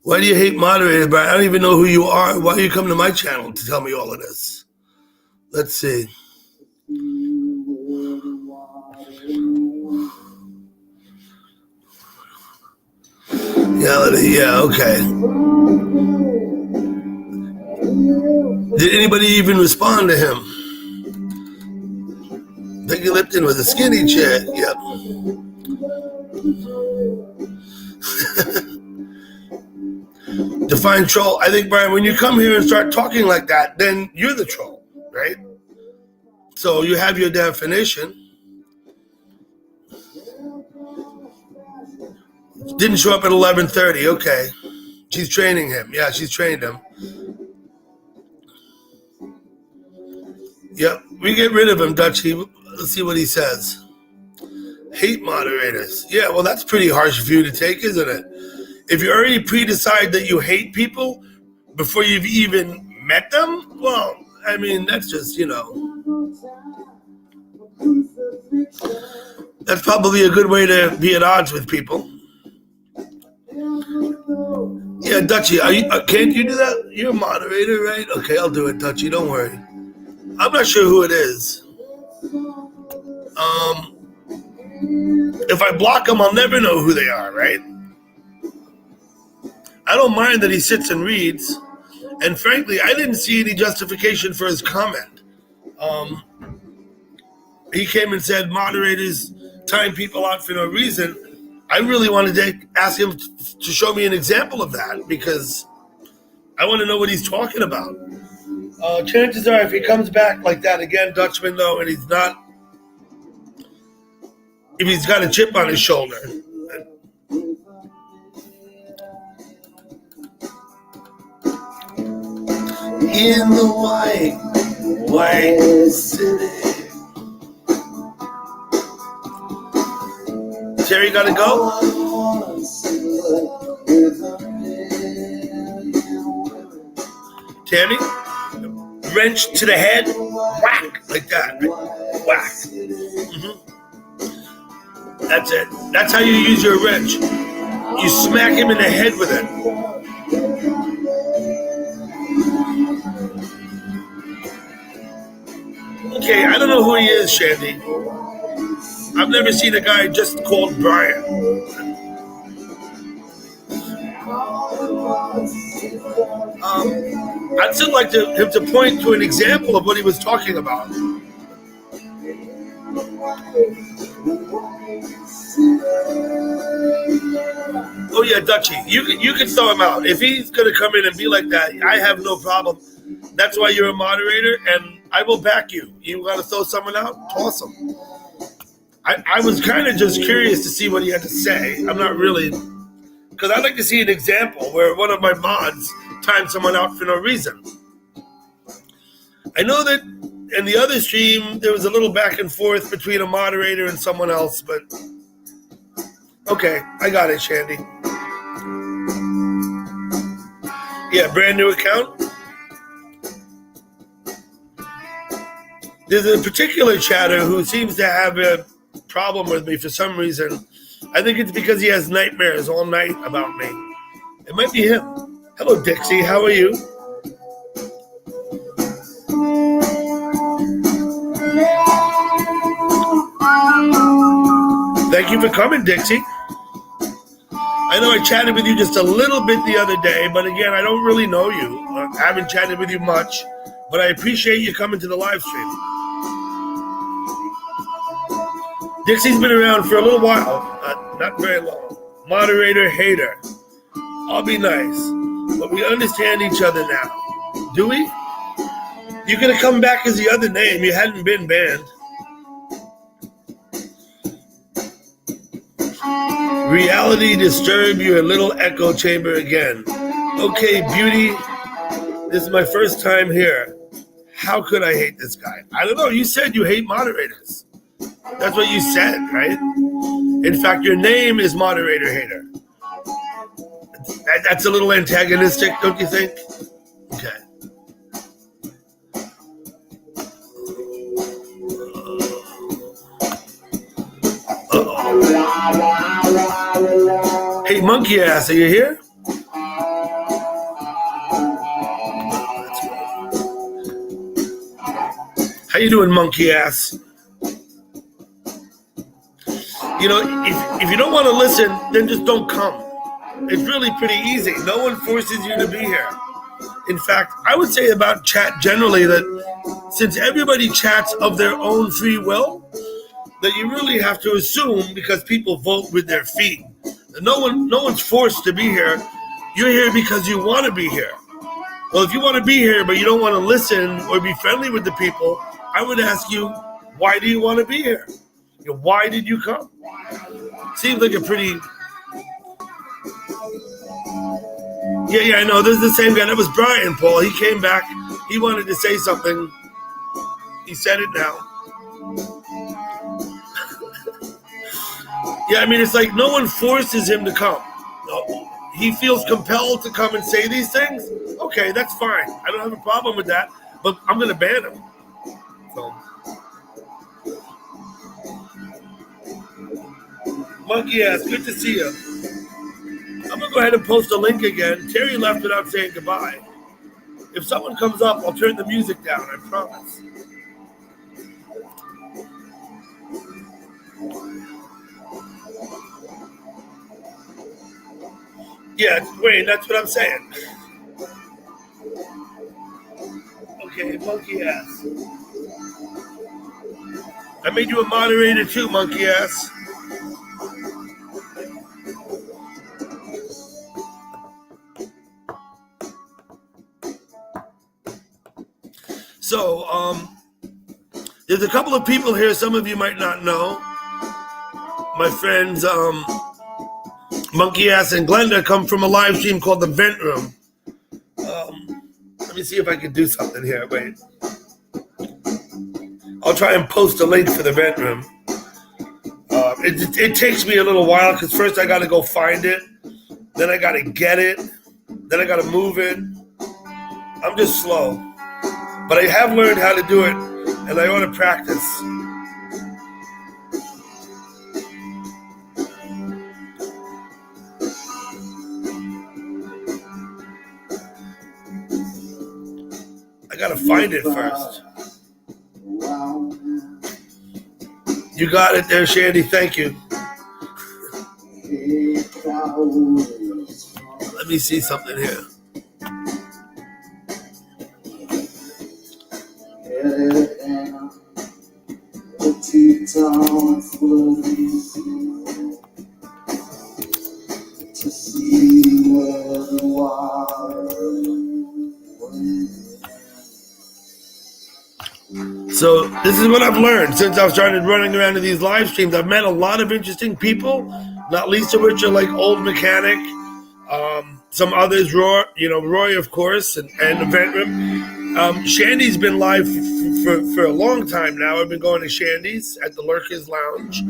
Why do you hate moderators, Brian? I don't even know who you are. Why you come to my channel to tell me all of this? Let's see. Yeah, okay. Did anybody even respond to him? Peggy Lipton with a skinny chair. Yep. Define troll. I think, Brian, when you come here and start talking like that, then you're the troll, right? So you have your definition. Didn't show up at 11:30. Okay. She's training him. Yeah, she's trained him. Yep. We get rid of him, Dutchie. Let's see what he says. Hate moderators. Yeah, well, that's pretty harsh view to take, isn't it? If you already pre-decide that you hate people before you've even met them, well, I mean, that's just, that's probably a good way to be at odds with people. Yeah, Dutchie, can't you do that? You're a moderator, right? Okay, I'll do it, Dutchie, don't worry. I'm not sure who it is. If I block them, I'll never know who they are, right? I don't mind that he sits and reads. And frankly, I didn't see any justification for his comment. He came and said, moderators time people out for no reason. I really wanted to ask him to show me an example of that because I want to know what he's talking about. Chances are if he comes back like that again, Dutchman, though, and he's not, if he's got a chip on his shoulder. In the white city. Terry gotta go? Tammy? Wrench to the head, whack, like that, whack. Mm-hmm. That's it. That's how you use your wrench. You smack him in the head with it. Okay, I don't know who he is, Shandy. I've never seen a guy just called Brian. I'd still like him to point to an example of what he was talking about. Oh yeah, Dutchie, you can throw him out. If he's going to come in and be like that, I have no problem. That's why you're a moderator, and I will back you. You want to throw someone out? Toss him. I was kind of just curious to see what he had to say. I'm not really, because I'd like to see an example where one of my mods timed someone out for no reason. I know that in the other stream, there was a little back and forth between a moderator and someone else, but okay, I got it, Shandy. Yeah, brand new account. There's a particular chatter who seems to have a problem with me for some reason. I think it's because he has nightmares all night about me. It might be him. Hello, Dixie. How are you? Thank you for coming, Dixie. I know I chatted with you just a little bit the other day, but again, I don't really know you. I haven't chatted with you much, but I appreciate you coming to the live stream. Dixie's been around for a little while, not very long. Moderator, hater. I'll be nice, but we understand each other now. Do we? You could have come back as the other name. You hadn't been banned. Reality disturb your little echo chamber again. Okay, beauty. This is my first time here. How could I hate this guy? I don't know. You said you hate moderators. That's what you said, right? In fact, your name is moderator hater. That's a little antagonistic, don't you think? Okay. Uh-oh. Hey, monkey ass, are you here? How you doing, monkey ass? You know, if you don't want to listen, then just don't come. It's really pretty easy. No one forces you to be here. In fact, I would say about chat generally that since everybody chats of their own free will, that you really have to assume because people vote with their feet. No one's forced to be here. You're here because you want to be here. Well, if you want to be here but you don't want to listen or be friendly with the people, I would ask you, why do you want to be here? Why did you come? Seems like a pretty... Yeah, I know. This is the same guy. That was Brian, Paul. He came back. He wanted to say something. He said it now. Yeah, I mean, it's like no one forces him to come. No, he feels compelled to come and say these things. Okay, that's fine. I don't have a problem with that. But I'm going to ban him. So... Monkey ass, good to see you. I'm going to go ahead and post a link again. Terry left without saying goodbye. If someone comes up, I'll turn the music down, I promise. Yeah, Wayne, that's what I'm saying. Okay, monkey ass. I made you a moderator too, monkey ass. So, there's a couple of people here some of you might not know. My friends, Monkey Ass and Glenda come from a live stream called The Vent Room. Let me see if I can do something here. Wait. I'll try and post a link for The Vent Room. It takes me a little while because first I got to go find it. Then I got to get it. Then I got to move it. I'm just slow. But I have learned how to do it, and I ought to practice. I gotta find it first. You got it there, Shandy. Thank you. Let me see something here. So this is what I've learned since I've started running around to these live streams. I've met a lot of interesting people, not least of which are like Old Mechanic, some others, Roy, of course, and the Vent Room. Shandy's been live for a long time now. I've been going to Shandy's at the Lurkers Lounge.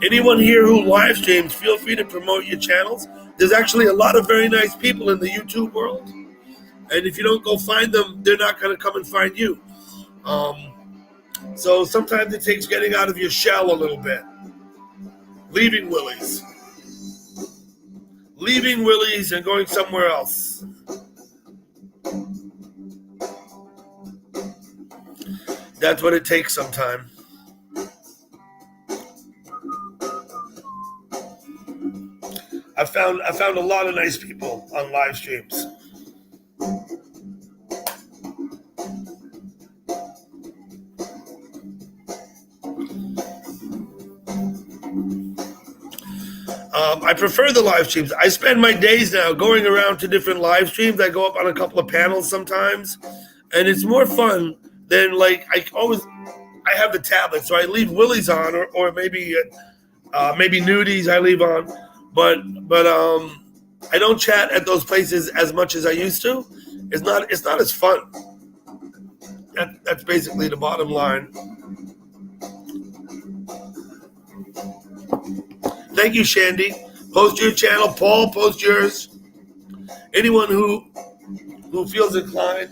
Anyone here who live streams, feel free to promote your channels. There's actually a lot of very nice people in the YouTube world. And if you don't go find them, they're not going to come and find you. So sometimes it takes getting out of your shell a little bit. Leaving Willie's and going somewhere else. That's what it takes sometimes. I found a lot of nice people on live streams. I prefer the live streams. I spend my days now going around to different live streams. I go up on a couple of panels sometimes, and it's more fun than I have the tablet, so I leave Willie's on, or maybe Nudies I leave on, but I don't chat at those places as much as I used to. It's not as fun. That's basically the bottom line. Thank you, Shandy. Post your channel. Paul, post yours. Anyone who feels inclined.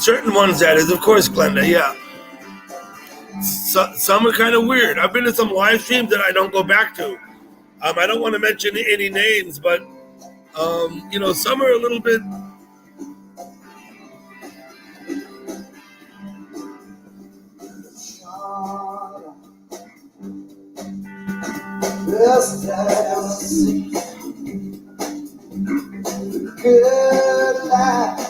Certain ones, that is, of course, Glenda, yeah. Some are kind of weird. I've been to some live streams that I don't go back to. I don't want to mention any names, but, some are a little bit... Good life.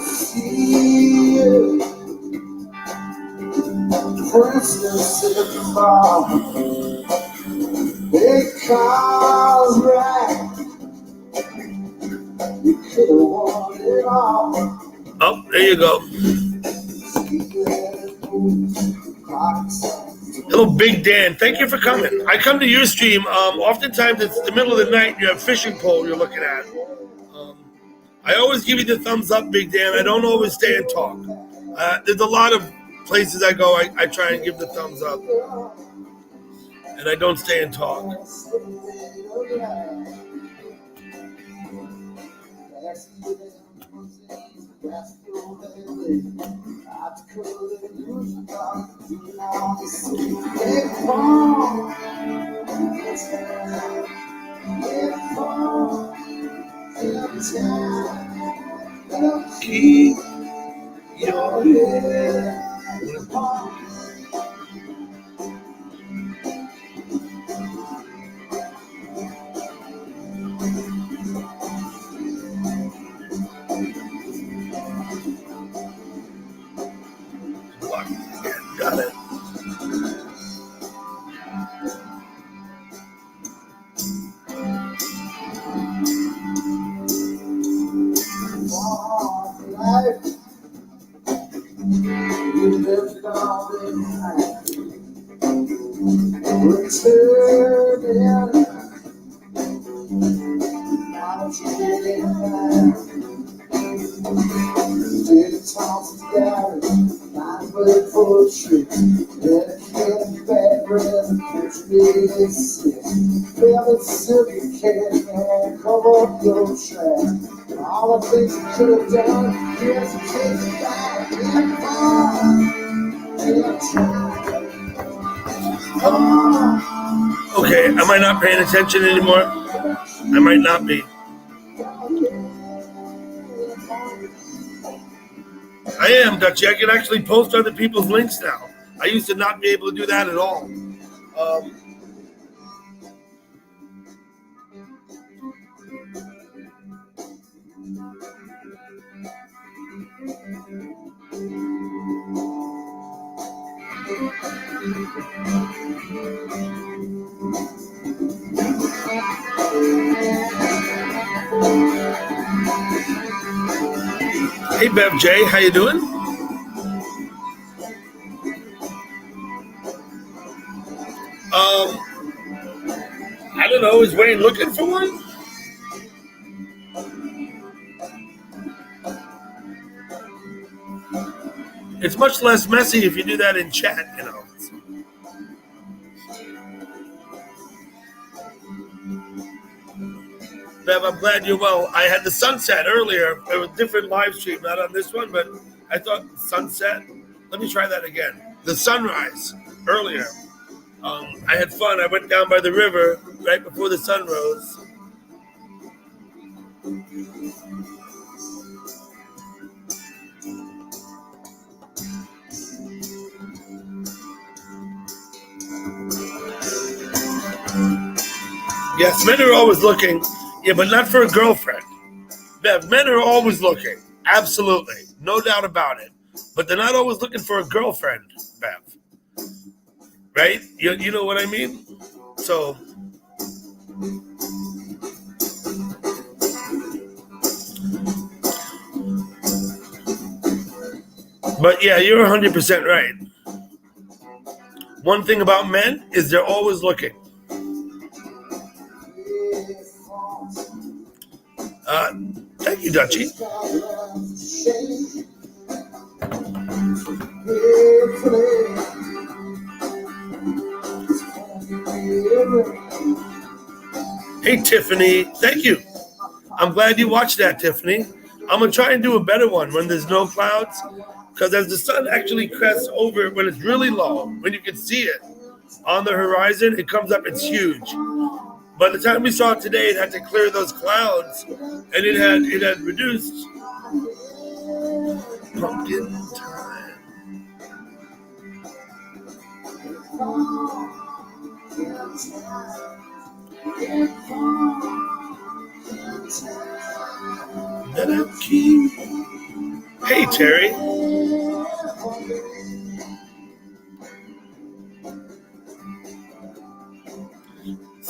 See you. For instance, in the fall, because right, you could have won it all. Oh, there you go. Hello, Big Dan. Thank you for coming. I come to your stream. Oftentimes it's the middle of the night. You have fishing pole you're looking at. I always give you the thumbs up, Big Dan. I don't always stay and talk. There's a lot of places I go. I try and give the thumbs up, and I don't stay and talk. Keep your head. Got it. All the things you could have done, here's a case back in Okay, am I not paying attention anymore? I might not be. I am, Dutchie. I can actually post other people's links now. I used to not be able to do that at all. Hey, Bev J, how you doing? I don't know. Is Wayne looking for one? It's much less messy if you do that in chat, you know. Bev, I'm glad you're well. I had the sunset earlier. It was a different live stream, not on this one, but I thought sunset. Let me try that again. The sunrise earlier. I had fun. I went down by the river right before the sun rose. Yes, men are always looking. Yeah, but not for a girlfriend. Bev, men are always looking. Absolutely. No doubt about it. But they're not always looking for a girlfriend, Bev. Right? You know what I mean? So... But yeah, you're 100% right. One thing about men is they're always looking. Thank you, Dutchie. Hey, Tiffany. Thank you. I'm glad you watched that, Tiffany. I'm going to try and do a better one when there's no clouds, because as the sun actually crests over, when it's really low, when you can see it on the horizon, it comes up, it's huge. By the time we saw it today, it had to clear those clouds, and it had reduced. Pumpkin time. Hey, Terry.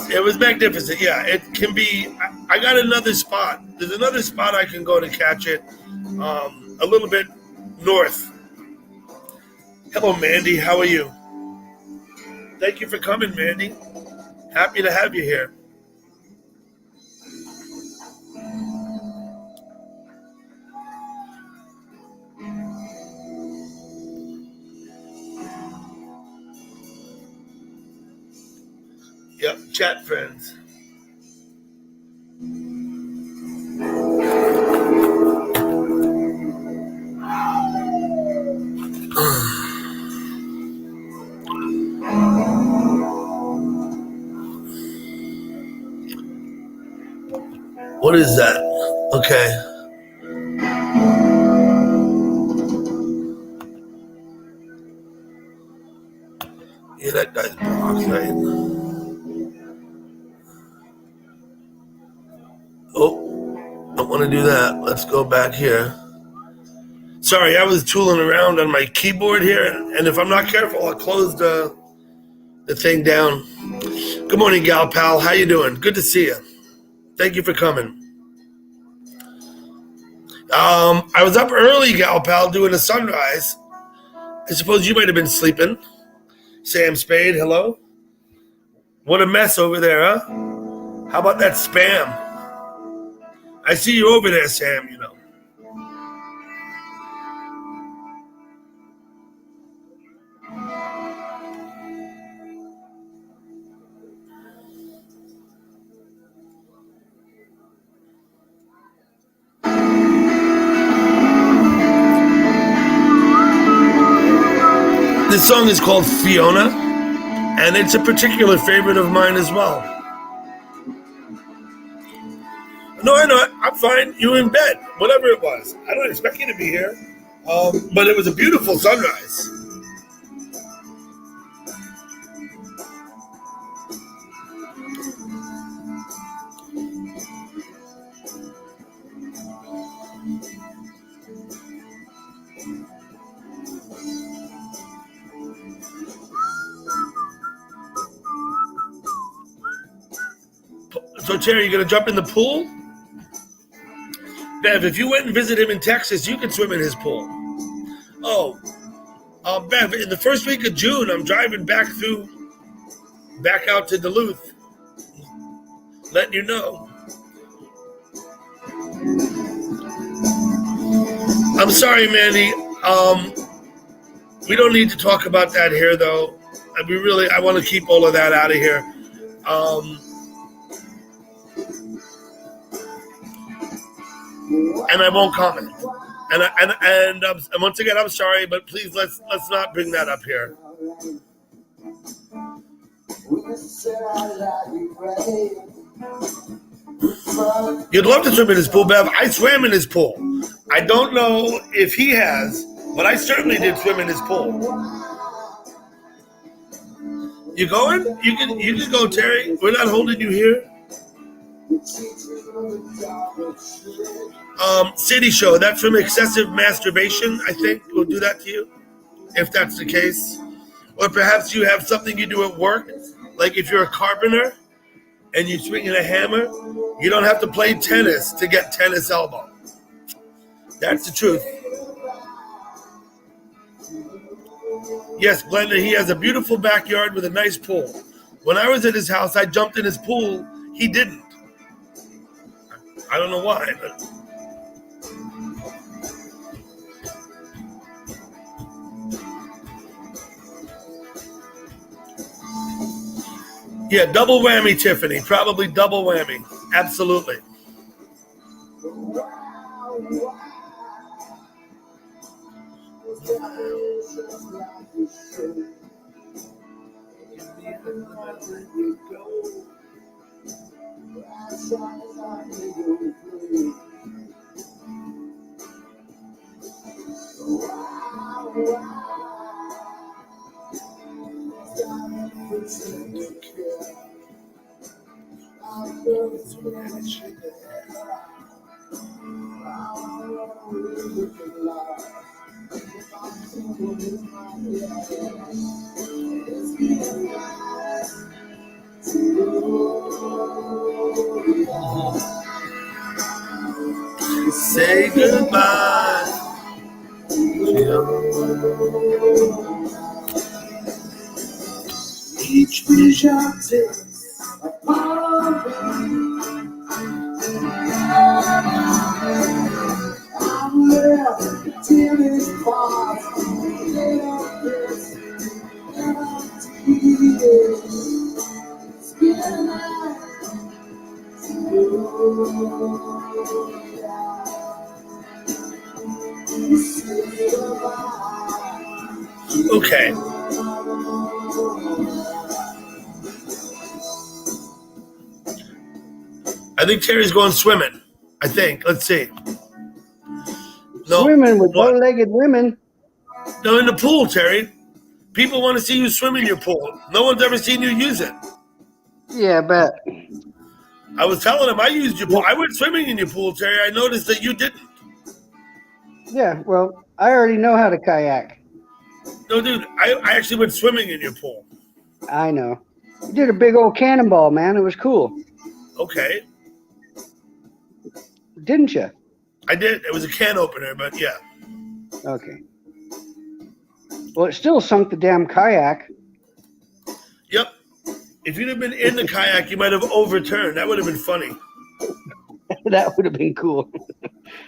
It was magnificent. Yeah, it can be. I got another spot. There's another spot I can go to catch it, a little bit north. Hello, Mandy. How are you? Thank you for coming, Mandy. Happy to have you here. Yep, chat friends. What is that? Okay. Yeah, that guy's blocked, right? Oh, don't want to do that. Let's go back here. Sorry, I was tooling around on my keyboard here, and if I'm not careful, I'll close the thing down. Good morning, Gal Pal. How you doing? Good to see you. Thank you for coming. I was up early, Gal Pal, doing a sunrise. I suppose you might have been sleeping. Sam Spade, hello. What a mess over there, huh? How about that spam? I see you over there, Sam, you know. This song is called Fiona, and it's a particular favorite of mine as well. No, I know. I'm fine. You were in bed, whatever it was. I don't expect you to be here. But it was a beautiful sunrise. So, Terry, you going to jump in the pool? Bev, if you went and visited him in Texas, you could swim in his pool. Oh, Bev, in the first week of June, I'm driving back out to Duluth. Letting you know. I'm sorry, Mandy. We don't need to talk about that here, though. I want to keep all of that out of here. And I won't comment. And once again, I'm sorry, but please let's not bring that up here. You'd love to swim in his pool, Bev. I swam in his pool. I don't know if he has, but I certainly did swim in his pool. You going? You can go, Terry. We're not holding you here. City Show, that's from excessive masturbation, I think, will do that to you, if that's the case. Or perhaps you have something you do at work, like if you're a carpenter and you're swinging a hammer, you don't have to play tennis to get tennis elbow. That's the truth. Yes, Glenda, he has a beautiful backyard with a nice pool. When I was at his house, I jumped in his pool. He didn't. I don't know why, but... Yeah, double whammy, Tiffany. Probably double whammy. Absolutely. Say goodbye. Each vision takes a part of I'm left till it's past. Little bits empty. It's been a night. Okay. I think Terry's going swimming. I think. Let's see. No, Swimming with what? bow-legged women. No, in the pool, Terry. People want to see you swim in your pool. No one's ever seen you use it. Yeah, bet. I was telling him I used your pool. I went swimming in your pool, Terry. I noticed that you didn't. Yeah, well, I already know how to kayak. No, dude, I actually went swimming in your pool. I know. You did a big old cannonball, man. It was cool. Okay. Didn't you? I did. It was a can opener, but yeah. Okay. Well, it still sunk the damn kayak. Yep. If you'd have been in the kayak, you might have overturned. That would have been funny. That would have been cool.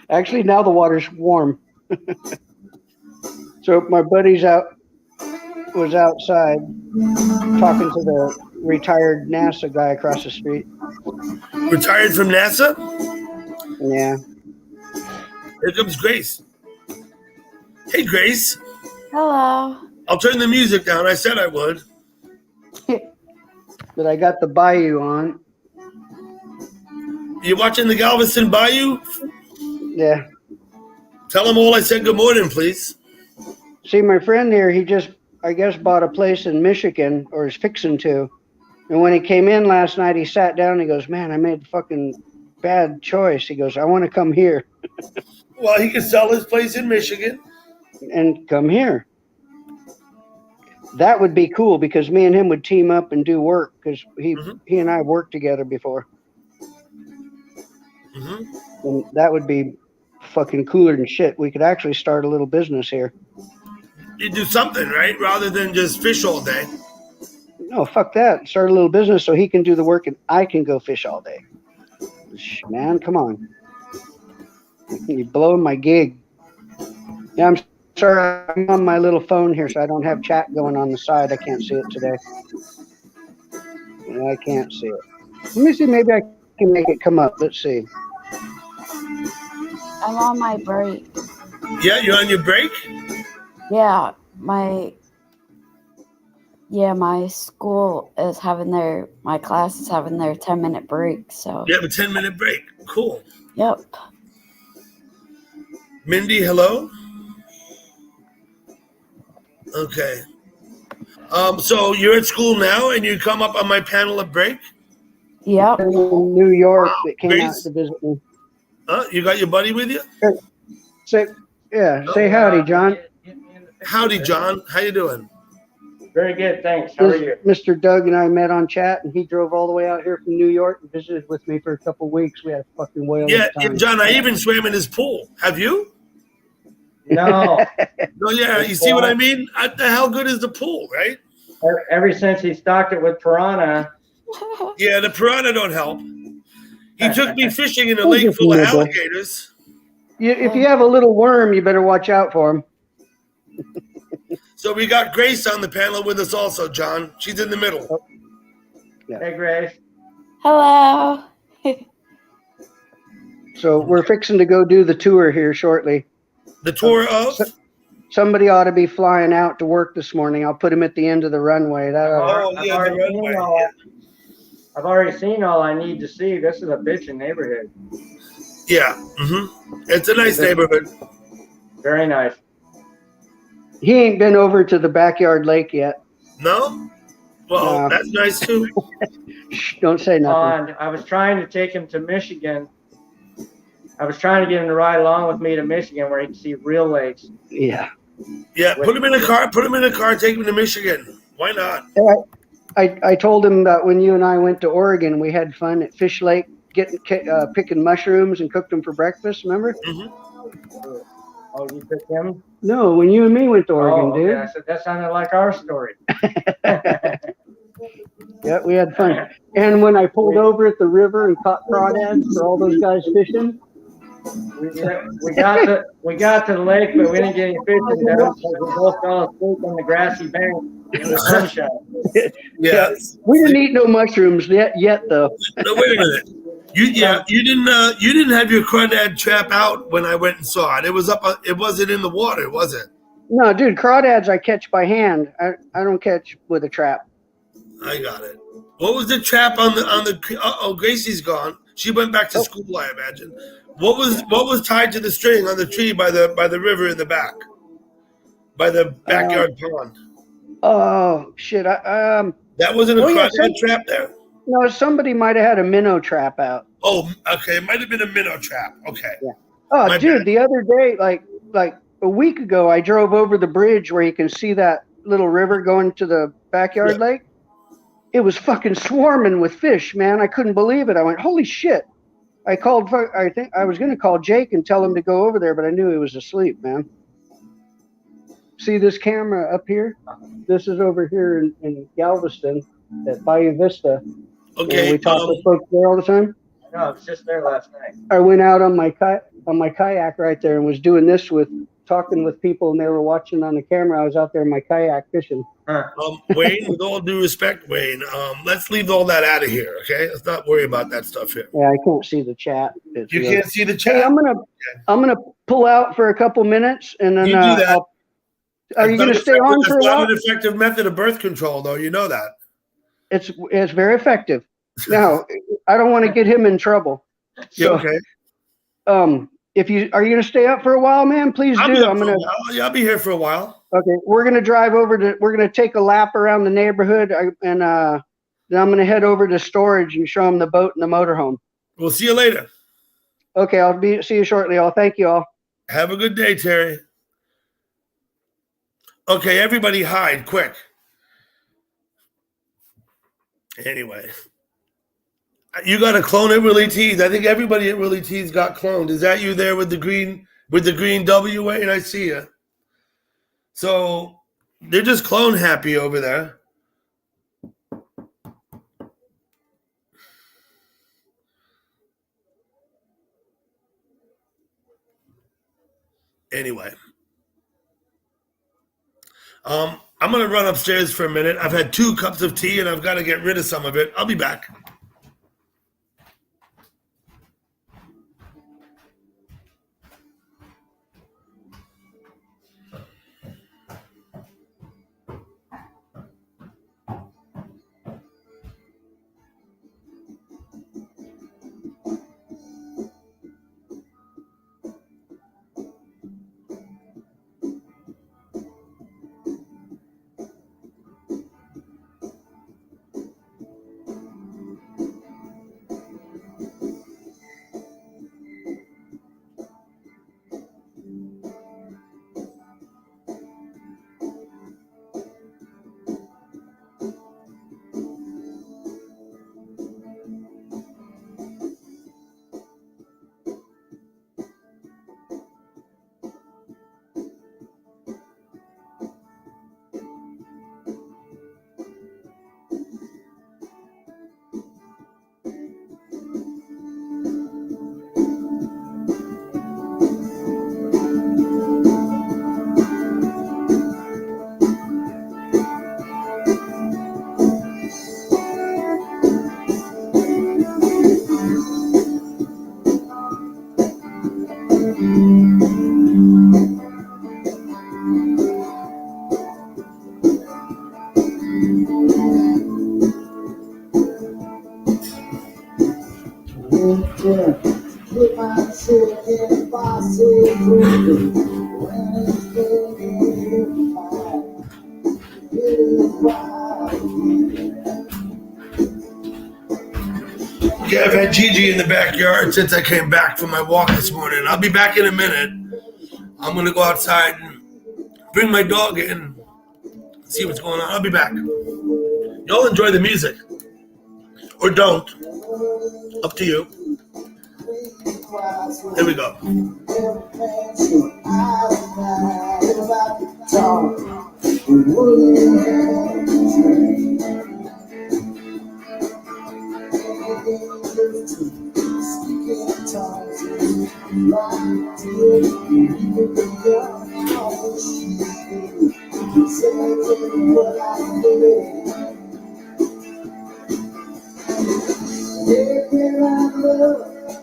Actually, now the water's warm. So my buddy's was outside talking to the retired NASA guy across the street. Retired from NASA? Yeah. Here comes Grace. Hey, Grace. Hello. I'll turn the music down. I said I would. But I got the Bayou on. You watching the Galveston Bayou? Yeah. Tell them all I said good morning, please. See, my friend here, he just, I guess, bought a place in Michigan, or is fixing to. And when he came in last night, he sat down and he goes, man, I made a fucking bad choice. He goes, I want to come here. Well, he can sell his place in Michigan. And come here. That would be cool because me and him would team up and do work because he and I worked together before. And that would be fucking cooler than shit. We could actually start a little business here. You do something, right? Rather than just fish all day. No, fuck that. Start a little business so he can do the work and I can go fish all day. Man, come on. You're blowing my gig. Yeah, I'm sorry. I'm on my little phone here, so I don't have chat going on the side. I can't see it today. I can't see it. Let me see. Maybe I can make it come up. Let's see. I'm on my break. Yeah, you're on your break? Yeah, my school is having my class is having their 10-minute break, so. You have a 10-minute break. Cool. Yep. Mindy, hello? Okay. So you're at school now and you come up on my panel at break? Yep. In New York that came out to visit me. You got your buddy with you? Say howdy, John. Howdy, John. How you doing? Very good, thanks. How are you? Mr. Doug and I met on chat, and he drove all the way out here from New York and visited with me for a couple of weeks. We had a fucking whale of a time. John, I even swam in his pool. Have you? No. No, yeah, you see what I mean? How good is the pool, right? Ever since he stocked it with piranha. Yeah, the piranha don't help. He took me fishing in a lake full of alligators. If you have a little worm, you better watch out for him. So we got Grace on the panel with us also, John. She's in the middle. Hey, Grace. Hello. So we're fixing to go do the tour here shortly. The tour of? Somebody ought to be flying out to work this morning. I'll put him at the end of the runway. I've already seen all I need to see. This is a bitchin' neighborhood. Yeah. It's a nice neighborhood. Very nice. He ain't been over to the backyard lake yet. No? Well, that's nice too. Shh, don't say nothing. I was trying to take him to Michigan. I was trying to get him to ride along with me to Michigan where he can see real lakes. Yeah. Yeah, put him in a car. Put him in a car. Take him to Michigan. Why not? I told him that when you and I went to Oregon, we had fun at Fish Lake, picking mushrooms and cooked them for breakfast. Remember? Oh, you picked him? No, when you and me went to Oregon, dude. I said that sounded like our story. Yeah, we had fun. And when I pulled over at the river and caught crawdads for all those guys fishing. We got to the lake, but we didn't get any fishing done because we both fell asleep on the grassy bank in the sunshine. Yes. We didn't eat no mushrooms yet though. No, wait a minute. You didn't have your crawdad trap out when I went and saw it. It was up. It wasn't in the water, was it? No, dude, crawdads I catch by hand. I don't catch with a trap. I got it. What was the trap on the? Oh, Gracie's gone. She went back to school, I imagine. What was tied to the string on the tree by the river in the back, by the backyard pond? Oh shit! That wasn't a crawdad trap there. No, somebody might have had a minnow trap out. Oh, okay. It might have been a minnow trap. Okay. Yeah. Oh, dude, the other day, like a week ago, I drove over the bridge where you can see that little river going to the backyard lake. It was fucking swarming with fish, man. I couldn't believe it. I went, holy shit. I think I was going to call Jake and tell him to go over there, but I knew he was asleep, man. See this camera up here? This is over here in Galveston at Bayou Vista. Okay. And we talk to folks there all the time. No, I was just there last night. I went out on my kayak right there and was doing this talking with people, and they were watching on the camera. I was out there in my kayak fishing. Wayne, with all due respect, Wayne, let's leave all that out of here, okay? Let's not worry about that stuff here. Yeah, I can't see the chat. You can't see the chat. Hey, I'm gonna pull out for a couple minutes, and then you do that. Are you going to stay on for a while? That's not an effective method of birth control, though. You know that. It's very effective. Now, I don't want to get him in trouble. So, okay. Are you going to stay up for a while, man? Please do. I'll be here for a while. Okay, we're going to drive over we're going to take a lap around the neighborhood, and then I'm going to head over to storage and show them the boat and the motorhome. We'll see you later. Okay, see you shortly. All. Thank you all. Have a good day, Terry. Okay, everybody hide quick. Anyway, you got a clone at Willie T's. I think everybody at Willie T's got cloned. Is that you there with the green W, Wayne? I see you. So they're just clone happy over there. Anyway. I'm going to run upstairs for a minute. I've had 2 cups of tea, and I've got to get rid of some of it. I'll be back. Yeah, I've had Gigi in the backyard since I came back from my walk this morning. I'll be back in a minute. I'm going to go outside and bring my dog in, see what's going on. I'll be back. Y'all enjoy the music. Or don't. Up to you. Here we go.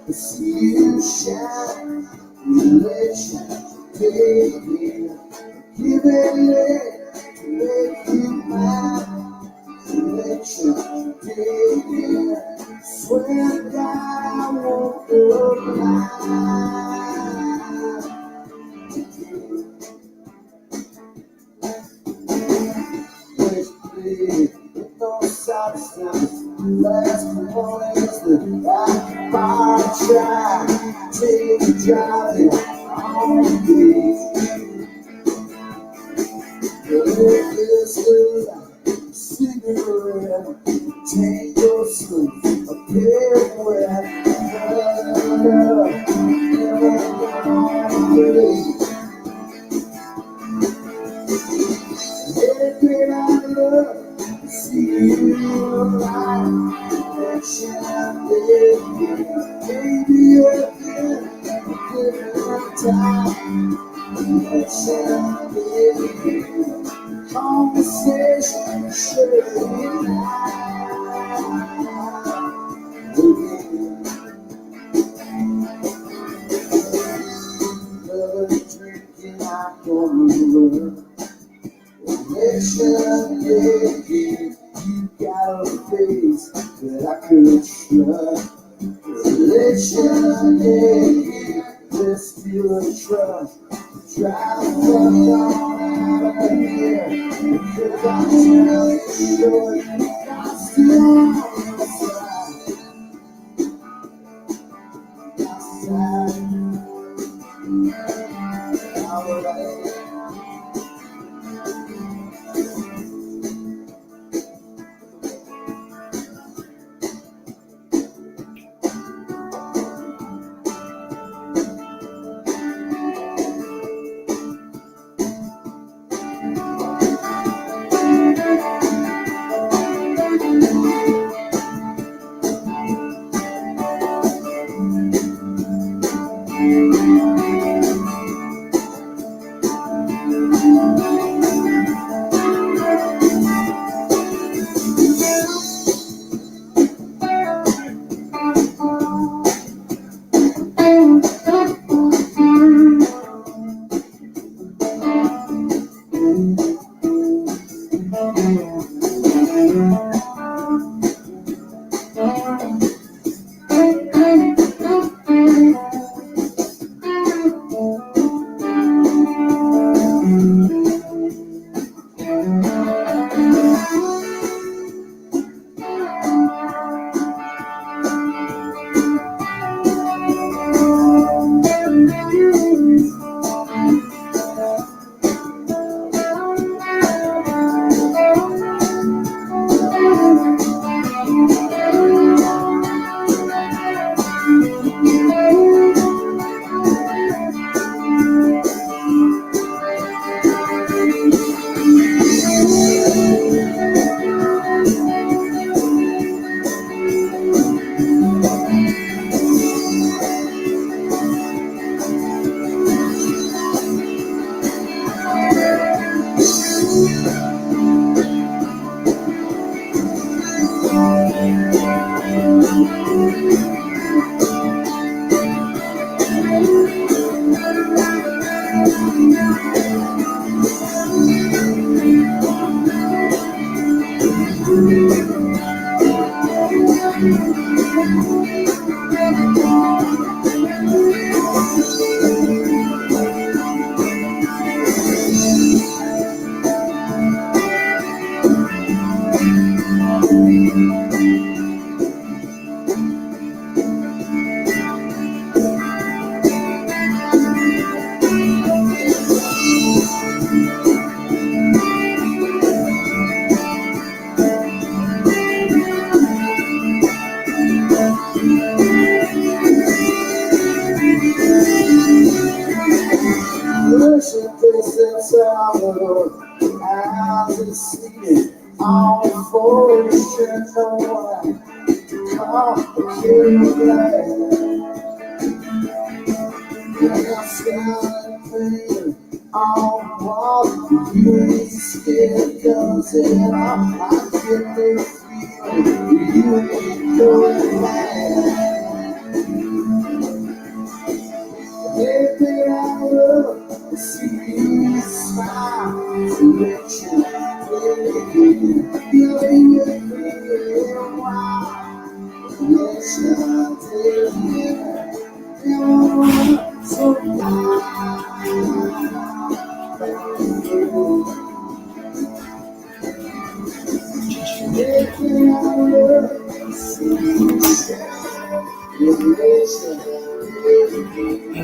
See you shine, election, baby, give it, make you mine, election, baby, swear to God I won't go blind. With no substance, last mornings that I try, take a drive on the beach. Live this way, cigarette, take your sleep, a pair wet, everything I love, see you alive, affection, baby, again, different time, affection, baby, conversation, sharing another drinking, I don't remember. Election day, you got a face that I could trust. Election day, let's feel a trust. Drive from on out of here, because I'm really sure I'm still on the side. Alright.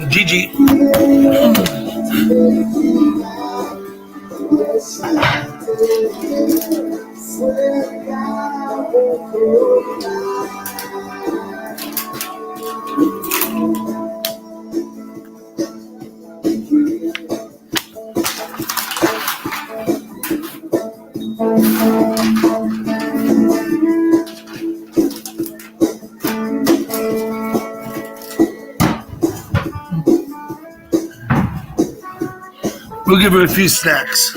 Gigi. We'll give her a few snacks.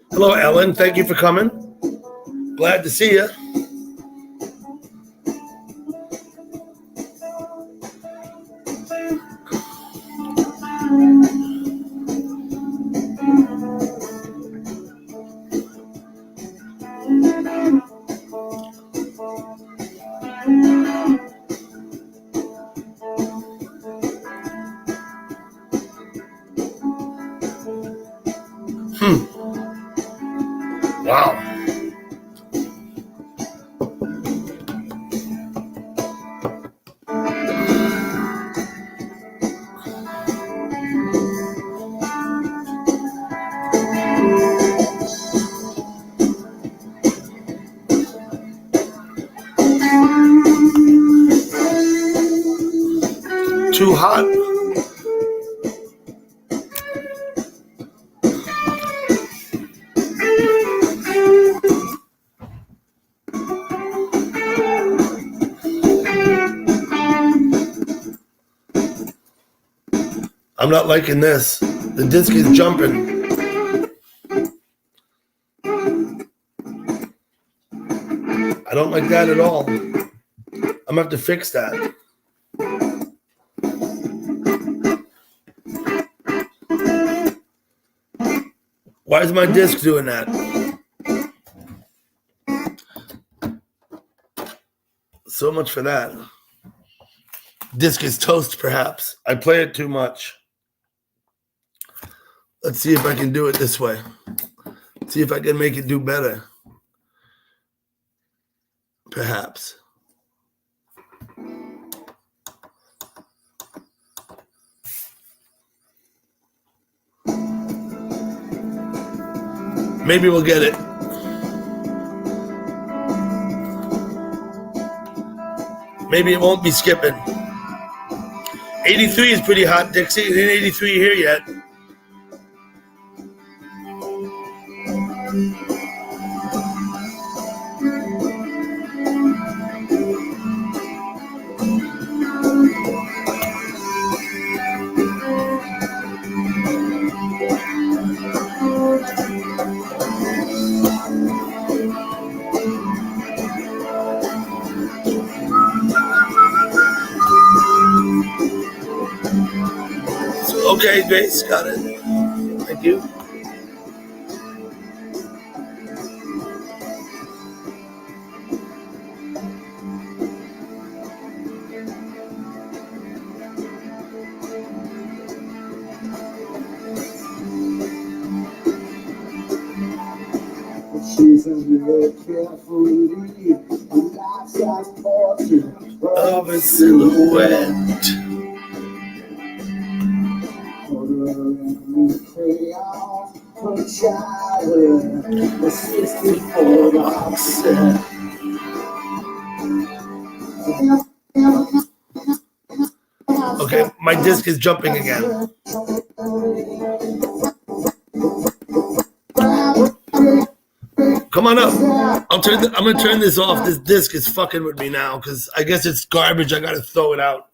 Hello, Ellen. Thank you for coming. Glad to see you. Wow. Too hot. I'm not liking this. The disc is jumping. I don't like that at all. I'm gonna have to fix that. Why is my disc doing that? So much for that. Disc is toast, perhaps. I play it too much. Let's see if I can do it this way. See if I can make it do better. Perhaps. Maybe we'll get it. Maybe it won't be skipping. 83 is pretty hot, Dixie. It ain't 83 here yet. Okay, Grace, got it. Thank you. She's under carefully a life-size portrait of a silhouette. Okay, my disc is jumping again. Come on up. I'm gonna turn this off. This disc is fucking with me now because I guess it's garbage. I gotta throw it out.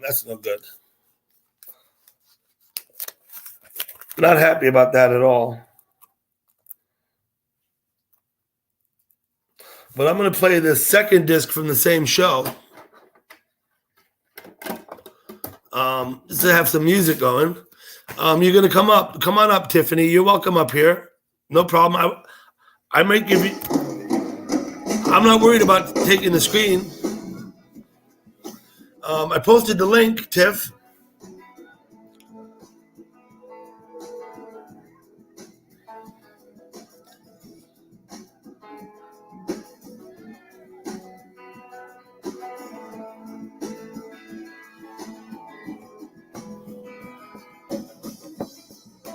That's no good. Not happy about that at all. But I'm gonna play the second disc from the same show. Just to have some music going. You're gonna come up. Come on up, Tiffany. You're welcome up here. No problem. I might give you. I'm not worried about taking the screen. I posted the link, Tiff.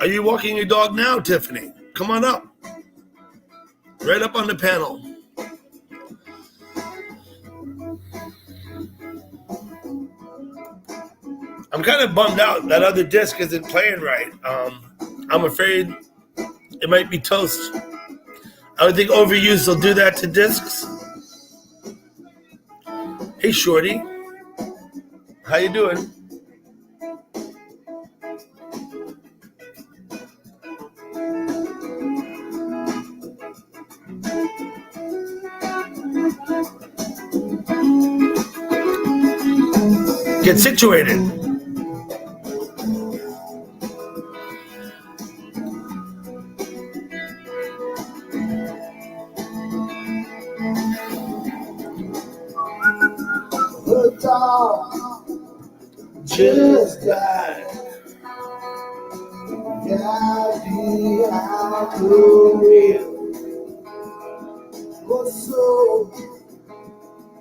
Are you walking your dog now, Tiffany? Come on up. Right up on the panel. I'm kind of bummed out that other disc isn't playing right. I'm afraid it might be toast. I would think overuse will do that to discs. Hey, Shorty. How you doing? Get situated. The dog just died. Got me out the real. Was so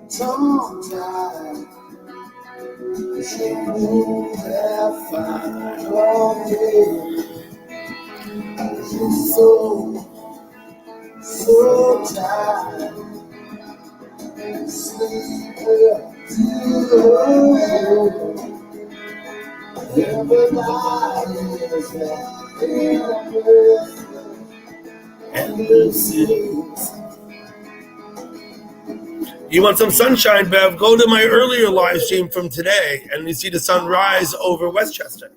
tongue-tied. She moved that fine all day. She's so tired. Sleep till everybody is happy and the You want some sunshine, Bev? Go to my earlier live stream from today, and you see the sun rise over Westchester.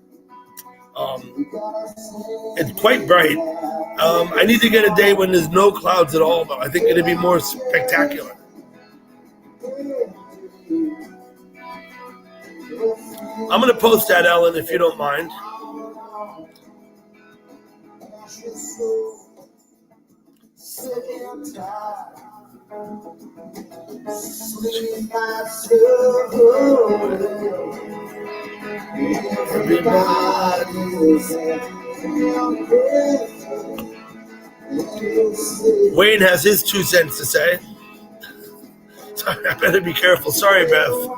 It's quite bright. I need to get a day when there's no clouds at all, though. I think it'd be more spectacular. I'm going to post that, Ellen, if you don't mind. Wayne has his 2 cents to say. Sorry, I better be careful. Sorry, Beth.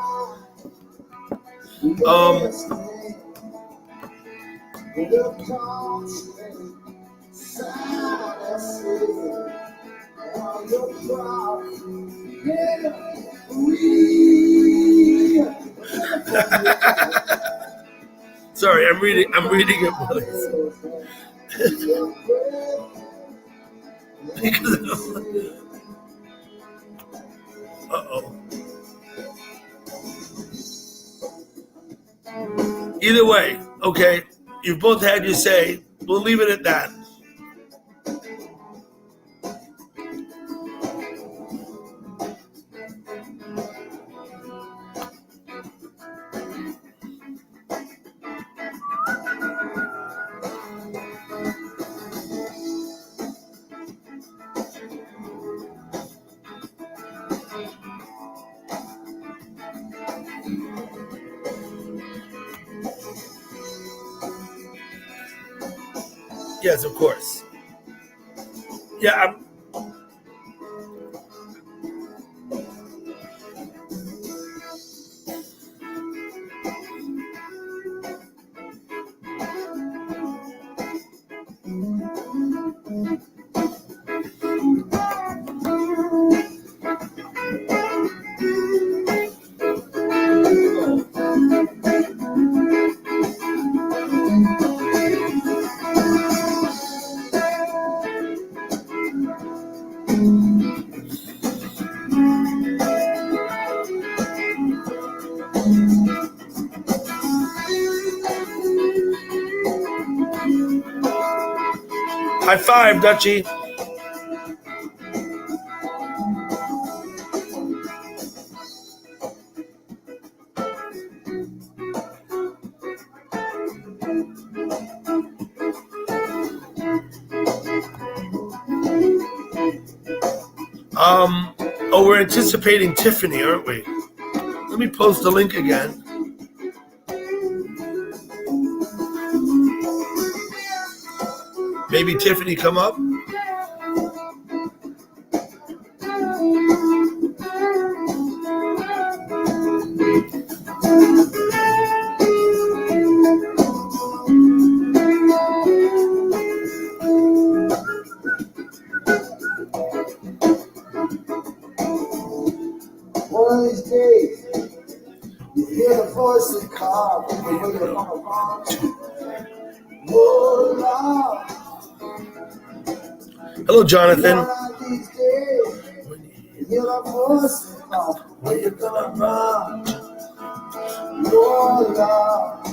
Sorry, I'm reading it, please. Uh-oh. Either way, okay, you've both had your say. We'll leave it at that. Yes, of course. Yeah, High five, Dutchie. Oh, we're anticipating Tiffany, aren't we? Let me post the link again. Maybe Tiffany come up. One of these days, you hear the voice of God when you're on a farm. Oh, Lord. Hello, Jonathan. One of these days, you hear the voice of God when you're gonna run. Oh, Lord.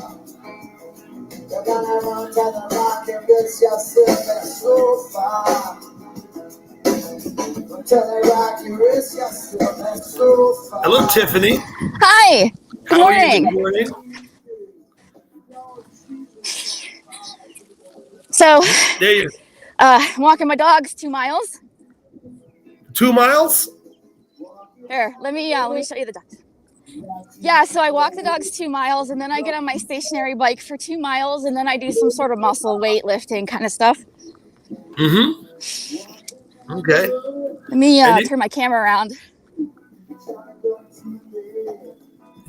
You're gonna run to the rock and get yourself back so far. Hello, Tiffany. Hi. Good How are you morning. this morning? So, There you I'm walking my dogs 2 miles. 2 miles? Here, let me show you the dogs. Yeah, so I walk the dogs 2 miles, and then I get on my stationary bike for 2 miles, and then I do some sort of muscle weightlifting kind of stuff. Mm-hmm. Okay. Let me turn my camera around.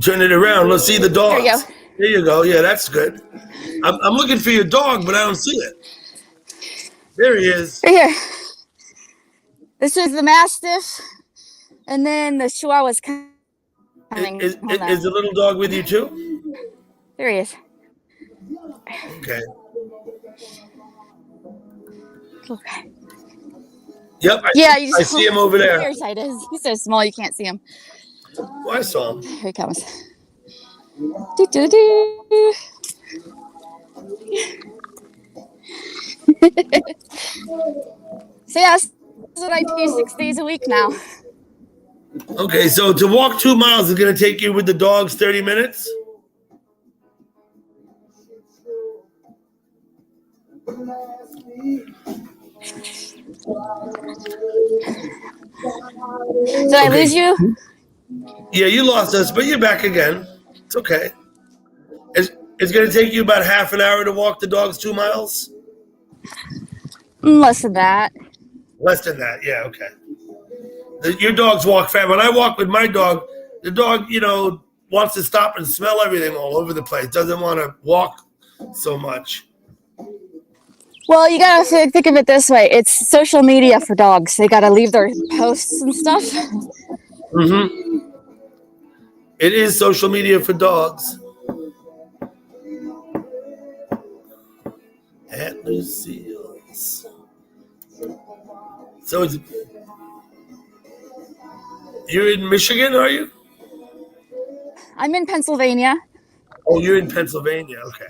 Turn it around. Let's see the dogs. There you go. There you go. Yeah, that's good. I'm looking for your dog, but I don't see it. There he is. Right here. This is the Mastiff, and then the Chihuahua's coming. Is the little dog with you too? There he is. Okay. Okay. Yep. I see him over there. Here side is. He's so small you can't see him. Oh, I saw him. Here he comes. Do-do-do. So yeah, that's what I do 6 days a week now. Okay, so to walk 2 miles is going to take you with the dogs 30 minutes? Did I lose you? Yeah, you lost us, but you're back again. It's okay. It's going to take you about half an hour to walk the dogs 2 miles? Less than that. Less than that, yeah, okay. Your dogs walk fast. When I walk with my dog, the dog, wants to stop and smell everything all over the place. Doesn't want to walk so much. Well, you gotta think of it this way. It's social media for dogs. They gotta leave their posts and stuff. Mm-hmm. It is social media for dogs. At Lucille's. So you're in Michigan, are you? I'm in Pennsylvania. Oh, you're in Pennsylvania. Okay.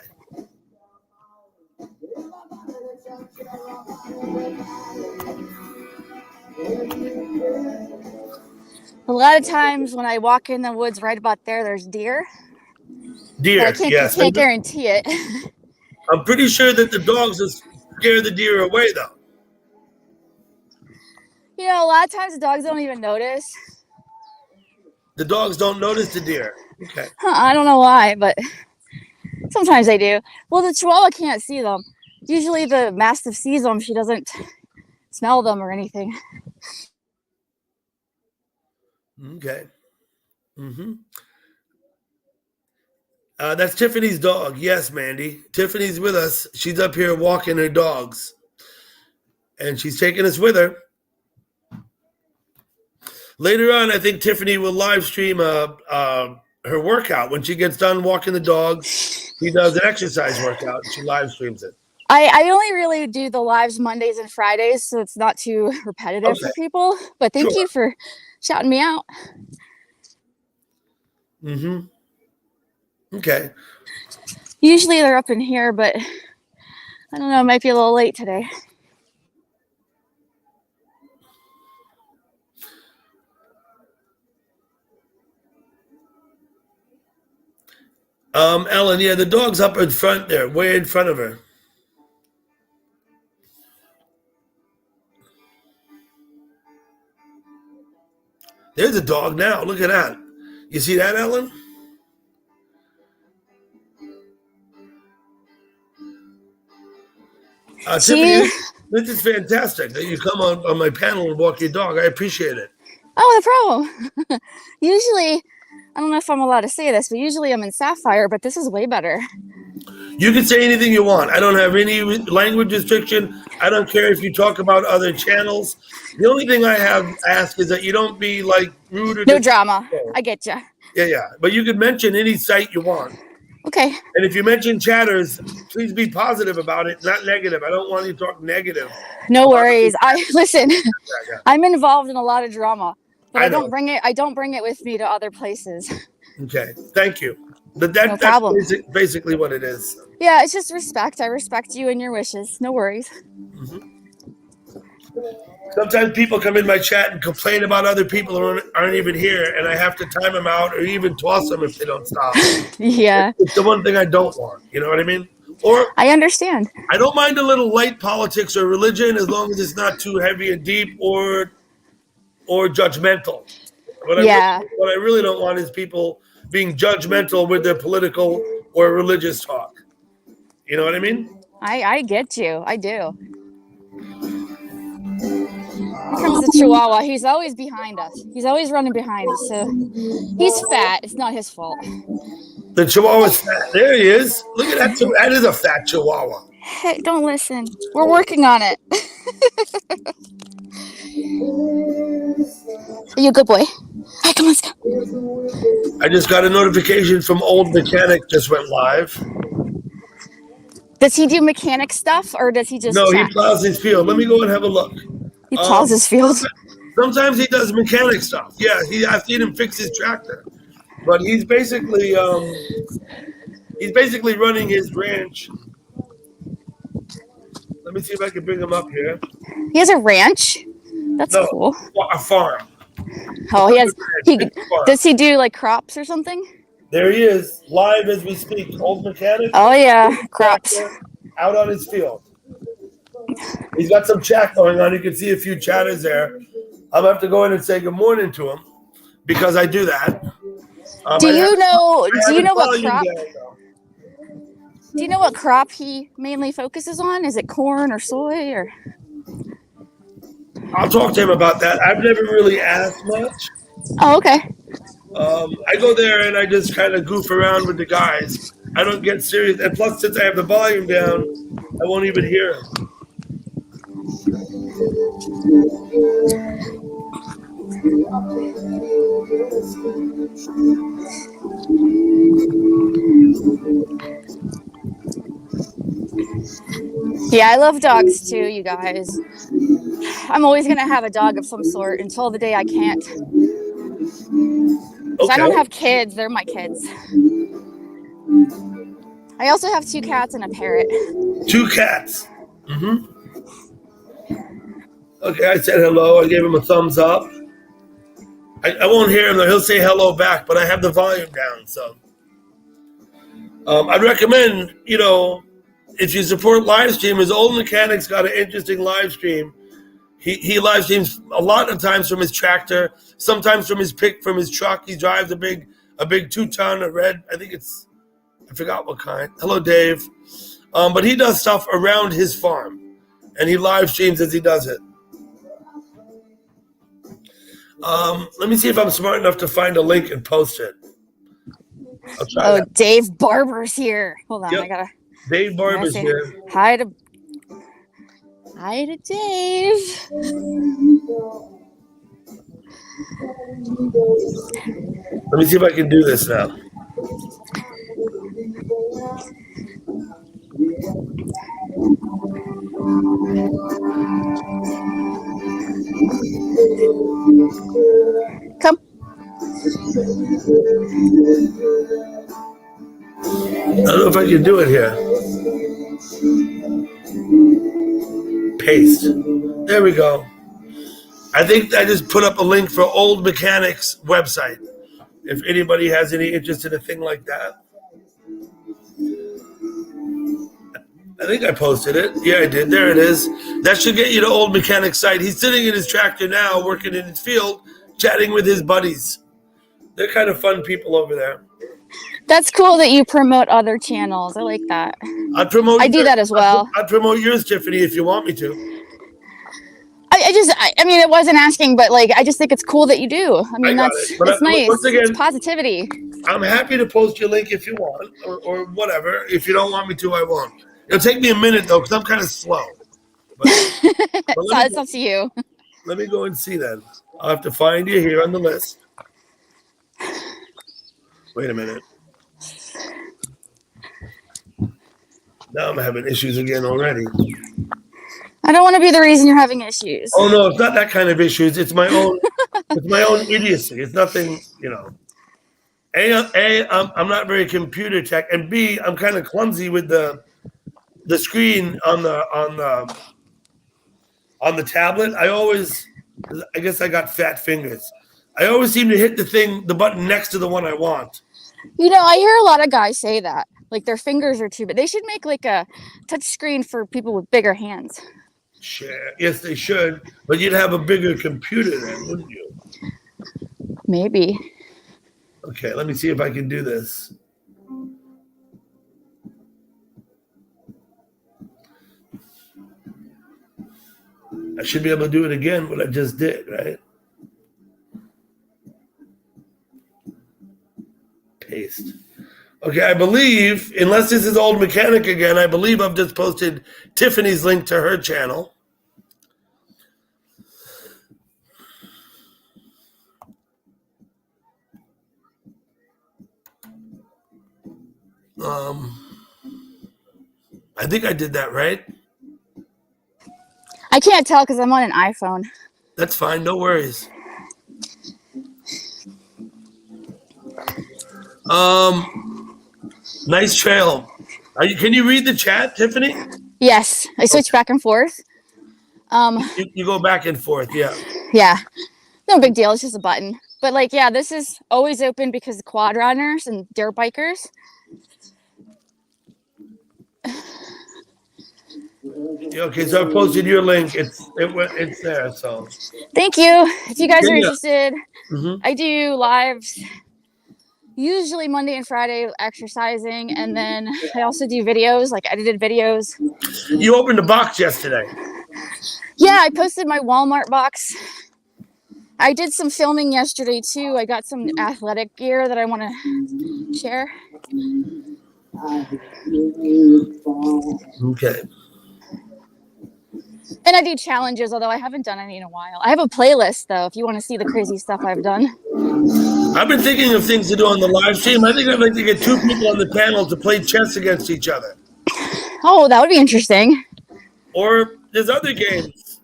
A lot of times when I walk in the woods right about there's deer. Deer, but I yes. can't guarantee it. I'm pretty sure that the dogs will scare the deer away, though. A lot of times the dogs don't even notice. The dogs don't notice the deer. Okay. I don't know why, but sometimes they do. Well, the Chihuahua can't see them. Usually the Mastiff sees them. She doesn't smell them or anything. Okay. Mm-hmm. That's Tiffany's dog. Yes, Mandy. Tiffany's with us. She's up here walking her dogs. And she's taking us with her. Later on, I think Tiffany will live stream her workout. When she gets done walking the dogs, she does an exercise workout and she live streams it. I only really do the lives Mondays and Fridays, so it's not too repetitive for people. But thank you for shouting me out. Mm-hmm. Okay. Usually they're up in here, but I don't know. It might be a little late today. Ellen, yeah, the dog's up in front there, way in front of her. There's a dog now. Look at that. You see that, Ellen? Tiffany, this is fantastic that you come on my panel and walk your dog. I appreciate it. Oh, no problem. Usually, I don't know if I'm allowed to say this, but usually I'm in Sapphire, but this is way better. You can say anything you want. I don't have any language restriction. I don't care if you talk about other channels. The only thing I have asked is that you don't be like rude or no drama. I get you. Yeah. But you can mention any site you want. Okay. And if you mention chatters, please be positive about it, not negative. I don't want you to talk negative. No worries. Listen. I'm involved in a lot of drama, but I don't bring it with me to other places. Okay. Thank you. But no problem. That's basically what it is. Yeah, it's just respect. I respect you and your wishes. No worries. Mm-hmm. Sometimes people come in my chat and complain about other people who aren't even here, and I have to time them out or even toss them if they don't stop. Yeah. It's the one thing I don't want. You know what I mean? Or I understand. I don't mind a little light politics or religion as long as it's not too heavy and deep or judgmental. What I really don't want is people being judgmental with their political or religious talk. You know what I mean? I get you. I do. Here comes the Chihuahua. He's always behind us. He's always running behind us. So he's fat. It's not his fault. The Chihuahua's fat. There he is. Look at that. That is a fat Chihuahua. Hey, don't listen. We're working on it. Are you a good boy? All right, come on, let's go. I just got a notification from Old Mechanic just went live. Does he do mechanic stuff or does he just No, check? he plows his field. Let me go and have a look. He plows his field? Sometimes he does mechanic stuff. Yeah, I've seen him fix his tractor. But he's basically running his ranch. Let me see if I can bring him up here. He has a ranch? That's cool. A farm. Oh, does he do like crops or something? There he is, live as we speak. Old Mechanic. Oh yeah, crops. Out on his field. He's got some chat going on. You can see a few chatters there. I'm gonna have to go in and say good morning to him because I do that. Do you know what crop? Do you know what crop he mainly focuses on? Is it corn or soy or? I'll talk to him about that. I've never really asked much. Oh, okay. I go there and I just kind of goof around with the guys. I don't get serious. And plus, since I have the volume down, I won't even hear him. Yeah, I love dogs too, you guys. I'm always going to have a dog of some sort until the day I can't. So I don't have kids. They're my kids. I also have 2 cats and a parrot. 2 cats. Mm-hmm. Okay, I said hello. I gave him a thumbs up. I won't hear him, though. He'll say hello back, but I have the volume down. So I'd recommend, if you support live streamers, Old Mechanic's got an interesting live stream. He live streams a lot of times from his tractor, sometimes from his truck. He drives a big 2-ton, a red. I forgot what kind. Hello, Dave. But he does stuff around his farm, and he live streams as he does it. Let me see if I'm smart enough to find a link and post it. I'll try that. Dave Barber's here. Hold on, Yep. Dave Barber's here. Hi to Dave. Let me see if I can do this now. Come. I don't know if I can do it here. Paste. There we go. I think I just put up a link for Old Mechanic's website. If anybody has any interest in a thing like that. I think I posted it. Yeah, I did. There it is. That should get you to Old Mechanic's site. He's sitting in his tractor now, working in his field, chatting with his buddies. They're kind of fun people over there. That's cool that you promote other channels. I like that. I do that as well. I'd promote yours, Tiffany, if you want me to. I mean, it wasn't asking, but like, I just think it's cool that you do. I mean, it's nice. Once again, it's positivity. I'm happy to post your link if you want, or whatever. If you don't want me to, I won't. It'll take me a minute though, because I'm kind of slow. But It's up to you. Let me go and see then. I'll have to find you here on the list. Wait a minute. Now I'm having issues again already. I don't want to be the reason you're having issues. Oh no, it's not that kind of issues. It's my own. It's my own idiocy. It's nothing, you know. I'm not very computer tech, and B, I'm kind of clumsy with the screen on the tablet. I guess I got fat fingers. I always seem to hit the button next to the one I want. You know, I hear a lot of guys say that, like their fingers are too big. They should make like a touch screen for people with bigger hands. Sure. Yes, they should, but you'd have a bigger computer then, wouldn't you? Maybe. Okay, let me see if I can do this. I should be able to do it again, what I just did, right? Paste. Okay, I believe, unless this is Old Mechanic again, I believe I've just posted Tiffany's link to her channel. I think I did that right. I can't tell because I'm on an iPhone. That's fine, no worries. Nice trail. Can you read the chat, Tiffany? Yes, I switch back and forth. You go back and forth, yeah. Yeah, no big deal. It's just a button. But like, yeah, this is always open because of quad runners and dirt bikers. Okay, so I posted your link. It's there. So thank you. If you guys are interested, mm-hmm. I do lives usually Monday and Friday exercising, and then I also do videos, like edited videos. You opened a box yesterday. Yeah, I posted my Walmart box. I did some filming yesterday too. I got some athletic gear that I want to share. Okay. And I do challenges, although I haven't done any in a while. I have a playlist, though, if you want to see the crazy stuff I've done. I've been thinking of things to do on the live stream. I think I'd like to get two people on the panel to play chess against each other. Oh, that would be interesting. Or there's other games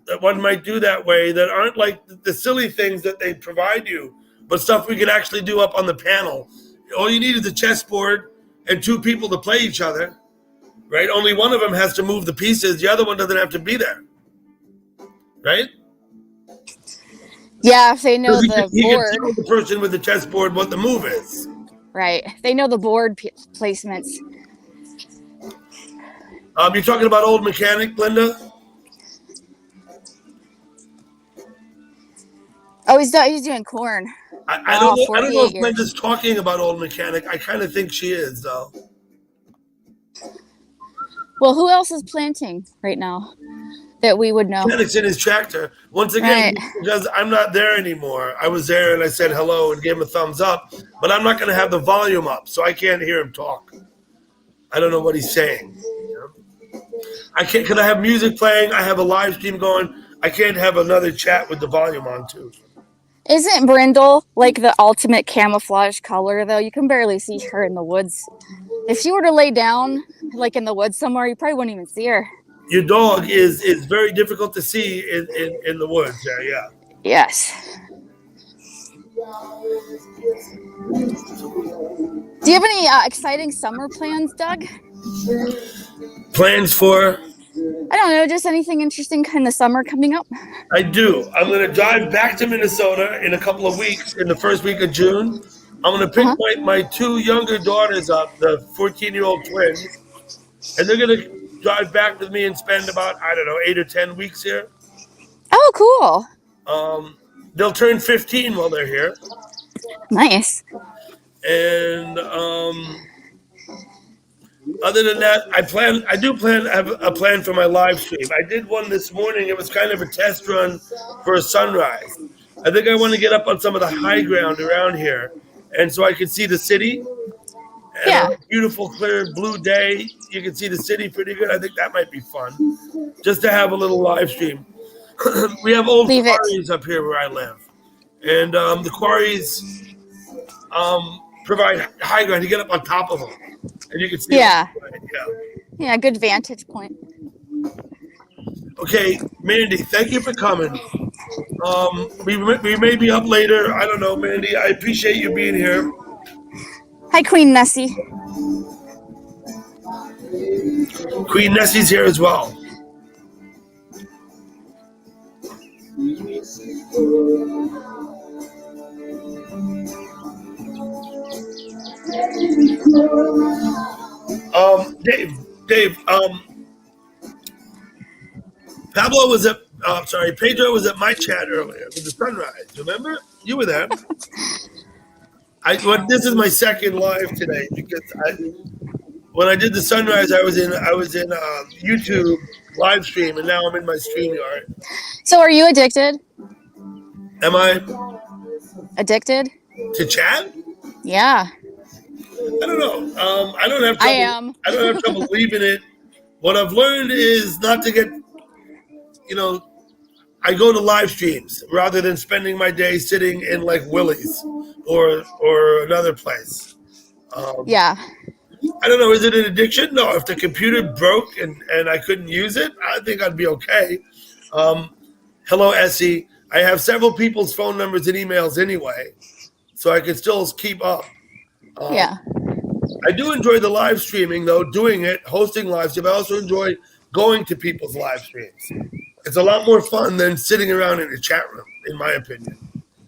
that one might do that way that aren't like the silly things that they provide you, but stuff we can actually do up on the panel. All you need is a chessboard and two people to play each other. Right? Only one of them has to move the pieces. The other one doesn't have to be there. Right? Yeah, if they know the board. Can tell the person with the chessboard what the move is. Right. They know the board placements. You're talking about Old Mechanic, Linda? Oh, he's doing corn. I don't know if Linda's talking about Old Mechanic. I kind of think she is, though. Well, who else is planting right now that we would know? Mechanic's in his tractor. Once again, because I'm not there anymore. I was there and I said hello and gave him a thumbs up, but I'm not going to have the volume up, so I can't hear him talk. I don't know what he's saying. I can't, because I have music playing. I have a live stream going. I can't have another chat with the volume on, too. Isn't brindle like the ultimate camouflage color, though? You can barely see her in the woods. If she were to lay down, like in the woods somewhere, you probably wouldn't even see her. Your dog is very difficult to see in the woods. Yeah. Yes. Do you have any exciting summer plans, Doug? Plans for? I don't know, just anything interesting in the summer coming up? I do. I'm going to drive back to Minnesota in a couple of weeks, in the first week of June. I'm going to pick my two younger daughters up, the 14-year-old twins, and they're going to drive back with me and spend about, I don't know, 8 or 10 weeks here. Oh, cool. They'll turn 15 while they're here. Nice. And other than that, I do plan to have a plan for my live stream. I did one this morning. It was kind of a test run for a sunrise. I think I want to get up on some of the high ground around here, and so I can see the city. And on a beautiful, clear, blue day, you can see the city pretty good. I think that might be fun, just to have a little live stream. We have old quarries up here where I live, and the quarries provide high ground. You get up on top of them, and you can see. Yeah, good vantage point. Okay, Mandy, thank you for coming. We may be up later. I don't know, Mandy. I appreciate you being here. Hi, Queen Nessie. Queen Nessie's here as well. Dave, Pablo was at, Pedro was at my chat earlier with the sunrise. Remember? You were there. This is my second live today because when I did the sunrise, I was in YouTube live stream, and now I'm in my StreamYard. So, are you addicted? Am I addicted to chat? Yeah. I don't know. I don't have trouble. I am. I don't have trouble leaving it. What I've learned is not to get, I go to live streams rather than spending my day sitting in like Willie's or another place. Yeah. I don't know. Is it an addiction? No. If the computer broke and I couldn't use it, I think I'd be okay. Hello, Essie. I have several people's phone numbers and emails anyway, so I can still keep up. Yeah. I do enjoy the live streaming, though, doing it, hosting live stream. I also enjoy going to people's live streams. It's a lot more fun than sitting around in a chat room, in my opinion,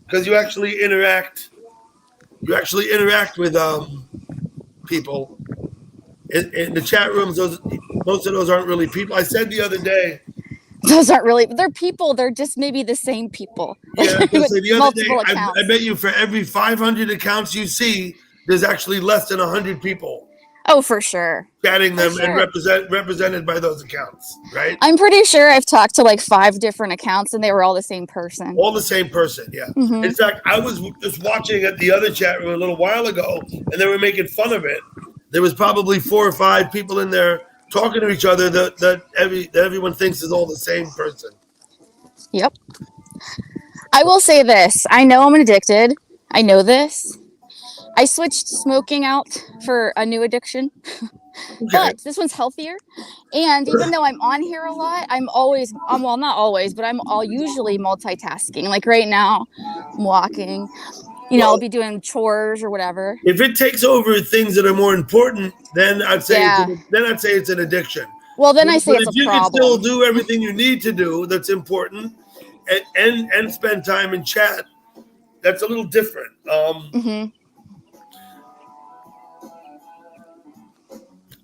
because you actually interact. You actually interact with people. In the chat rooms, most of those aren't really people. I said the other day. Those aren't really, they're people. They're just maybe the same people. Yeah, the other day, I bet you for every 500 accounts you see, there's actually less than 100 people. Oh, for sure. Chatting them and represented by those accounts, right? I'm pretty sure I've talked to like 5 different accounts and they were all the same person. All the same person, yeah. Mm-hmm. In fact, I was just watching at the other chat room a little while ago, and they were making fun of it. There was probably 4 or 5 people in there talking to each other that everyone thinks is all the same person. Yep. I will say this. I know I'm addicted. I know this. I switched smoking out for a new addiction, but this one's healthier. And even though I'm on here a lot, I'm not always, but I'm usually multitasking. Like right now, I'm walking. I'll be doing chores or whatever. If it takes over things that are more important, then I'd say it's an addiction. Well, then I say it's a problem. If you can still do everything you need to do that's important, and spend time in chat, that's a little different.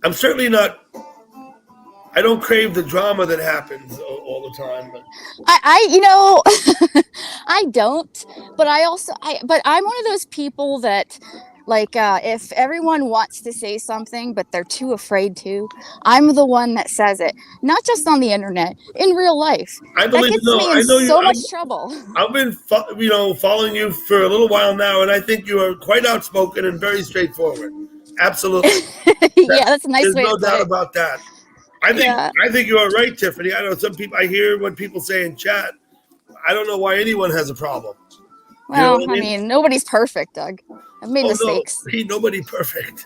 I'm certainly not. I don't crave the drama that happens all the time. But I don't. But I'm one of those people that, like, if everyone wants to say something, but they're too afraid to, I'm the one that says it. Not just on the internet, in real life. I believe that gets me in so much trouble. I've been, following you for a little while now, and I think you are quite outspoken and very straightforward. Absolutely. Yeah, that's a nice way. There's no doubt about that. I think you are right, Tiffany. I know some people. I hear what people say in chat. I don't know why anyone has a problem. Well, I mean, nobody's perfect, Doug. I've made mistakes. No, nobody perfect.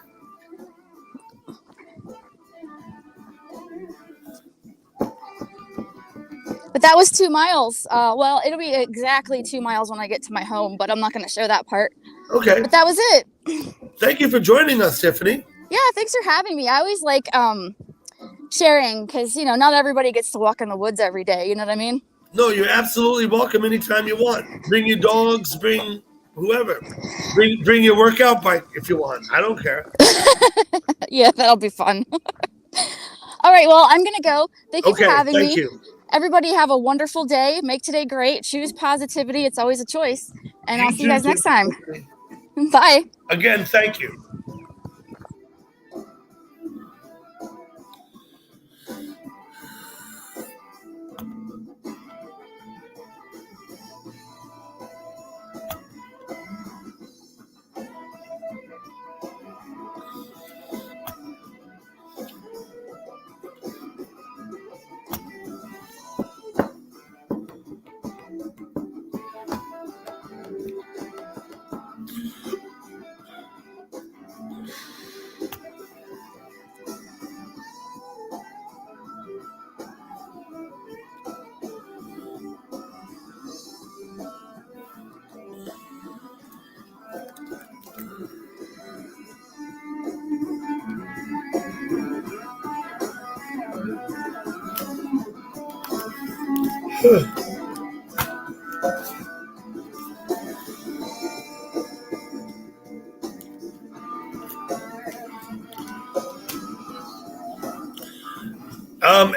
But that was 2 miles. Well, it'll be exactly 2 miles when I get to my home, but I'm not going to show that part. Okay. But that was it. Thank you for joining us, Tiffany. Yeah, thanks for having me. I always like sharing because, not everybody gets to walk in the woods every day. You know what I mean? No, you're absolutely welcome anytime you want. Bring your dogs, bring whoever. Bring your workout bike if you want. I don't care. Yeah, that'll be fun. All right, well, I'm gonna go. Thank you for Okay, having thank me. you. Everybody have a wonderful day. Make today great. Choose positivity. It's always a choice. And I'll see you guys next time. Bye. Again, thank you.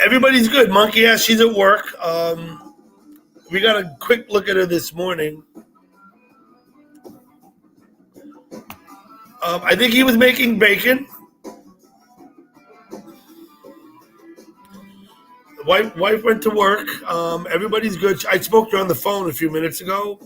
Everybody's good. Monkey ass, she's at work. We got a quick look at her this morning. I think he was making bacon. Wife went to work. Everybody's good. I spoke to her on the phone a few minutes ago.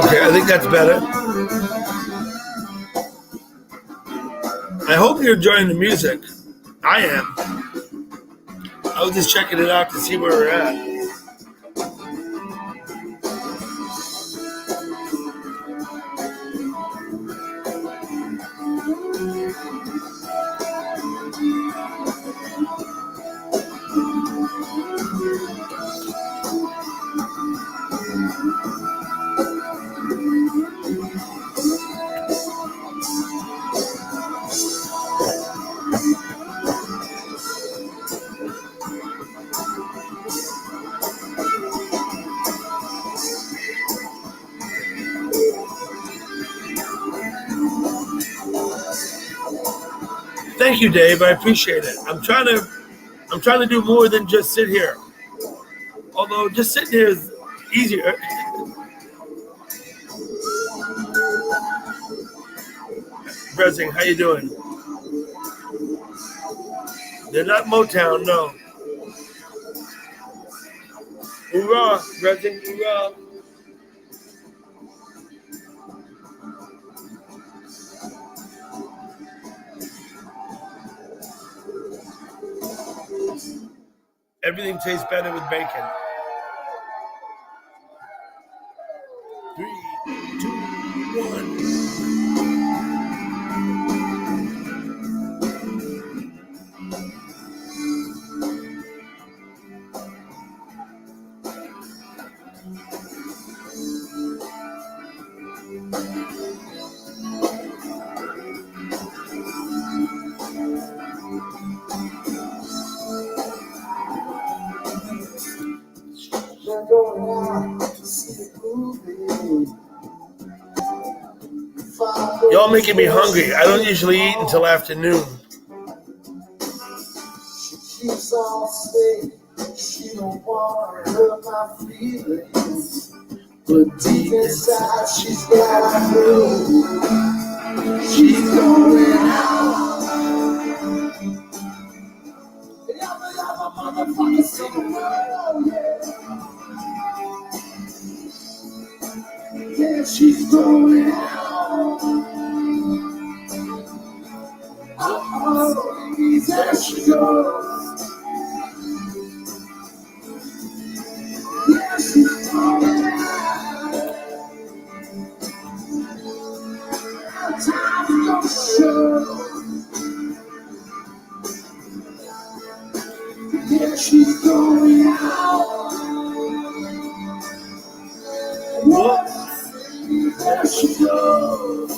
Okay, I think that's better. I hope you're enjoying the music. I am. I was just checking it out to see where we're at. Thank you, Dave. I appreciate it. I'm trying to do more than just sit here. Although just sitting here is easier. Brezing, how you doing? They're not Motown, no. Hoorah, Brezing, hoorah. Everything tastes better with bacon. 3, 2, 1. Y'all making me hungry. I don't usually eat until afternoon. She keeps on saying she don't want to hurt my feelings. But deep inside, she's got a move. She's going out. Motherfucker, somewhere, yeah, she's going out. Oh, there she goes. Yeah, she's going out. Time to go show. Yeah, she's going out. What? There she goes.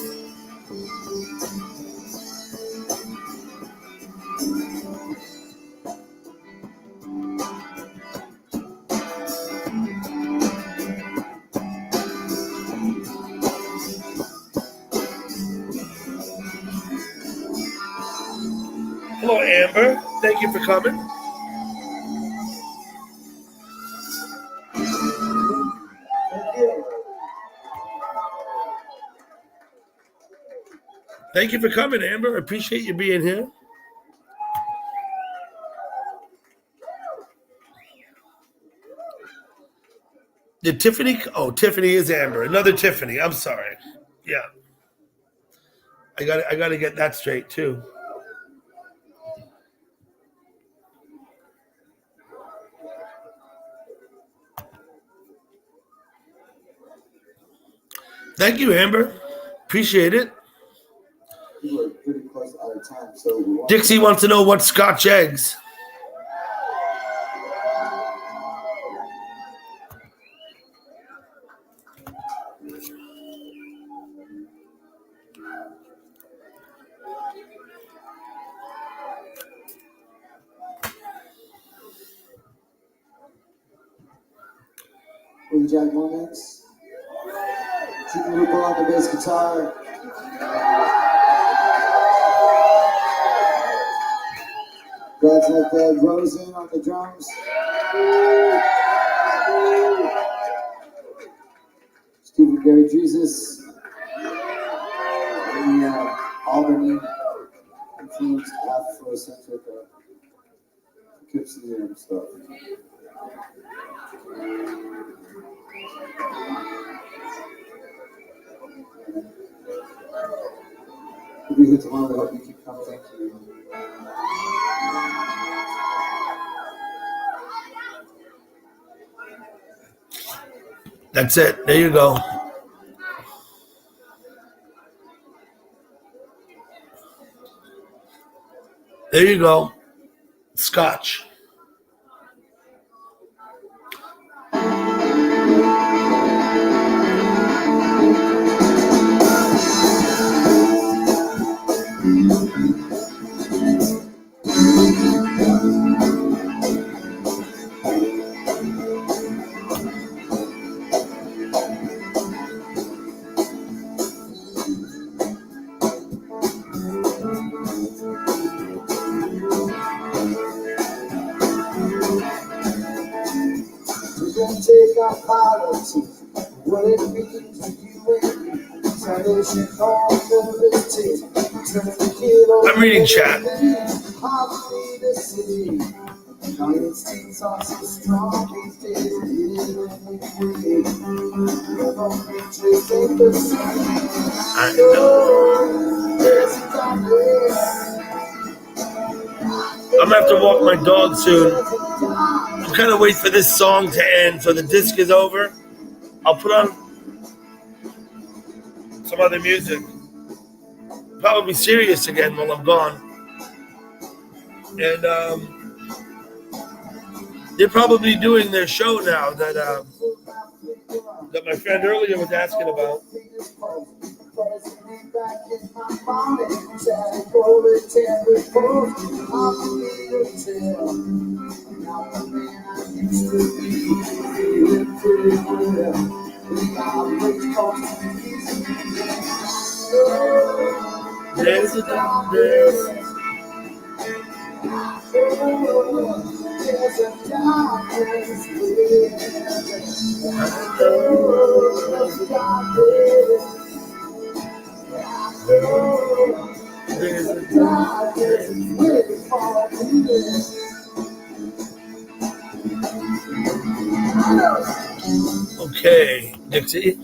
Hello, Amber. Thank you for coming. Thank you for coming, Amber. I appreciate you being here. Did Tiffany? Oh, Tiffany is Amber. Another Tiffany. I'm sorry. Yeah. I got to get that straight too. Thank you, Amber. Appreciate it. We were pretty close out of time, so Dixie wants to know what Scotch eggs. with Jack Moments. Chicken Lupo on the bass guitar. Guys like Rosen on the drums. Stephen Gary Jesus. And Albany influenced Afrocentric Poughkeepsie and stuff. We'll be here tomorrow. I hope you keep coming. Thank you. That's it. There you go. There you go. Scotch. Take our politics, what it means to you and me. Salvation on the I'm reading chat. the city. United States are so strong these days. I know. I'm gonna have to walk my dog soon. I'm kind of waiting for this song to end so the disc is over. I'll put on some other music. Probably serious again while I'm gone. And they're probably doing their show now that my friend earlier was asking about. There's a darkness. Okay, Dixie.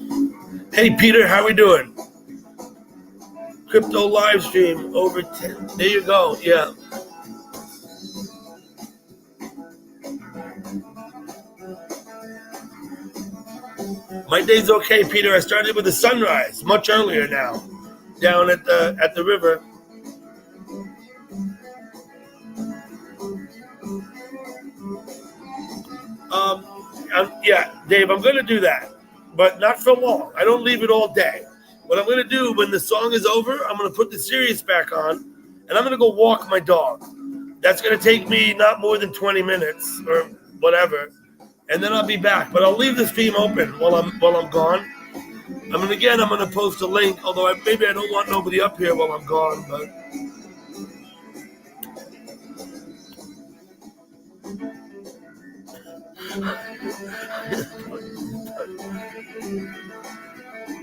Hey, Peter, how we doing? Crypto live stream over 10. There you go. Yeah. My day's okay, Peter. I started with the sunrise much earlier now, down at the river. Yeah, Dave, I'm going to do that, but not for long. I don't leave it all day. What I'm going to do when the song is over, I'm going to put the Sirius back on, and I'm going to go walk my dog. That's going to take me not more than 20 minutes or whatever, and then I'll be back. But I'll leave the stream open while I'm gone. I mean, again, I'm going to post a link, although maybe I don't want nobody up here while I'm gone, but.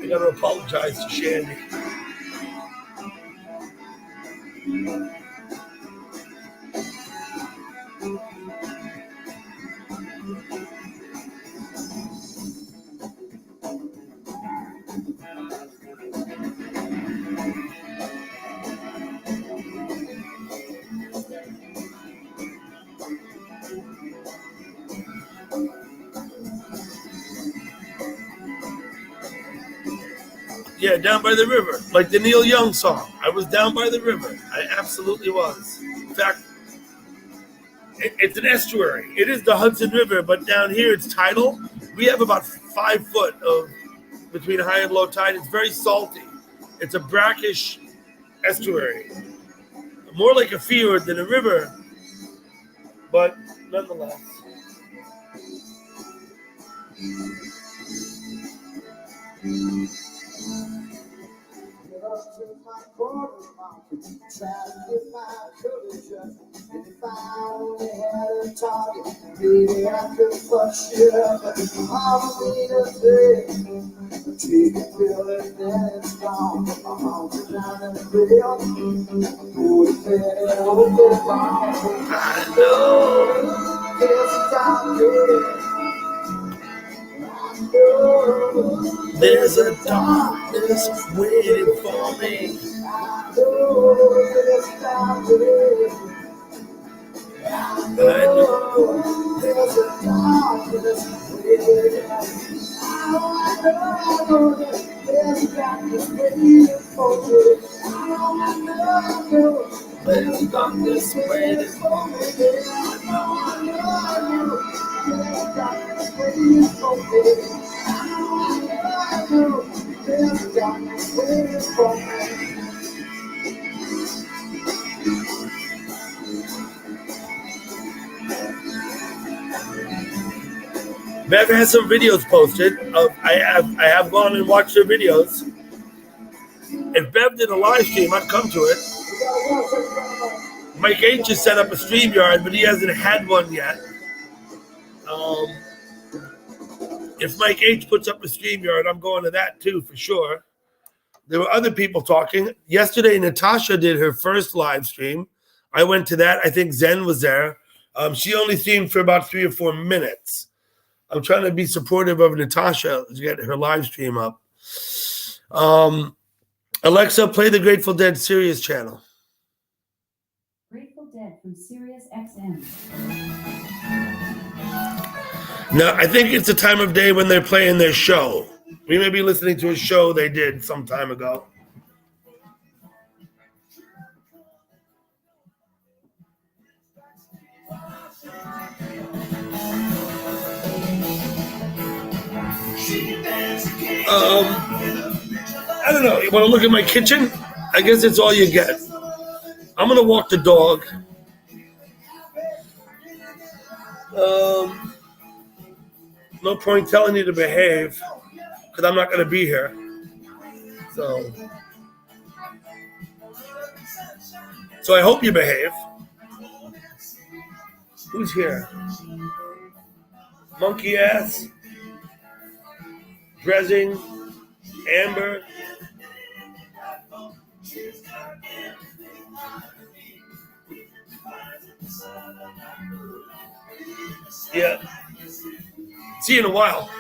I got to apologize to Shandy. Yeah, down by the river, like the Neil Young song. I was down by the river. I absolutely was. In fact, it's an estuary. It is the Hudson River, but down here it's tidal. We have about 5 foot of between high and low tide. It's very salty. It's a brackish estuary, more like a fjord than a river, but nonetheless. If I only had a target, maybe I could fuck shit up. All I need is take a pill and then it's gone. I'm hungry down in the grill. Put it there and hope it's gone. I know there's a darkness. There's a darkness waiting for me. I know there's a darkness. I know there's a darkness waiting. I know there's a darkness waiting for me. I know there's a darkness waiting for me. I know there's a darkness waiting for me. I know there's a darkness waiting for me. Bev has some videos posted. I have gone and watched her videos. If Bev did a live stream, I'd come to it. Mike H has set up a StreamYard, but he hasn't had one yet. If Mike H puts up a StreamYard, I'm going to that too for sure. There were other people talking. Yesterday, Natasha did her first live stream. I went to that. I think Zen was there. She only streamed for about 3 or 4 minutes. I'm trying to be supportive of Natasha to get her live stream up. Alexa, play the Grateful Dead Sirius channel. Grateful Dead from Sirius XM. Now, I think it's the time of day when they're playing their show. We may be listening to a show they did some time ago. I don't know. You want to look at my kitchen? I guess it's all you get. I'm going to walk the dog. No point telling you to behave because I'm not going to be here. So I hope you behave. Who's here? Monkey Ass, Dressing, Amber. Yeah. See you in a while.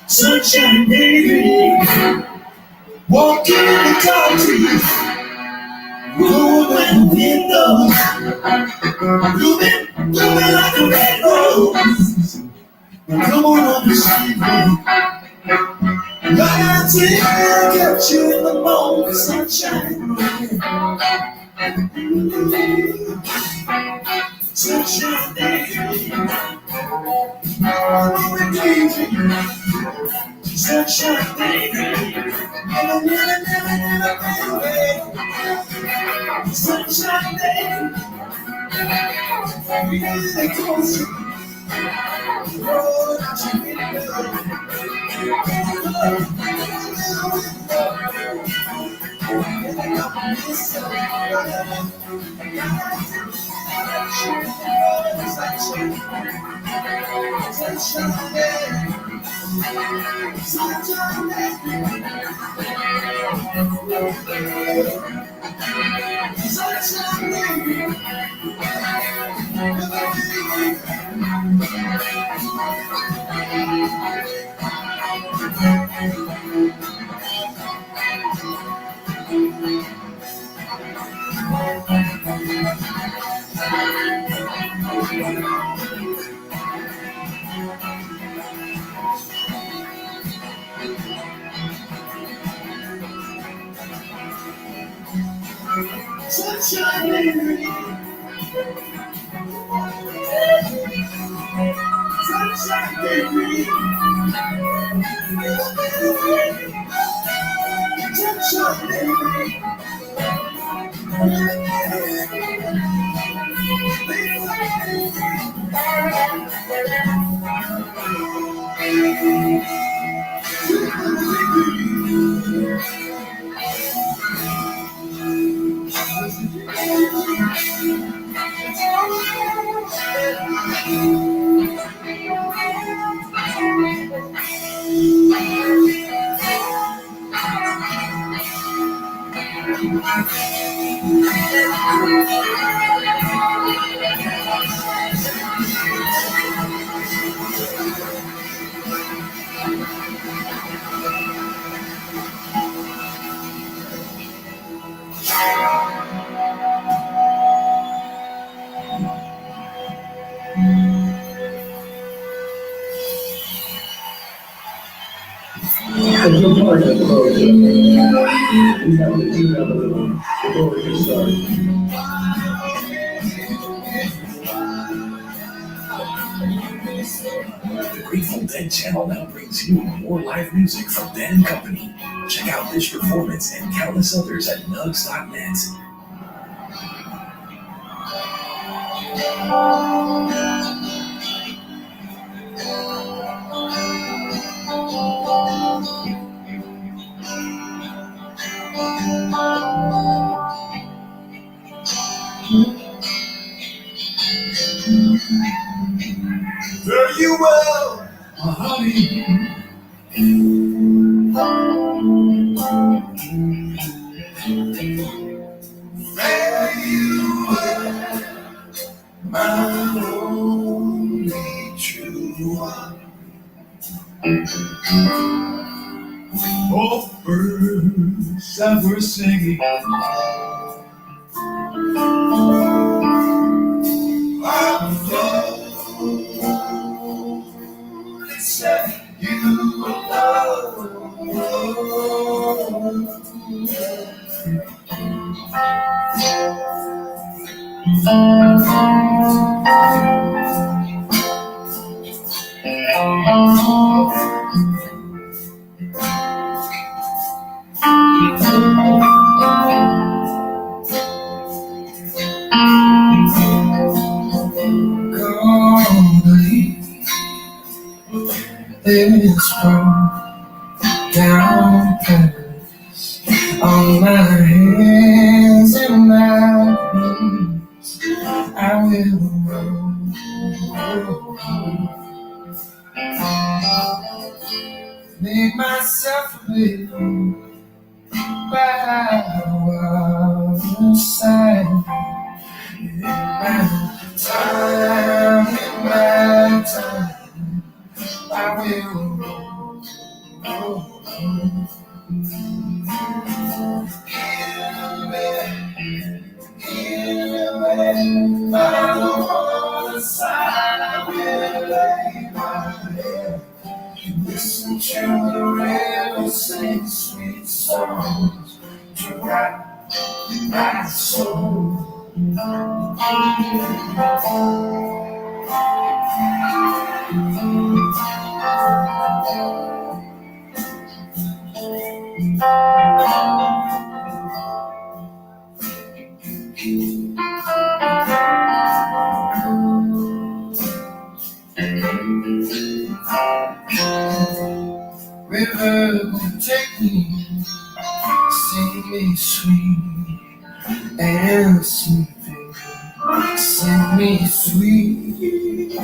Sunshine baby, walking in the dark trees, rolling windows, blooming like a red rose. Come on over, sweet baby, like I said, get you in the morning sunshine. Sunshine baby, I'm going crazy. Sunshine baby, never, never, never, never away. Sunshine baby, really close to me. Oh, that you really know. As your partner approaches, we have to do that a little before we can start. The Grateful Dead channel now brings you more live music from Dead and Company. Check out this performance and countless others at nugs.net. Fare you well, my honey. Fare you well, my only true one. Both birds that were singing I'm lonely, said you alone. This broke down place on my hands and my knees. I will roll, make myself live by the waterside. In my time, I will roll, by the waterside, I will lay my head and listen to the river sing sweet songs to rock my soul. River will take me, sing me sweet and sleeping. Send me sweet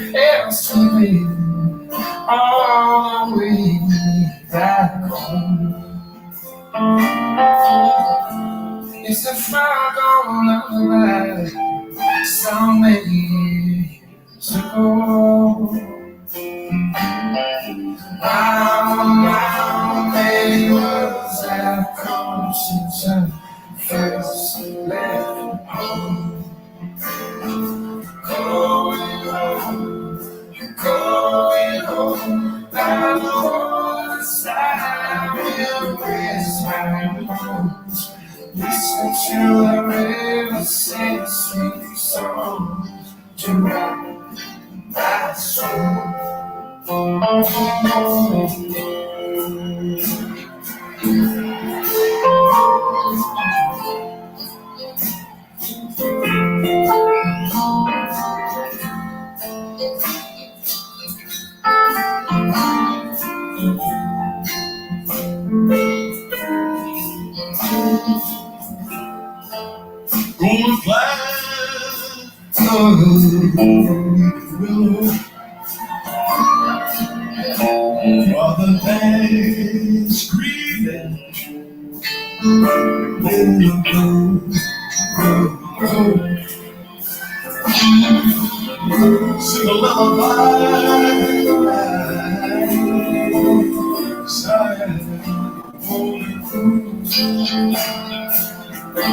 and sweeping all the way back home. It's a far gone lullaby so many years ago. How many words have come since I first left home? Going home. I know the sound will raise my bones. Listen to the river sing sweet songs to rock my soul. Gonna fly willow while the banks grieving will go. Sing a lullaby,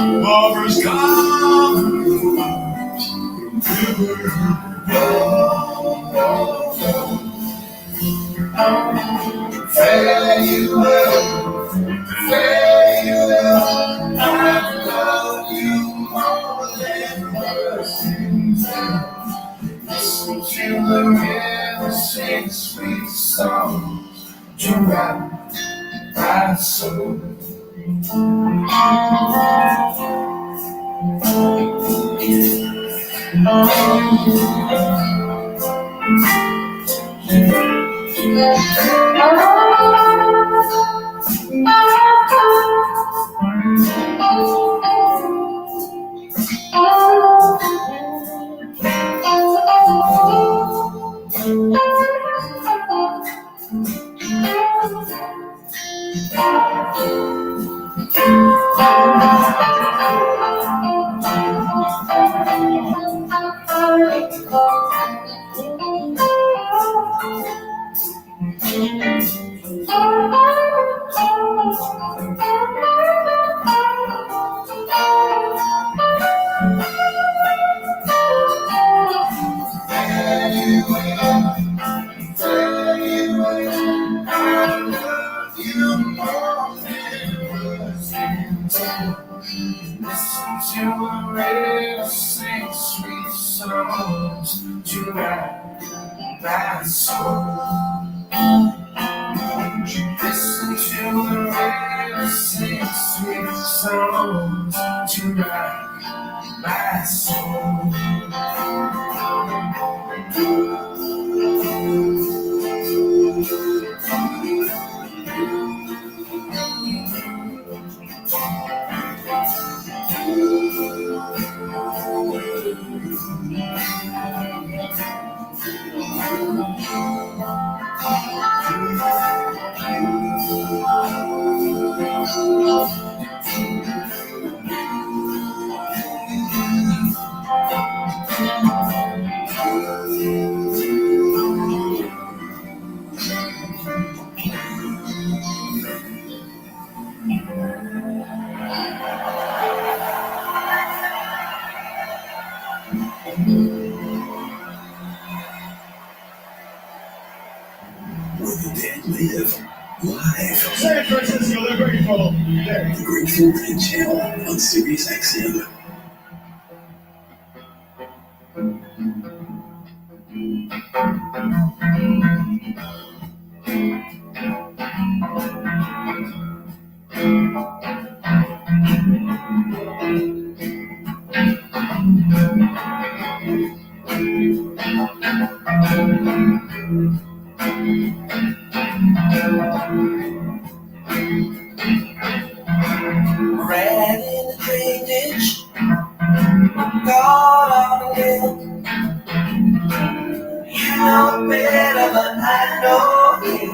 lovers come, river farewell, farewell. I love you more than words. Listen to the river sing sweet songs to rock my soul. Listen to the river sing sweet songs to rock my soul. Listen to the river sing sweet songs to rock my soul. Where the dead live. Live. San Francisco, the Grateful. The Grateful Dead channel on Sirius XM. Ran in the drainage God on a hill. You know better than I know you.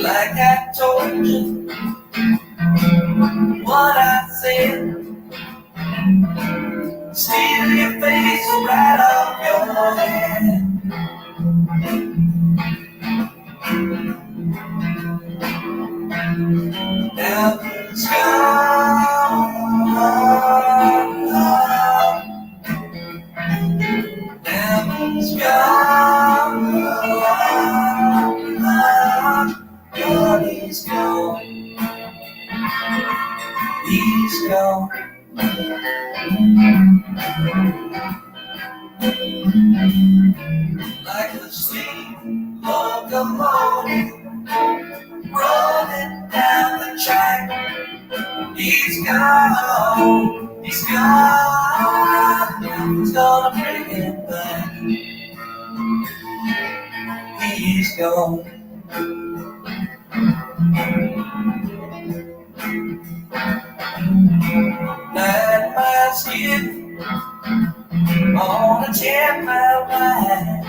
Like I told you what I said. Steal your face right off your head. Now it's gone. Now it's gone. God is gone. He's gone. Like a steam locomotive rolling down the track. He's gone. He's gone. Nothing's gonna bring him back. He's gone. Nine miles skin on a 10-mile line.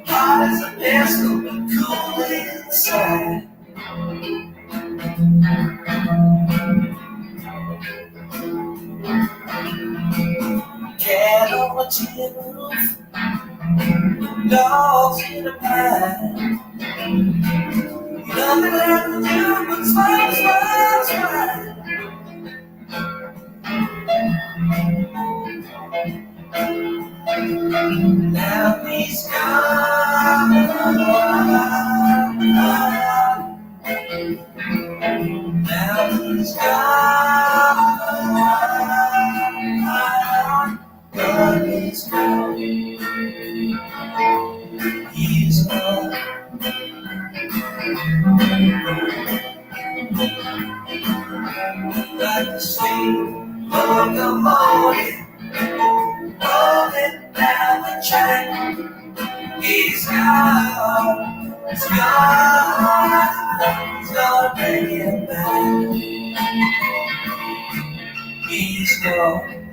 Hot as a pistol, but cool inside. Cat on a tin roof, dogs in a pine. Nothing left to do but smile, smile, smile. Now he's gone. Now he's gone. God is gone. He's gone. Like a steam locomotive rolling down the track. He's gone. He's gone. He's gonna bring him back. He's gone.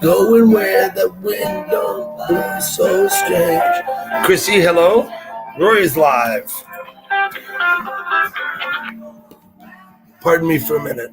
Going where the wind don't blow so strange. Chrissy, hello. Rory's live. Pardon me for a minute.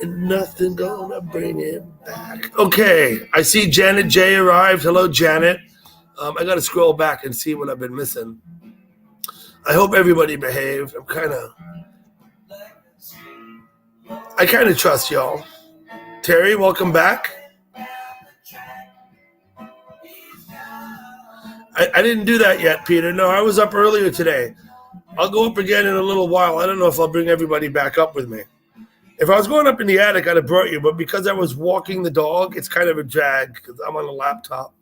And nothing gonna bring it back. Okay, I see Janet J arrived. Hello, Janet. I got to scroll back and see what I've been missing. I hope everybody behaved. I kind of trust y'all. Terry, welcome back. I didn't do that yet, Peter. No, I was up earlier today. I'll go up again in a little while. I don't know if I'll bring everybody back up with me. If I was going up in the attic, I'd have brought you. But because I was walking the dog, it's kind of a drag because I'm on a laptop.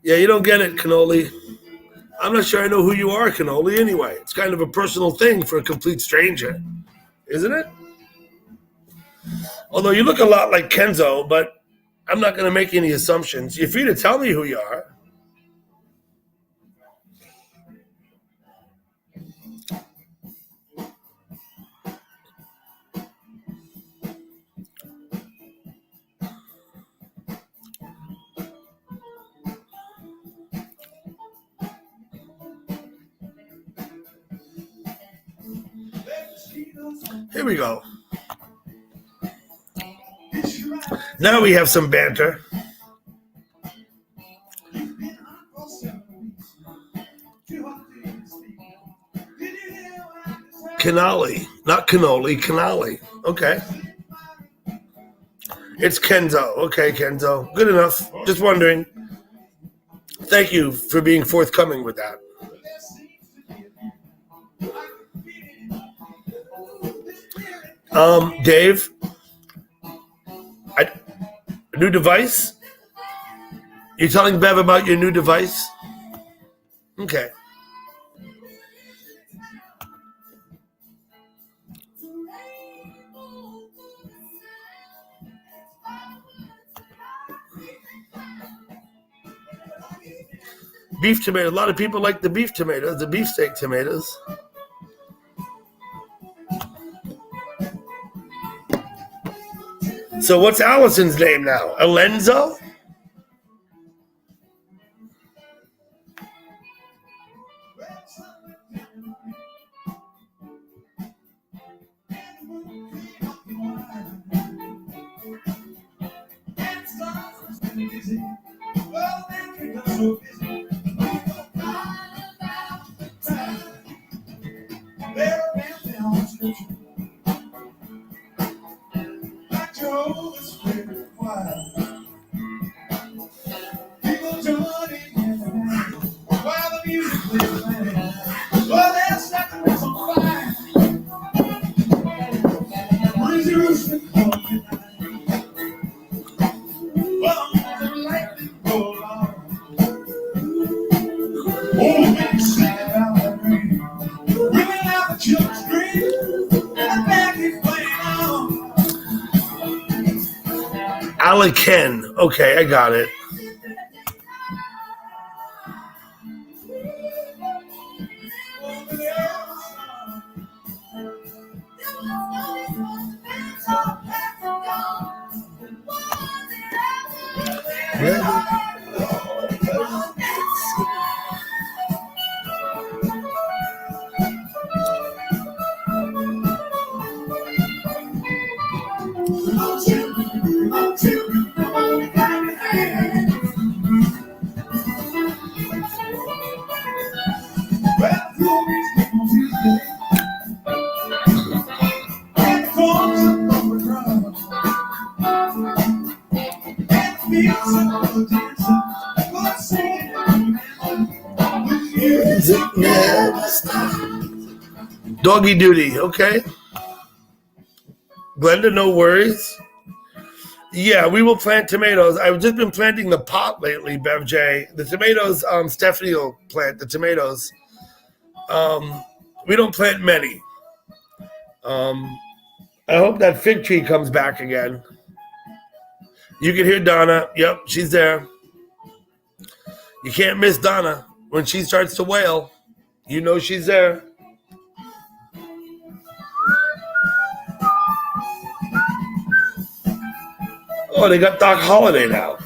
Yeah, you don't get it, Cannoli. I'm not sure I know who you are, Cannoli, anyway. It's kind of a personal thing for a complete stranger, isn't it? Although you look a lot like Kenzo, but I'm not going to make any assumptions. You're free to tell me who you are. Here we go. Now we have some banter. Cannoli, not cannoli, cannoli. Okay. It's Kenzo. Okay, Kenzo. Good enough. Just wondering. Thank you for being forthcoming with that. Dave, a new device? You're telling Bev about your new device? Okay. Beef tomato. A lot of people like the beef tomatoes, the beefsteak tomatoes. So what's Allison's name now? Alenzo? Ken. Okay, I got it. Doggy duty, okay. Glenda, no worries. Yeah, we will plant tomatoes. I've just been planting the pot lately, Bev J. The tomatoes, Stephanie will plant the tomatoes. We don't plant many. I hope that fig tree comes back again. You can hear Donna. Yep, she's there. You can't miss Donna. When she starts to wail, you know she's there. Oh, they got Doc Holliday now.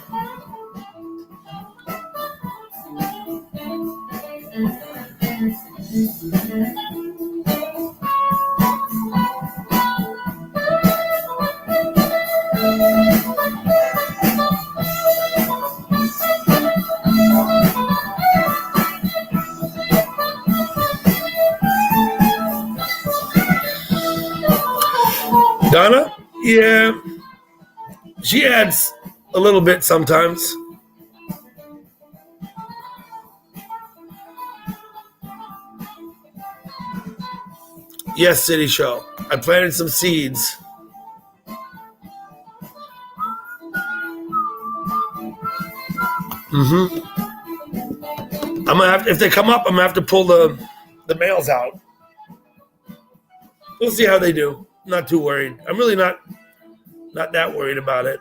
Donna? Yeah. She adds a little bit sometimes. Yes, City Show. I planted some seeds. I'm gonna have, if they come up, I'm gonna have to pull the males out. We'll see how they do. Not too worried. I'm really not that worried about it.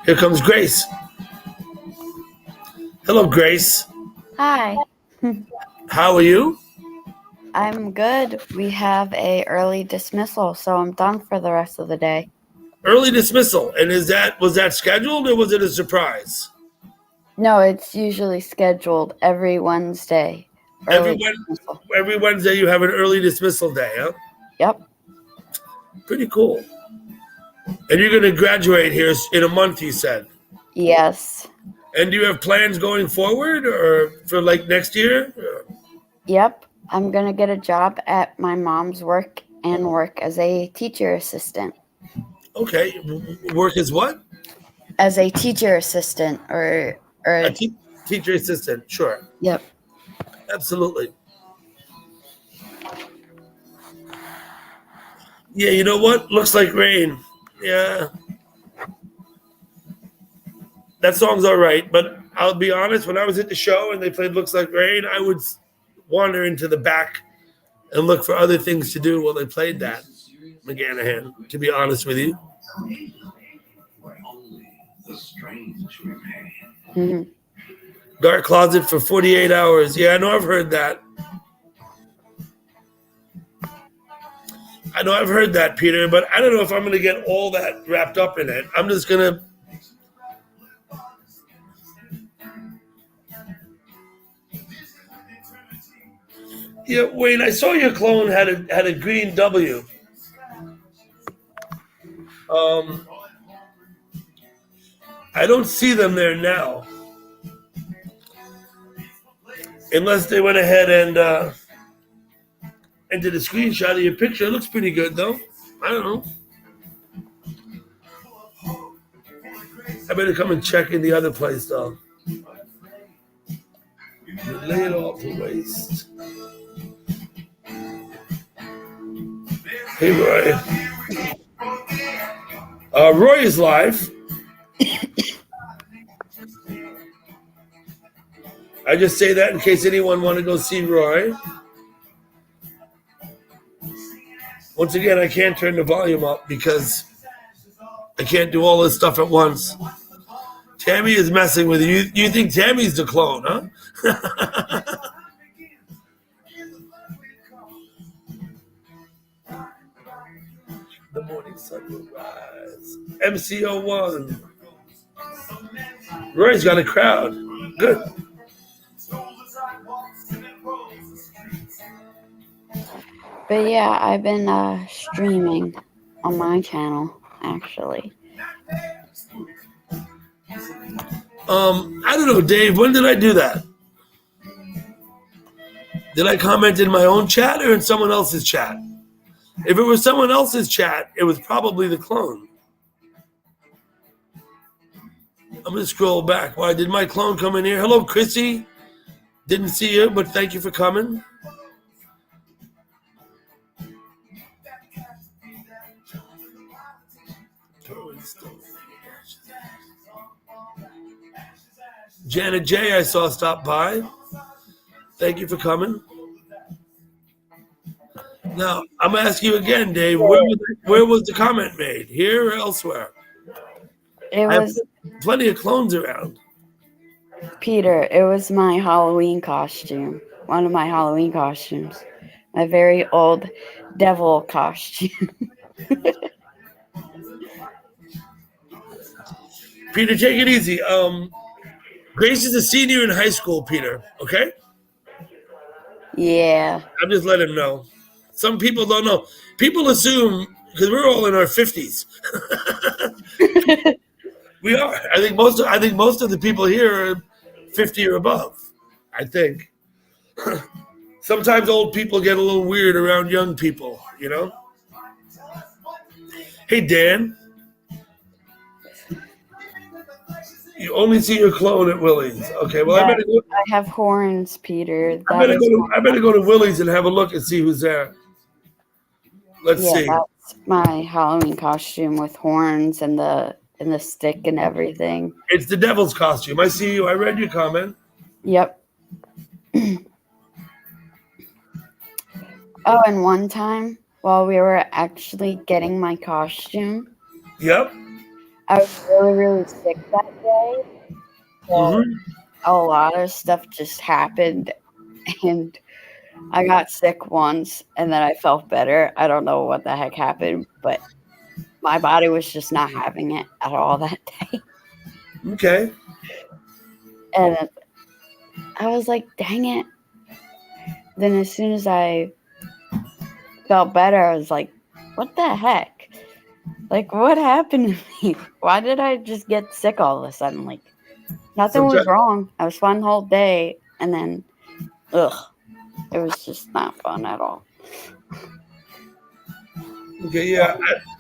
Here comes Grace. Hello, Grace. Hi. How are you? I'm good. We have a early dismissal, so I'm done for the rest of the day. Early dismissal. And was that scheduled or was it a surprise? No, it's usually scheduled every Wednesday. Every Wednesday you have an early dismissal day, huh? Yep. Pretty cool. And you're going to graduate here in a month, you said? Yes. And do you have plans going forward or for like next year? Yep. I'm going to get a job at my mom's work and work as a teacher assistant. Okay. Work as what? As a teacher assistant or a teacher assistant, sure. Yep. Absolutely. Yeah, you know what? Looks like rain. Yeah. That song's all right, but I'll be honest, when I was at the show and they played Looks Like Rain, I would wander into the back and look for other things to do while they played that, McGanahan, to be honest with you. Mm-hmm. Dark closet for 48 hours. Yeah, I know I've heard that. I know I've heard that, Peter, but I don't know if I'm going to get all that wrapped up in it. I'm just going to... Yeah, Wayne, I saw your clone had a green W. I don't see them there now. Unless they went ahead and did a screenshot of your picture. It looks pretty good, though. I don't know. I better come and check in the other place, though. Lay it off to waste. Hey, Roy. Roy is live. I just say that in case anyone want to go see Roy. Once again, I can't turn the volume up because I can't do all this stuff at once. Tammy is messing with you. You think Tammy's the clone, huh? The morning sun will rise. MCO1. Roy's got a crowd. Good. But yeah, I've been streaming on my channel, actually. I don't know, Dave. When did I do that? Did I comment in my own chat or in someone else's chat? If it was someone else's chat, it was probably the clone. I'm going to scroll back. Why did my clone come in here? Hello, Chrissy. Didn't see you, but thank you for coming. Janet J, I saw stop by. Thank you for coming. Now, I'm going to ask you again, Dave, where was the comment made? Here or elsewhere? It was plenty of clones around. Peter, it was my Halloween costume. One of my Halloween costumes. My very old devil costume. Peter, take it easy. Grace is a senior in high school, Peter, okay? Yeah. I'm just letting him know. Some people don't know. People assume, because we're all in our 50s. We are. I think most of the people here are 50 or above, I think. Sometimes old people get a little weird around young people, you know? Hey, Dan. You only see your clone at Willie's. Okay, well, Yeah, I have horns, Peter. I That is better go to Willie's and have a look and see who's there. Let's see. That's my Halloween costume with horns and the stick and everything. It's the devil's costume. I see you. I read your comment. Yep. Oh, and one time while we were actually getting my costume, yep, I was really, really sick that day. So a lot of stuff just happened, and I got sick once, and then I felt better. I don't know what the heck happened, but my body was just not having it at all that day. Okay. And I was like, dang it. Then as soon as I felt better, I was like, what the heck? Like, what happened to me? Why did I just get sick all of a sudden? Like, nothing was wrong. I was fine the whole day. And then, it was just not fun at all. Okay, yeah.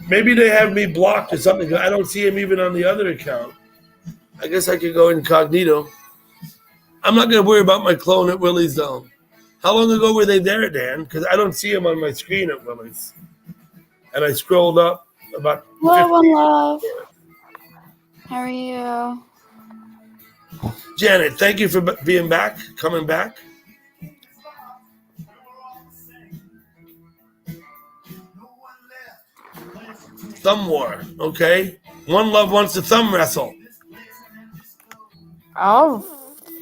Maybe they have me blocked or something. I don't see him even on the other account. I guess I could go incognito. I'm not going to worry about my clone at Willie's, though. How long ago were they there, Dan? Because I don't see him on my screen at Willie's. And I scrolled up about... Love. How are you? Janet, thank you for being back, coming back. Thumb war, okay? One Love wants to thumb wrestle. Oh,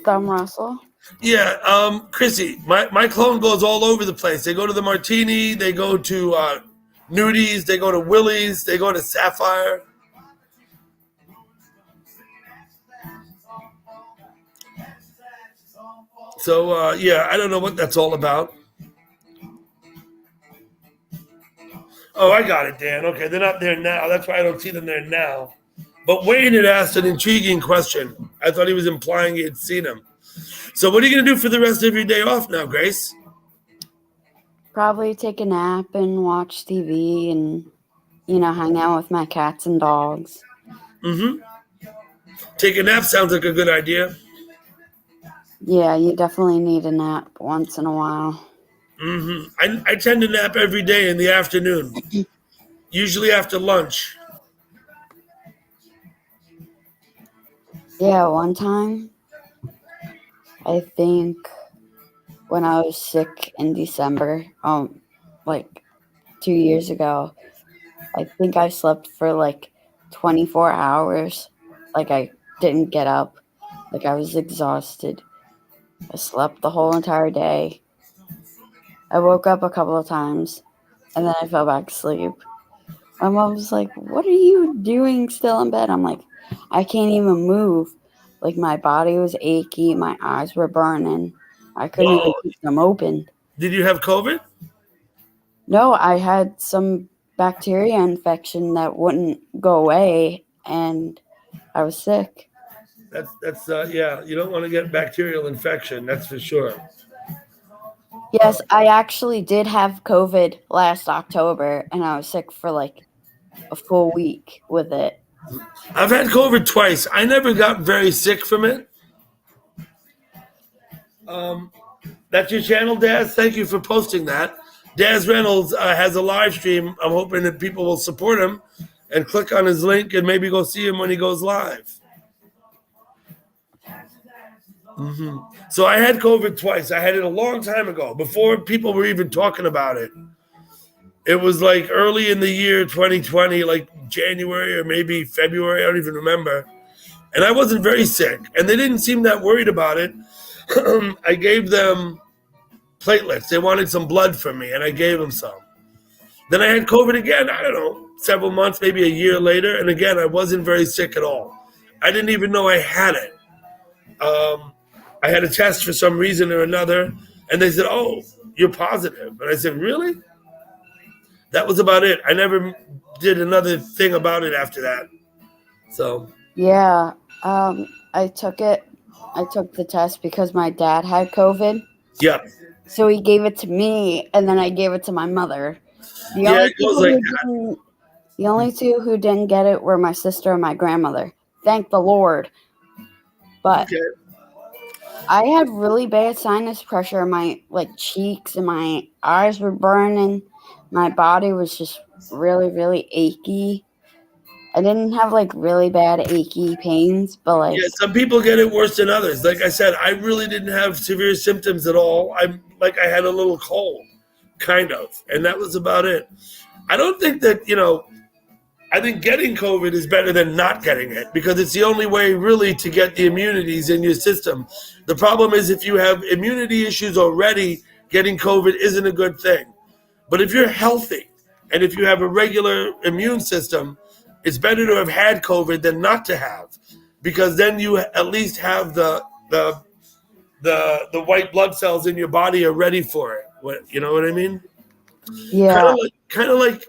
thumb wrestle. Yeah, Chrissy, my clone goes all over the place. They go to the Martini, they go to Nudies, they go to Willie's, they go to Sapphire. So, yeah, I don't know what that's all about. Oh, I got it, Dan. Okay, they're not there now. That's why I don't see them there now. But Wayne had asked an intriguing question. I thought he was implying he had seen him. So what are you going to do for the rest of your day off now, Grace? Probably take a nap and watch TV and, hang out with my cats and dogs. Mm-hmm. Take a nap sounds like a good idea. Yeah, you definitely need a nap once in a while. Mm-hmm. I tend to nap every day in the afternoon, usually after lunch. Yeah, one time, I think when I was sick in December, like 2 years ago, I think I slept for like 24 hours. Like I didn't get up. Like I was exhausted. I slept the whole entire day. I woke up a couple of times and then I fell back asleep. My mom was like, what are you doing still in bed? I'm like, I can't even move. Like my body was achy. My eyes were burning. I couldn't even keep them open. Did you have COVID? No, I had some bacteria infection that wouldn't go away and I was sick. That's yeah, you don't want to get bacterial infection, that's for sure. Yes, I actually did have COVID last October, and I was sick for like a full week with it. I've had COVID twice. I never got very sick from it. That's your channel, Daz? Thank you for posting that. Daz Reynolds has a live stream. I'm hoping that people will support him and click on his link and maybe go see him when he goes live. Mm-hmm. So I had COVID twice. I had it a long time ago, before people were even talking about it. It was like early in the year 2020, like January or maybe February. I don't even remember. And I wasn't very sick. And they didn't seem that worried about it. I gave them platelets. They wanted some blood from me, and I gave them some. Then I had COVID again, I don't know, several months, maybe a year later. And again, I wasn't very sick at all. I didn't even know I had it. I had a test for some reason or another, and they said, oh, you're positive. And I said, really? That was about it. I never did another thing about it after that. So. Yeah, I took it. I took the test because my dad had COVID. Yeah. So he gave it to me, and then I gave it to my mother. The Yeah, only it goes people like who that. didn't, the only two who didn't get it were my sister and my grandmother. Thank the Lord. But Okay. I had really bad sinus pressure in my cheeks, and my eyes were burning. My body was just really, really achy. I didn't have really bad achy pains, but Yeah, some people get it worse than others. Like I said, I really didn't have severe symptoms at all. I had a little cold, kind of, and that was about it. I don't think that, I think getting COVID is better than not getting it because it's the only way really to get the immunities in your system. The problem is if you have immunity issues already, getting COVID isn't a good thing. But if you're healthy and if you have a regular immune system, it's better to have had COVID than not to have, because then you at least have the white blood cells in your body are ready for it. You know what I mean? yeah, Kind of like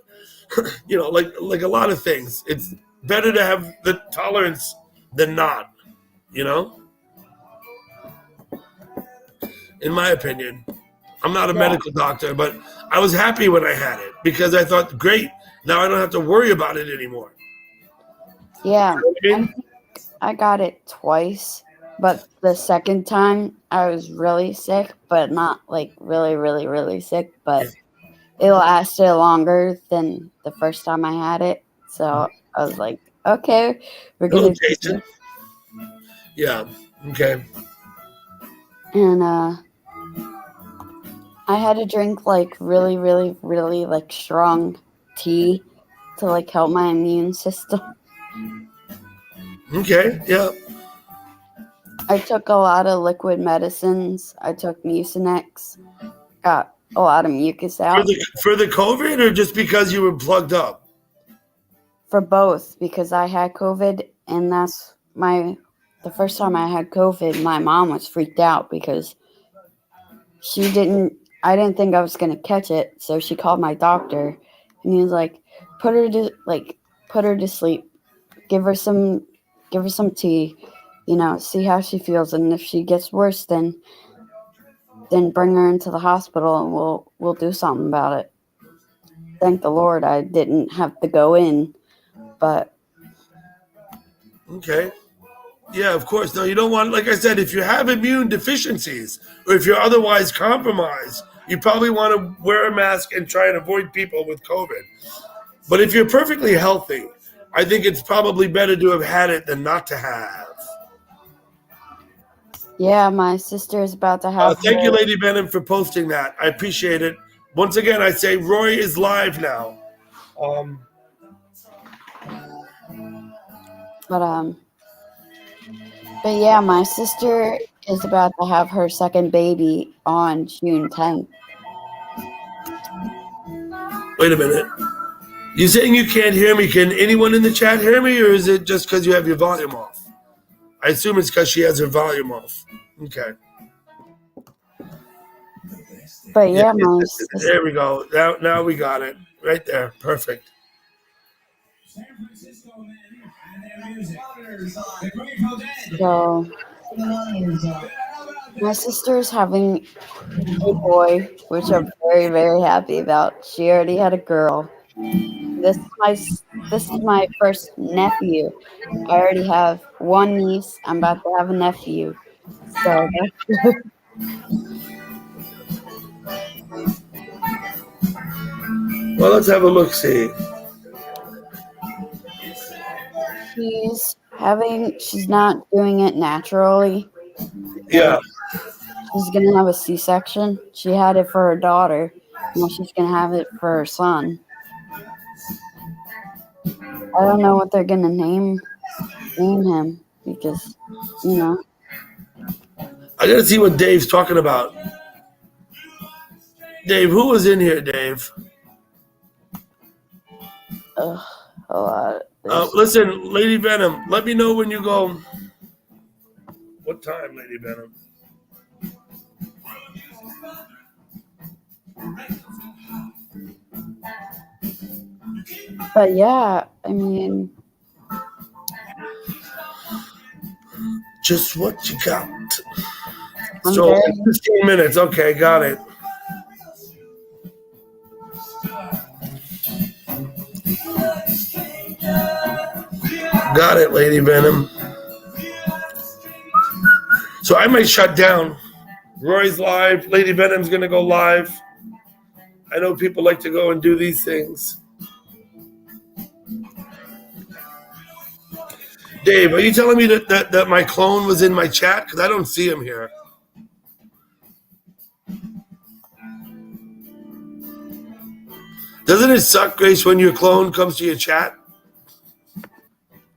like a lot of things. It's better to have the tolerance than not. You know, in my opinion. I'm not a medical doctor, but I was happy when I had it because I thought, great, now I don't have to worry about it anymore. yeah. You know what I mean? I got it twice, but the second time I was really sick, but not really, really, really sick. But it lasted longer than the first time I had it, so I was like, okay, we're Hello, gonna. Jason. Yeah. Okay. And I had to drink really, really, really strong tea to help my immune system. Okay. Yeah. I took a lot of liquid medicines. I took Mucinex. Got a lot of mucus out. For the COVID or just because you were plugged up? For both, because I had COVID, and that's the first time I had COVID, my mom was freaked out because I didn't think I was going to catch it, so she called my doctor, and he was like, put her to sleep, give her some tea, see how she feels, and if she gets worse, then bring her into the hospital, and we'll do something about it. Thank the Lord I didn't have to go in, but Okay. Yeah, of course. No, you don't want, like I said, if you have immune deficiencies or if you're otherwise compromised, you probably want to wear a mask and try and avoid people with COVID. But if you're perfectly healthy, I think it's probably better to have had it than not to have. yeah, my sister is about to have Thank you, her, Lady Benham, for posting that. I appreciate it. Once again, I say Roy is live now. but yeah, my sister is about to have her second baby on June 10th. Wait a minute. You saying you can't hear me? Can anyone in the chat hear me, or is it just because you have your volume off? I assume it's because she has her volume off. Okay. But yeah, my there we go. Now we got it right there. Perfect. So my sister's having a boy, which I'm very, very happy about. She already had a girl. This is my first nephew. I already have one niece. I'm about to have a nephew. So that's good. Well, let's have a look. See. She's not doing it naturally. Yeah. She's gonna have a C-section. She had it for her daughter. Now she's gonna have it for her son. I don't know what they're gonna name him because, I gotta see what Dave's talking about. Dave, who was in here, Dave? A lot. Listen, Lady Venom, let me know when you go. What time, Lady Venom? But yeah, I mean, just what you got. So 15 minutes. Okay, got it. Got it, Lady Venom. So I might shut down. Roy's live. Lady Venom's going to go live. I know people like to go and do these things. Dave, are you telling me that my clone was in my chat? Because I don't see him here. Doesn't it suck, Grace, when your clone comes to your chat?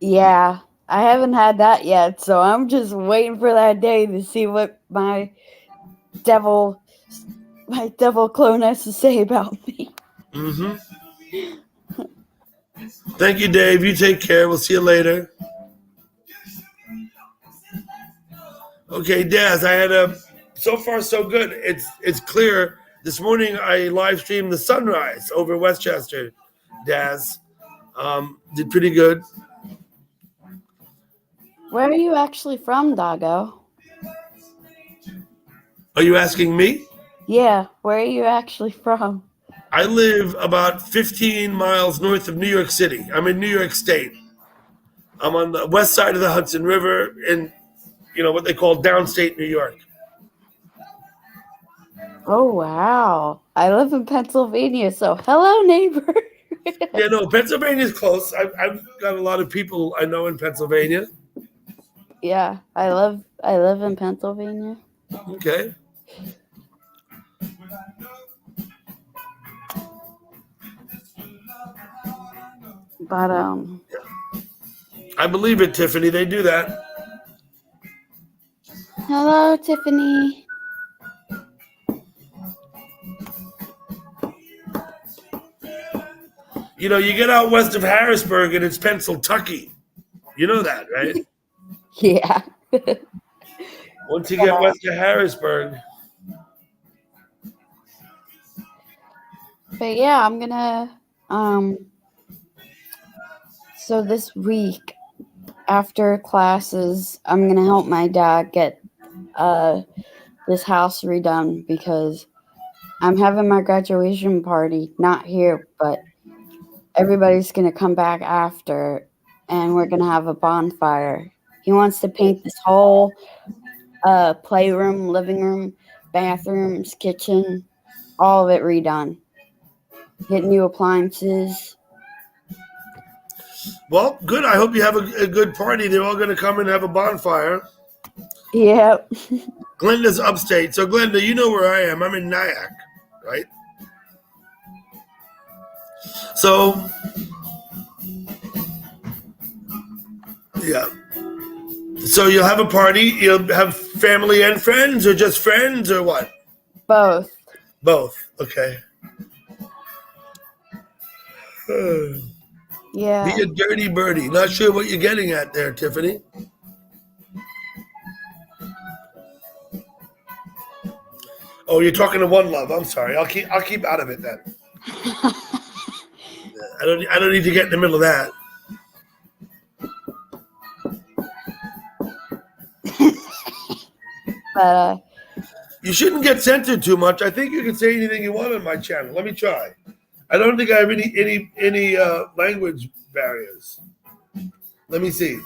Yeah, I haven't had that yet, so I'm just waiting for that day to see what my devil clone has to say about me. Mm-hmm. Thank you, Dave. You take care. We'll see you later. Okay, Daz, I had so far so good. It's clear. This morning I live streamed the sunrise over Westchester. Daz did pretty good. Where are you actually from, Doggo? Are you asking me? Yeah, where are you actually from? I live about 15 miles north of New York City. I'm in New York State. I'm on the west side of the Hudson River in, what they call downstate New York. Oh, wow. I live in Pennsylvania, so hello, neighbor. Yeah, no, Pennsylvania's close. I've got a lot of people I know in Pennsylvania. Yeah, I live in Pennsylvania. Okay. But I believe it, Tiffany. They do that. hello, Tiffany. You get out west of Harrisburg and it's Pennsyltucky. You know that, right? Yeah. Once you get west of Harrisburg. But yeah, I'm gonna so this week after classes, I'm gonna help my dad get this house redone because I'm having my graduation party, not here, but everybody's gonna come back after and we're gonna have a bonfire. He wants to paint this whole playroom, living room, bathrooms, kitchen, all of it redone. Get new appliances. Well, good. I hope you have a good party. They're all going to come and have a bonfire. Yep. Glenda's upstate. So, Glenda, you know where I am. I'm in Nyack, right? So, yeah. So you'll have a party. You'll have family and friends, or just friends, or what? Both. Both. Okay. Yeah. Be a dirty birdie. Not sure what you're getting at there, Tiffany. Oh, you're talking to One Love. I'm sorry. I'll keep out of it then. I don't need to get in the middle of that. But you shouldn't get censored too much. I think you can say anything you want on my channel. Let me try. I don't think I have any language barriers. Let me see.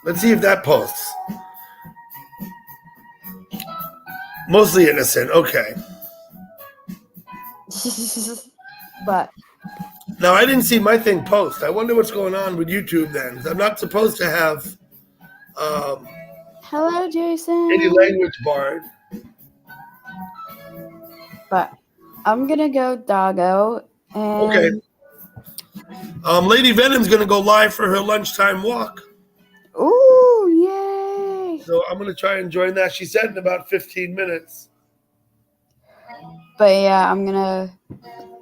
Let's see if that posts. Mostly innocent. Okay. but Now, I didn't see my thing post. I wonder what's going on with YouTube then. I'm not supposed to have hello, Jason. any language barred. But I'm gonna go Doggo. And Okay. Lady Venom's gonna go live for her lunchtime walk. Ooh, yay! So I'm gonna try and join that. She said in about 15 minutes. But yeah, I'm gonna.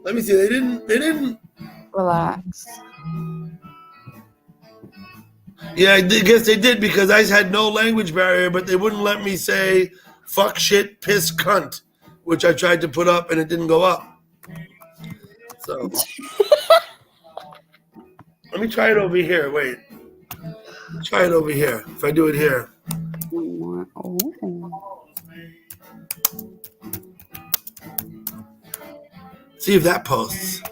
Let me see. They didn't relax. Yeah, I guess they did because I had no language barrier, but they wouldn't let me say fuck, shit, piss, cunt, which I tried to put up and it didn't go up. So let me try it over here. Wait. Try it over here. If I do it here. Oh. See if that posts.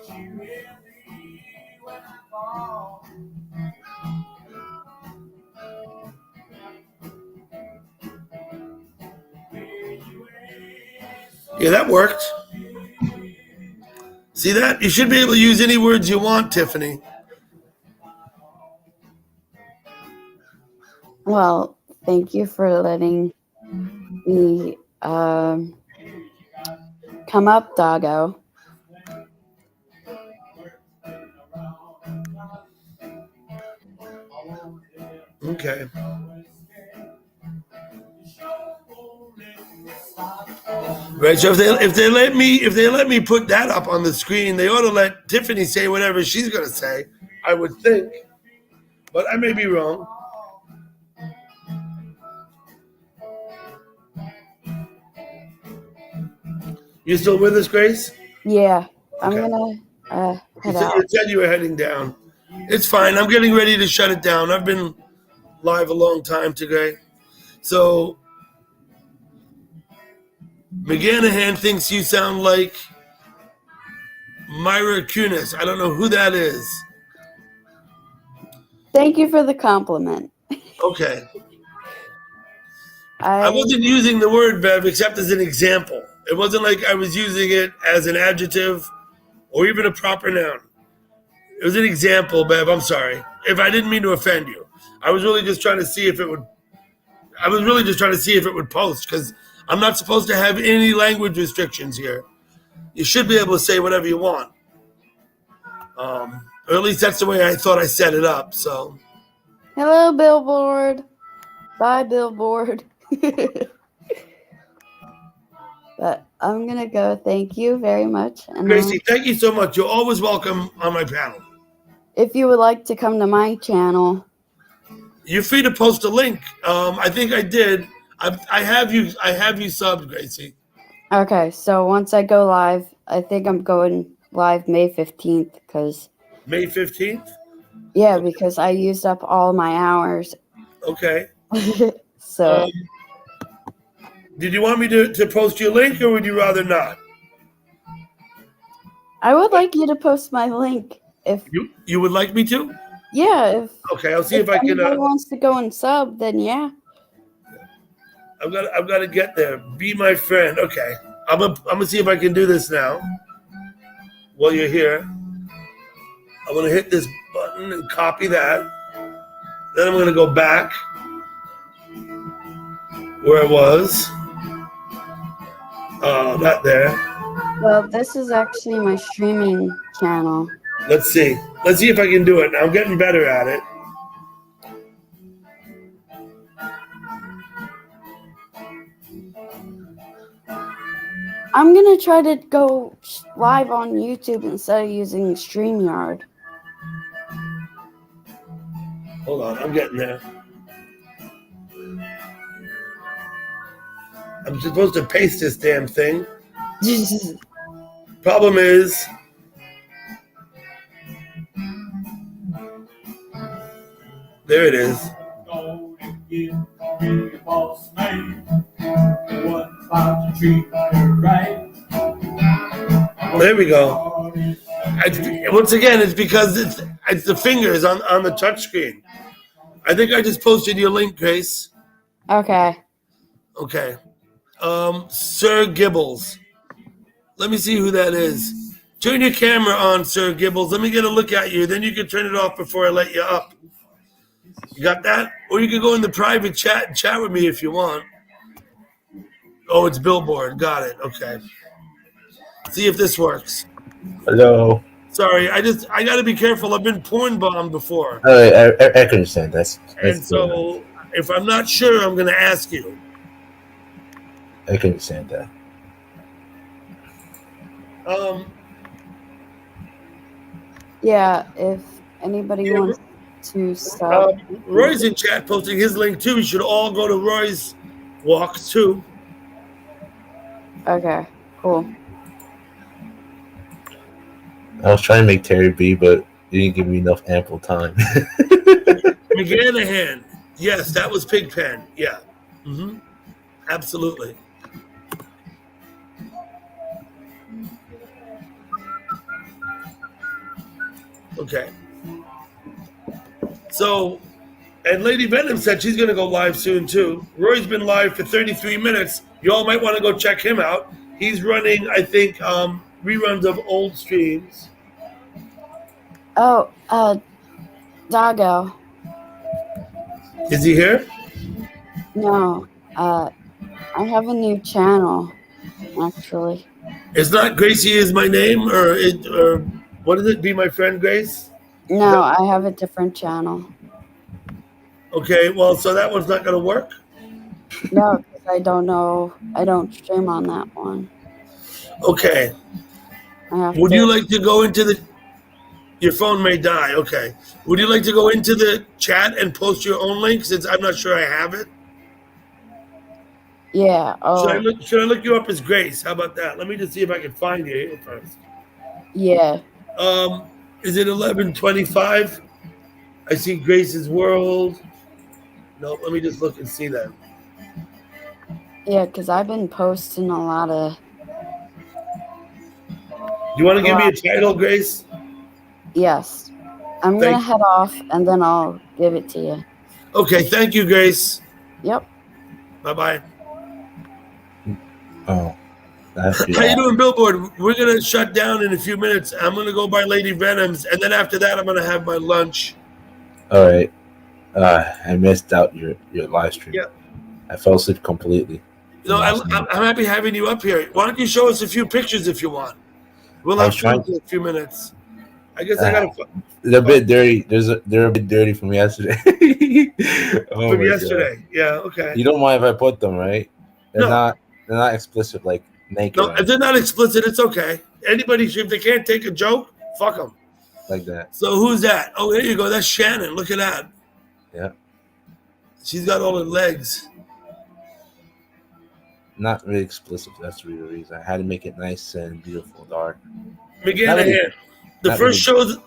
Yeah, that worked. See that? You should be able to use any words you want, Tiffany. Well, thank you for letting me come up, doggo. Okay. Right. So if they let me put that up on the screen, they ought to let Tiffany say whatever she's gonna say. I would think, but I may be wrong. You still with us, Grace? Yeah, I'm Okay. gonna head out. You said you were heading down. It's fine. I'm getting ready to shut it down. I've been live a long time today. So McGanahan thinks you sound like Myra Kunis. I don't know who that is. Thank you for the compliment. Okay. I wasn't using the word Bev except as an example. It wasn't like I was using it as an adjective or even a proper noun. It was an example, Bev. I'm sorry. If I didn't mean to offend you. I was really just trying to see if it would post because I'm not supposed to have any language restrictions here. You should be able to say whatever you want. Or at least that's the way I thought I set it up. So, hello, Billboard. Bye, Billboard. But I'm gonna go. Thank you very much. And Gracie, thank you so much. You're always welcome on my panel. if you would like to come to my channel, You're free to post a link. I think I did. I have you subbed, Gracie. okay. So once I go live, I think I'm going live May 15th because May 15th? yeah, because I used up all my hours. Okay. So Did you want me to post your link or would you rather not? I would like you to post my link if you would like me to. Yeah, if okay, I'll see if I can. Anybody wants to go and sub, then yeah. I've got to get there. Be my friend. Okay, I'm gonna see if I can do this now. While you're here, I'm gonna hit this button and copy that. Then I'm gonna go back where it was. Not there. Well, this is actually my streaming channel. Let's see. Let's see if I can do it. I'm getting better at it. I'm gonna try to go live on YouTube instead of using StreamYard. Hold on, I'm getting there. I'm supposed to paste this damn thing. Problem is, there it is. There we go. Once again, it's because it's the fingers on the touchscreen. I think I just posted your link, Grace. Okay. Okay. Sir Gibbles. Let me see who that is. Turn your camera on, Sir Gibbles. Let me get a look at you. Then you can turn it off before I let you up. You got that? Or you can go in the private chat and chat with me if you want. Oh, it's Billboard. Got it. Okay. See if this works. Hello. Sorry, I got to be careful. I've been porn bombed before. I can understand. That's and so if I'm not sure, I'm going to ask you. I can understand that. Yeah, if anybody wants to sub. Roy's in chat posting his link too. We should all go to Roy's walk too. Okay, cool. I was trying to make Terry B, but you didn't give me enough ample time. McGanahan. Yes, that was Pigpen. Yeah. Mm-hmm. Absolutely. Okay. So, and Lady Venom said she's going to go live soon too. Roy's been live for 33 minutes. You all might want to go check him out. He's running, I think, reruns of old streams. Oh, Doggo. Is he here? No, I have a new channel, actually. It's not Gracie is my name, or what is it? Be my friend, Grace? No, I have a different channel. Okay, well, so that one's not going to work? No, because I don't know. I don't stream on that one. Okay. Would you like to go into the... Your phone may die, okay. Would you like to go into the chat and post your own link, since I'm not sure I have it? Yeah. Oh. Should I look you up as Grace? How about that? Let me just see if I can find you here first. Yeah. Is it 11:25? I see Grace's World. No, let me just look and see that. Yeah, because I've been posting a lot of... You want to give me a title, Grace? Yes. I'm going to head off, and then I'll give it to you. Okay, thank you, Grace. Yep. Bye-bye. Oh. How you doing, Billboard? We're going to shut down in a few minutes. I'm going to go buy Lady Venom's, and then after that, I'm going to have my lunch. All right. I missed out your live stream. Yeah. I fell asleep completely. No, I'm happy having you up here. Why don't you show us a few pictures if you want? We'll have fun for a few minutes. I guess I got to... They're a bit dirty. They're a bit dirty from yesterday. From yesterday. God. Yeah, okay. You don't mind if I put them, right? They're not explicit, like naked. No, if they're not explicit, it's okay. Anybody, if they can't take a joke, fuck them. Like that. So who's that? Oh, there you go. That's Shannon. Look at that. Yeah. She's got all her legs. Not really explicit. That's really the reason. I had to make it nice and beautiful, dark. McGannahan. The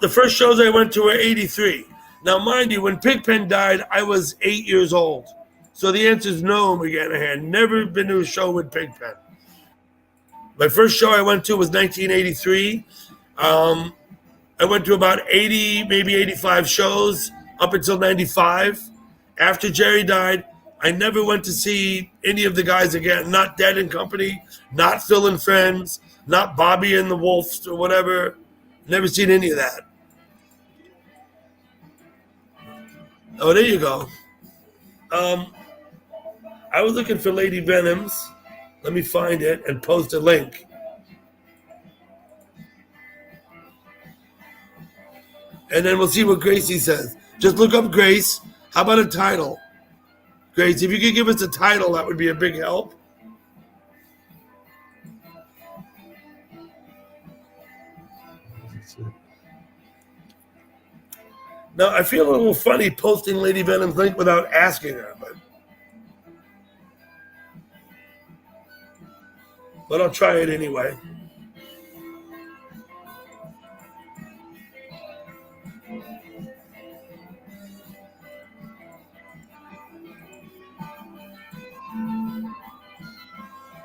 first shows I went to were 83. Now, mind you, when Pigpen died, I was 8 years old. So the answer is no, McGannahan. Never been to a show with Pigpen. My first show I went to was 1983. I went to about 80, maybe 85 shows up until 95. After Jerry died, I never went to see any of the guys again. Not Dead and Company, not Phil and Friends, not Bobby and the Wolves or whatever. Never seen any of that. Oh, there you go. I was looking for Lady Venom's. Let me find it and post a link. And then we'll see what Gracie says. Just look up Grace. How about a title? Grace, if you could give us a title, that would be a big help. Now, I feel a little funny posting Lady Venom's link without asking her, but I'll try it anyway.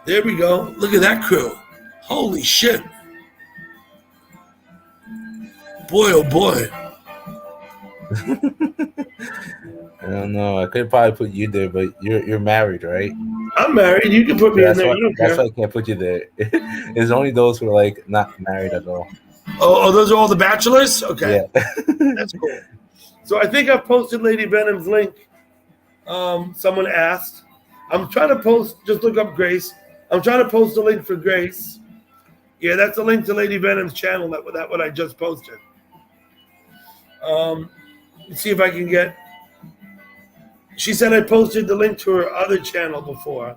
There we go. Look at that crew. Holy shit. Boy, oh boy. I don't know. I could probably put you there, but you're married, right? I'm married. You can put me in there. That's why I can't put you there. It's only those who are like not married at all. Oh, those are all the bachelors? Okay. Yeah. That's cool. So I think I've posted Lady Venom's link. Someone asked. I'm trying to post, just look up Grace. I'm trying to post a link for Grace. Yeah, that's a link to Lady Venom's channel. That what I just posted. Let's see if I can get. She said I posted the link to her other channel before.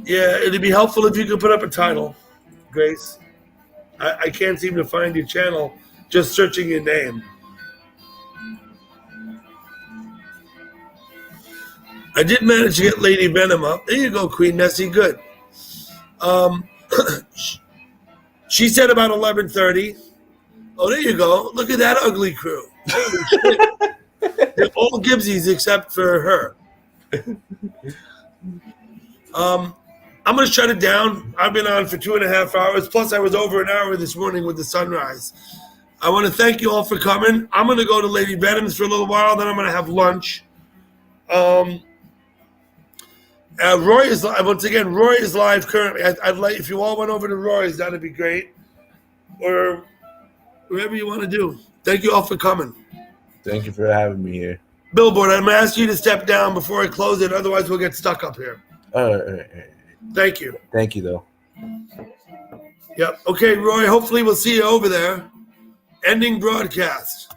Yeah, it'd be helpful if you could put up a title, Grace. I can't seem to find your channel just searching your name. I did manage to get Lady Venom up. There you go, Queen Nessie. Good. She said about 11:30. Oh, there you go. Look at that ugly crew. Holy shit. They're all Gibbsies except for her. I'm going to shut it down. I've been on for 2.5 hours. Plus, I was over an hour this morning with the sunrise. I want to thank you all for coming. I'm going to go to Lady Benham's for a little while. Then I'm going to have lunch. Roy is live. Once again, Roy is live currently. I'd like, if you all went over to Roy's, that'd be great. Or whatever you want to do. Thank you all for coming. Thank you for having me here. Billboard, I'm going to ask you to step down before I close it. Otherwise, we'll get stuck up here. All right. Thank you. Thank you, though. Yep. Okay, Roy, hopefully we'll see you over there. Ending broadcast.